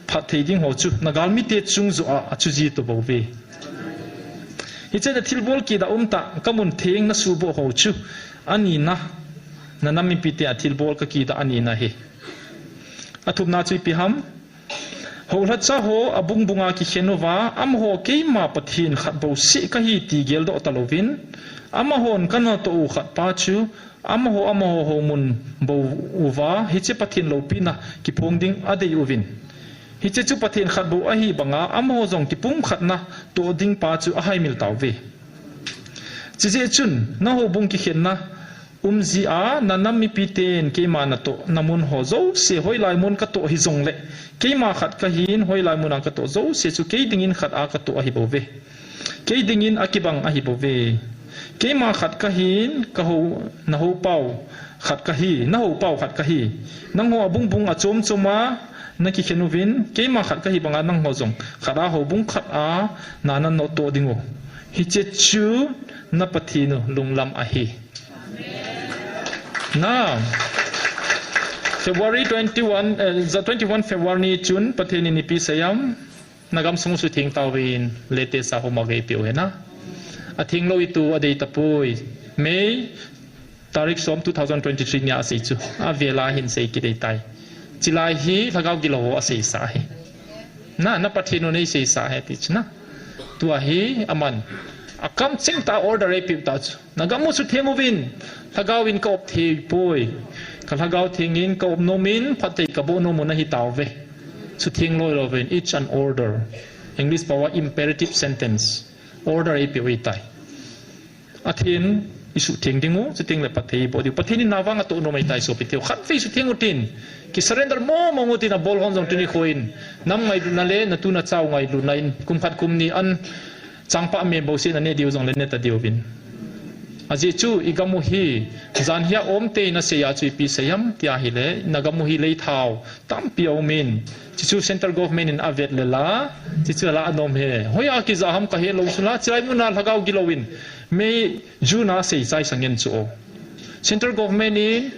phathe ding ho chu nagal mi te chung zo a chu ji to bo ve hi che thil bol ki da ta kamun thing na su bo ho chu ani na nam mi pi te athil bol ka ki da ani na he athup na chu pi ham ho hla cha ho abung bunga ki khenova am ho keima pathin khat bo si ka hi ti gel do talovin ama hon kana to u khat pa chu ama ho mun bo uwa hi che pathin lo pina ki phong ding adei uvin hi che chu pathin khat bo a hi banga ama ho jong ki pum khat na to ding pa chu a hai mil taw ve chi je chun na ho bung ki khen na umzi a nanam mi piten keima na to namun ho zo se hoi lai mun ka to hi zong le keima khat ka hin hoi lai mun ka to zo se chu ke dingin khat a ka to a hi bo ve ke dingin akibang a hi bo ve keima khat ka hin ka ho na ho pau khat ka hi na ho pau khat ka hi nang ho bung bung a chom choma na ki khenuvin keima khat ka hi banga nang ho zong khara ho bung khat a na na no to dingo hi che chu na pathinu lunglam a hi. Now, February 21, the 21 February June, pateni ni pi sayam, nagam sungu su ting tawin lete sa humagay piu hena. Ating lo itu aday tapoy May tarik som 2023 niya asay chu. Avelahin say kiday tay. Chilahi lagaw gilaho asay sahi. Na patino na isay sahi tich na. Tuahi aman. Akam sing ta order repiu ta chu. Nagamu su tenguvin. Lagawin ka op thi poy. Kalagaw tingin ka op nomin patay ka bo no mo na hitaw ve. Su ting lo lovin each an order. English power imperative sentence. Order repiu itay. Atin isu ting dingo su ting le patay bo di patini nawang ato no may tay so pitiw. Khat fe su tingutin. Ki surrender mo mangutin na bol hon jong tuni koin. Nam ngay dunale na tuna chaw ngay lunain kumpat kumni an changpa me bo sin ane diu jong le neta diu vin. Aji chu igamu hi zan hia omte na se ya chu pi sayam tia hi le nagamu hi lei thau tam pi omin chi chu central government in avet le la chi chu la anom he hoya ki za ham ka he lo sula chai muna lagaw gilowin me juna se sai sangen chu o central government in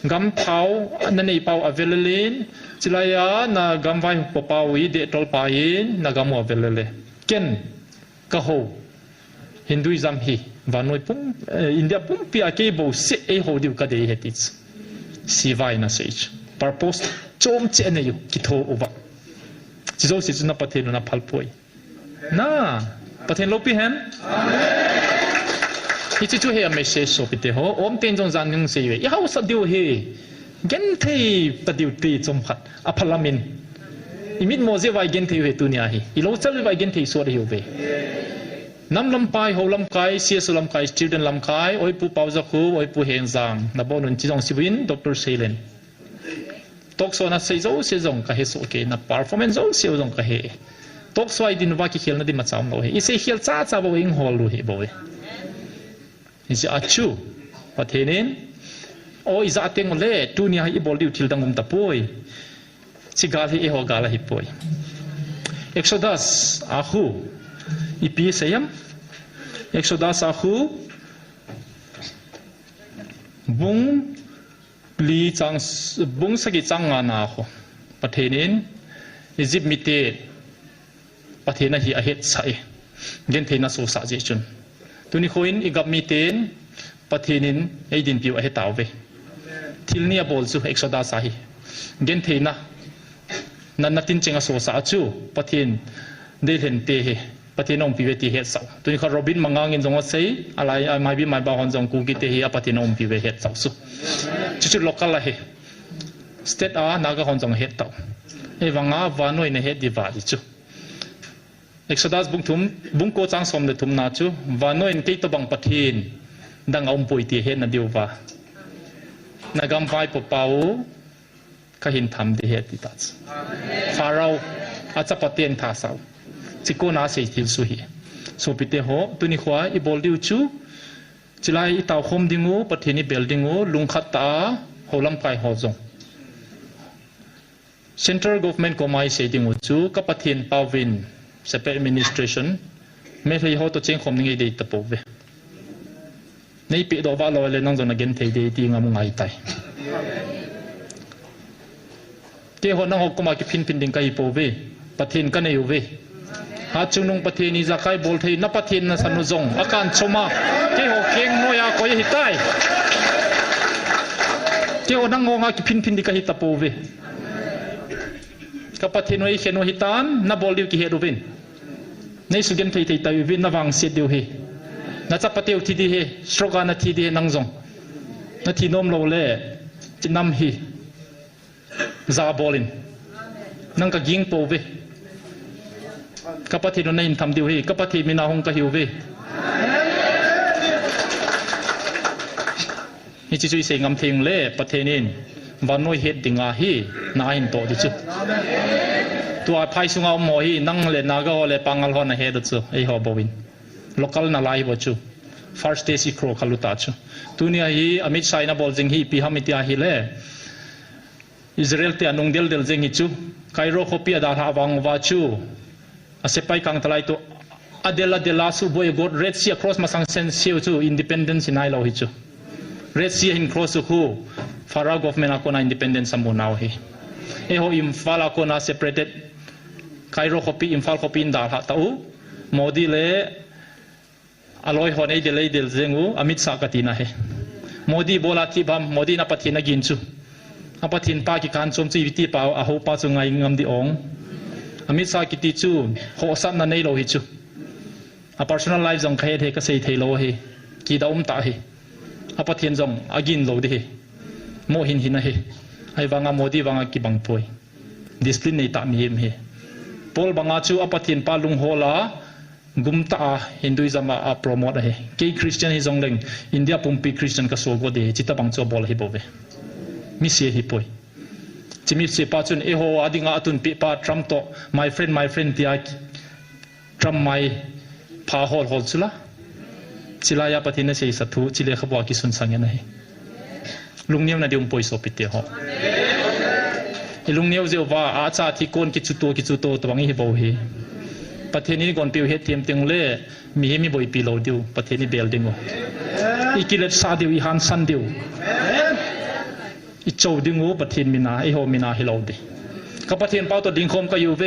gam thau na nei pau avelelin chilaya na gam vai popawi de tol pain na gamu avelele ken ka ho Hinduism hi vanoi pum India pum pia ke bo se e ho diu ka de hetits sivai na sage purpose chom che ne yu ki tho uba chi zo si na pathen na phalpoi na pathen lo pi hen amen chi chu he message so pite ho om ten jong zan ng se ye ya ho sa diu he gen thei pa diu ti chom khat a phalamin imit mo je vai gen thei he tu nia hi I lo chal vai gen thei so re hu be Nam lampai ho lamkai cs lamkai student lamkai oi pu pauza khu oi pu heng zang na bonun chi jong siwin Dr. Selen tok so na sei zo se jong ka he so ke na performance zo se jong ka he tok so ai din wa ki khel na di ma cham lo he I se khel cha cha bo ing hol lu he bo he is achu pathenin o iza teng le tu ni hi bol diu thil dangum ta poi chigal hi e ho gala hi poi Exodus ahu ipi sayam Exodus ahu bung li chang bung sagi changa na ho pathenin Egypt mite pathena hi a het sai gen theina so sa je chun tuni khoin igap miten pathenin eidin piu a hetaw ve thilni a bol chu Exodus ahi gen theina natin chenga so sa chu pathin de len te he Patinom piweti het sau. Tuni kha Robin mangangin jong sei alai mai bi mai ba hon jong ku ki te hi patinom piwe het sau su. Chu local la he. State a naga hon jong het tau. E wanga vanoi ne het diwali chu. Exodus bung ko chang som le thum na chu vanoi in ke to bang pathin ดังองปุยตีเห็นนะเดียวว่านักำไฟปเป่าก็เห็นทำดีเหตุที่ตัดฟาเราอาจจะปฏิเสธท่าสาวจิโกนาเสียทิวสุฮีสุพิเตโฮตุนิขวาอีบอลดิวชูจิไลอีตาวคมดิงูปฏินิเบลดิงูลุงขัดตาโฮลัมไพโฮจง Central Government ก็ไม่เสียดิงูชูกับปฏินปาวิน Separate Administration ไม่เคยเขาตัวเจงคมดิงดีตะปูเวในปีดอกบาลอยเลยนั่งจนนักเก็นเทดีที่งามุงไอไตเจ้าหน้าที่ก็มาคิดพินดิงกันอีโปเวปฏินกันอยู่เวหาจุนงปฏินิจะใครบอลเทนับปฏินสนุจงอาการชมาเจ้าเก่งน้อยก็ยังหิตายเจ้าหน้าที่ก็มาคิดพินดิงกันอีตะปูเวกับปฏินไว้เขียนไว้หิตานนับบอลดิวกิเฮดูวินในสุกันเทยตาวินนับวังเสียดิวเฮนับปฏิวที่ดีเฮสโตรกานาที่ดีนังจงนาทีโน้มโลเล่จินำฮีซาบอลินนั่งกับยิงโปเวกับปฏิโนนัยทำดิวเฮกับปฏิมินาหงกับฮิวเวนี่จะช่วยเสงำเทงเล่ปฏินินวันน้อยเฮ็ดดิ่งอาฮีน่าหินโตดิจุตัวไพ่สุงเอาหมอฮีนั่งเล่นนาก็เล่ปังอัลฮอนเฮ็ดดิจุไอฮอบวินlocal na lai bochu first day si kro khaluta chu tunia hi amit sai na bol jing hi pi hamitia hi le Israel te anung del jing hi chu Cairo khopia da ha wang wa chu asepai kang talai to adela de la su boy god red sea across masang sen siu chu independence in ai lo hi chu red sea in cross khu Pharaoh government akona independence samu now hi e ho imphal akona separated Cairo khopi imphal khopi in da ha tau Modi le aloi hon ei delay del zengu amit sa katina he Modi bola ti bam Modi na pathina ginchu apathin pa ki kan chom chi ti pa a ho pa chu ngai ngam di ong amit sa ki ti chu ho san na nei lo hi chu a personal life jong khae the ka sei thei lo he ki da ta he apathin jong agin lo de he mo hin hin he ai wanga Modi wanga ki bang poi discipline nei ta mi hem he pol banga chu apathin pa lung hola gumta Hinduism a promote he ke Christian hi zongleng India pumpi Christian ka so go de chita bang cho bol hi bove mi se hi poi chimi se pa chun e ho adinga atun pi pa Trump to my friend tia Trump my pa hol chula chila ya pathina sei sathu chile khwa ki sun sang na hi lungniam na dium poi so pite ho lungniam je wa a cha thi kon ki chu to to bang hi bo hiปฏินี้ก่อนปิวเฮทียมเตียงเล่มีให้มีบ่อยปีโลดิวปฏินี้เบลดิงอีกิเลสซาดิวอีฮันซันดิวอีโจดิงูปฏินมินาไอโฮมินาฮิโลดิกับปฏินเป้าตัวดิงคมก็อยู่เว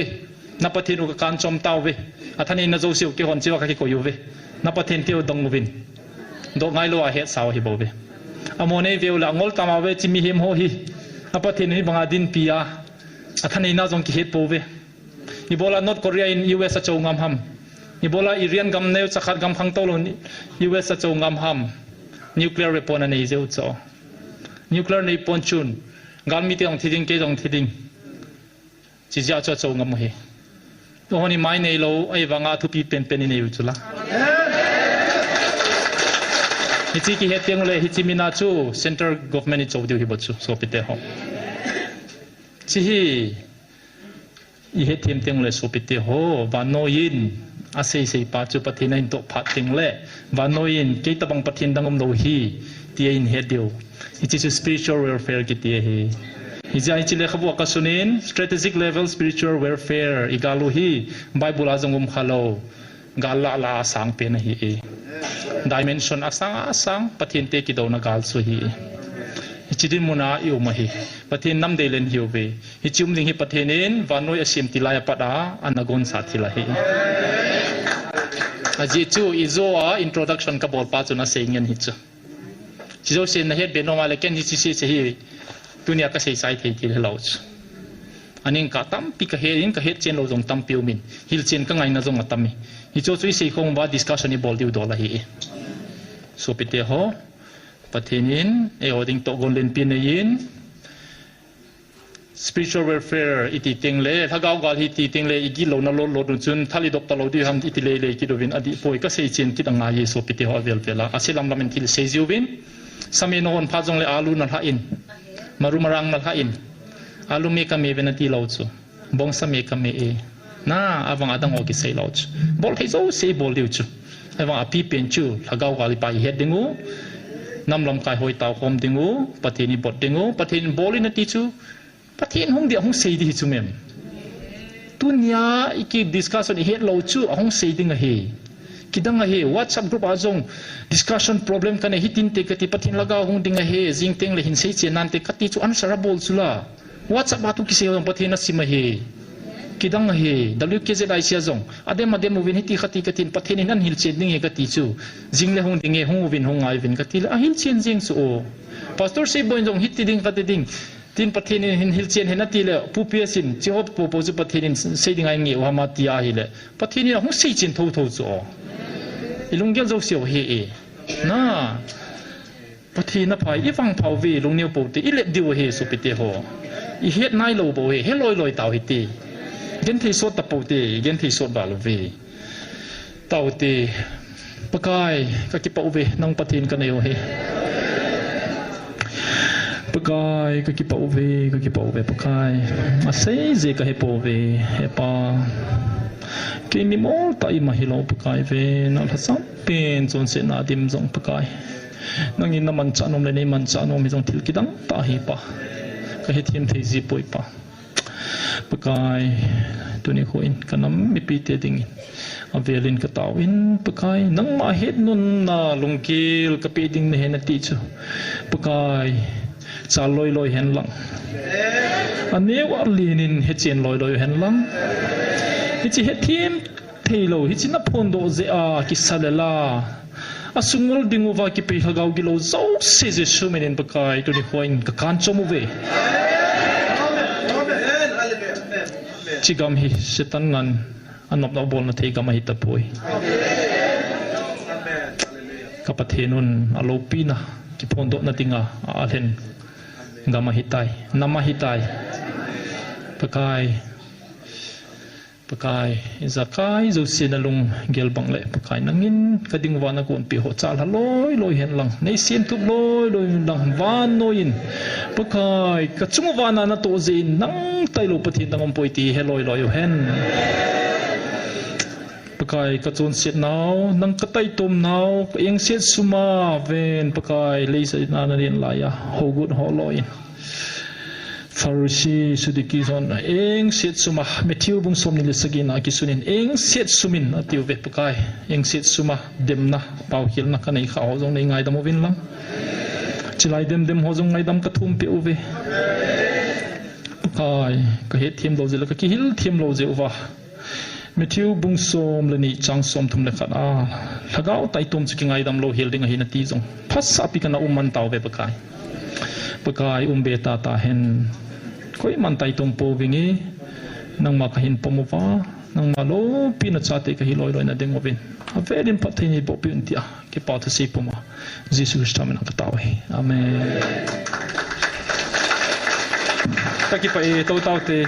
นับปฏินุกการจอมเต้าเวอัฐานีนโจซิวเกี่ยวกับจีวะก็อยู่เวนับปฏินเที่ยวดงวินดอกไงโลอาเฮสาวฮิโบเวอโมเนวิวละงอลตามาเวจิมีเฮมโฮฮินับปฏินี้บังอาดินปียาอัฐานีน่าจงกิเฮตโปเวอีโบลา North Korea in US จะงามฮัมอีโบลาอิรันกำเนวจะขัดกำพังโตลน US จะงามฮัมนิวเคลียร์เวปอนในเจ้าจ้านิวเคลียร์ในปอนชุนการมีที่องที่ดิงเกจองที่ดิงจิจะจะงามเฮโอ้นี่ไม่ในโลไอ้วังอาทุปีเป็นในอยู่จุละฮิจิกิเฮตียงเลยฮิจิมินาจู Central Government นี่โจดิวฮิบจูโซปิเตหอจิฮีอีเฮทีมเตียงเลยสุปิติโฮวานโนยินอาศัยปัจจุบันที่นั่นตัวพัดเตียงเล่วานโนยินเกี่ยตบังปฏินดังอมโลฮีที่อินเฮดิวอิจิ spiritual welfare กิติเฮอิจิอิจิเลขบวกกสุนิน strategic level spiritual welfare อีกาลูฮีไบเบิลอาจงมฮัลโลกาลลาสังเป็นฮีdimension อาสังปฏินเตกิโดนกาลสุฮีจิดิมุนาอิวมาฮีปฏินน้ำเดลินฮิวเวฮิจุมลิงฮิปฏินินวานโนยสิมติลายปัดาอันนกอนสัติลาฮีอาจิจูอิโซอา introduction กับบอลปาจุนาเซงเงินฮิจูจิโซเซนเฮดเบนอมาเลกันฮิจิเซฮีตุนียก็เซย์ไซเทกิเลลาวจูอันนี้ก็ตั้มปีกเฮดินก็เฮดเจนเราจงตั้มพิวมินฮิลเจนก็ไงน่าจงตั้มมีฮิจูช่วยเซย์คงว่า discussion นี่บอลดิวดอลลาฮีสุปิเตโฮปฏินินเออดิ้งโตกอนเลนปีนยิน spiritual welfare iti tingle thagau gal hi ti tingle igi lo na lo chun thali dok ta lo di ham iti le ki dovin adi poi ka sei chen ki danga yeso piti ho vel pela asilam lamen til sei ziwin sami no on phajong le alu na ha in maru marang na ha in alu me ka me venati lo chu bong sa me ka me e na awang adang o ki sei lo chu bol thei zo sei bol liu chu awang api pen chu thagau gal pai het dingu nam lam kai hoi tau khom dingu pathini bot dingu pathin bolin ati chu pathin hong dia hong sei di chu mem tunya iki discussion het lo chu hong sei ding a he kidang a he whatsapp group azong discussion problem kan hitin te kati pathin laga hong ding a he jing teng le hin sei che nan te kati chu answerable chula whatsapp atu ki se pathin na sim a he kidang a he wkzi sia zong adem win hiti khati katin pathin nan hil che ding he kati chu jing le hong ding he hong win hong ai win kati a hil chen jing su o pastor sei boin jong hiti ding kati ding tin pathin hin hil chen henati le pupia sin chihot po po chu pathin sei ding ai ngi wa ma tia hi le pathin hong sei chen tho tho chu o ilunggel zo siu he e na pathin na phai ifang phau vi lungneu po te ile diu he su pite ho I het nai lo bo he loi tau hi ti gen thi so ta po te gen thi so ba lo ve tau te pakai ka ki pau ve nang pathin ka neu he pakai ka ki pau ve pakai a sei je ka he po ve he pa ke mi mo ta I ma hi lo pakai ve na la sam pen chon se na dim jong pakai nang in na man cha nom le nei man cha nom mi jong thil ki dang ta hi pa ka he thim thei ji poi pa pakai tuni khoin kanam mi pi te ding avelin ka tawin pakai nang ma het nun na lungkil ka pi ding ne hen ti chu pakai cha loi hen lang ane wa linin he chen loi hen lang hi chi he thim theilo hi chi na phon do je a ki salela asungol dinguwa ki pe hagau gi lo zo se je sumenin pakai tuni khoin ka kan chomu ve chigam hi setan nan anop na bol na thei gama hi tapoi kapathenun alopina ki phondo na tinga alhen gama hitai nama hitai pakai zakai zo sinalung gelbang le pakai nangin kading wana kon pi ho chal loi hen lang nei sin tup loi lang van noin pakai kachung wana na to zin nang tailo pathin tangom poiti loi hen pakai kachon set naw nang katai tom naw eng set suma ven pakai leisa na na rin laya ho good ho loin Farsi sudiki zon eng set suma Matthew bung som ni lesagina kisunin eng set sumin atiu ve pakai eng set suma demna pau hil na kanai khaw jong nei ngai dam win lang chilai dem ho jong ngai dam ka thum pe uve pakai ka he thim lo je la ka ki hil thim lo je uwa Matthew bung som le ni chang som thum le khat a lagau tai tum chi ngai dam lo hil ding hi na ti jong phas api kana umman taw ve pakai beta ta hen koi man tai tum po wingi nang ma kahin pomowa nang ma lo pina chate ka hi loi na ding ovin a verin pathini bo pin tia ke pa ta si poma Jesus Christ ka tawe amen ta ki pa e to te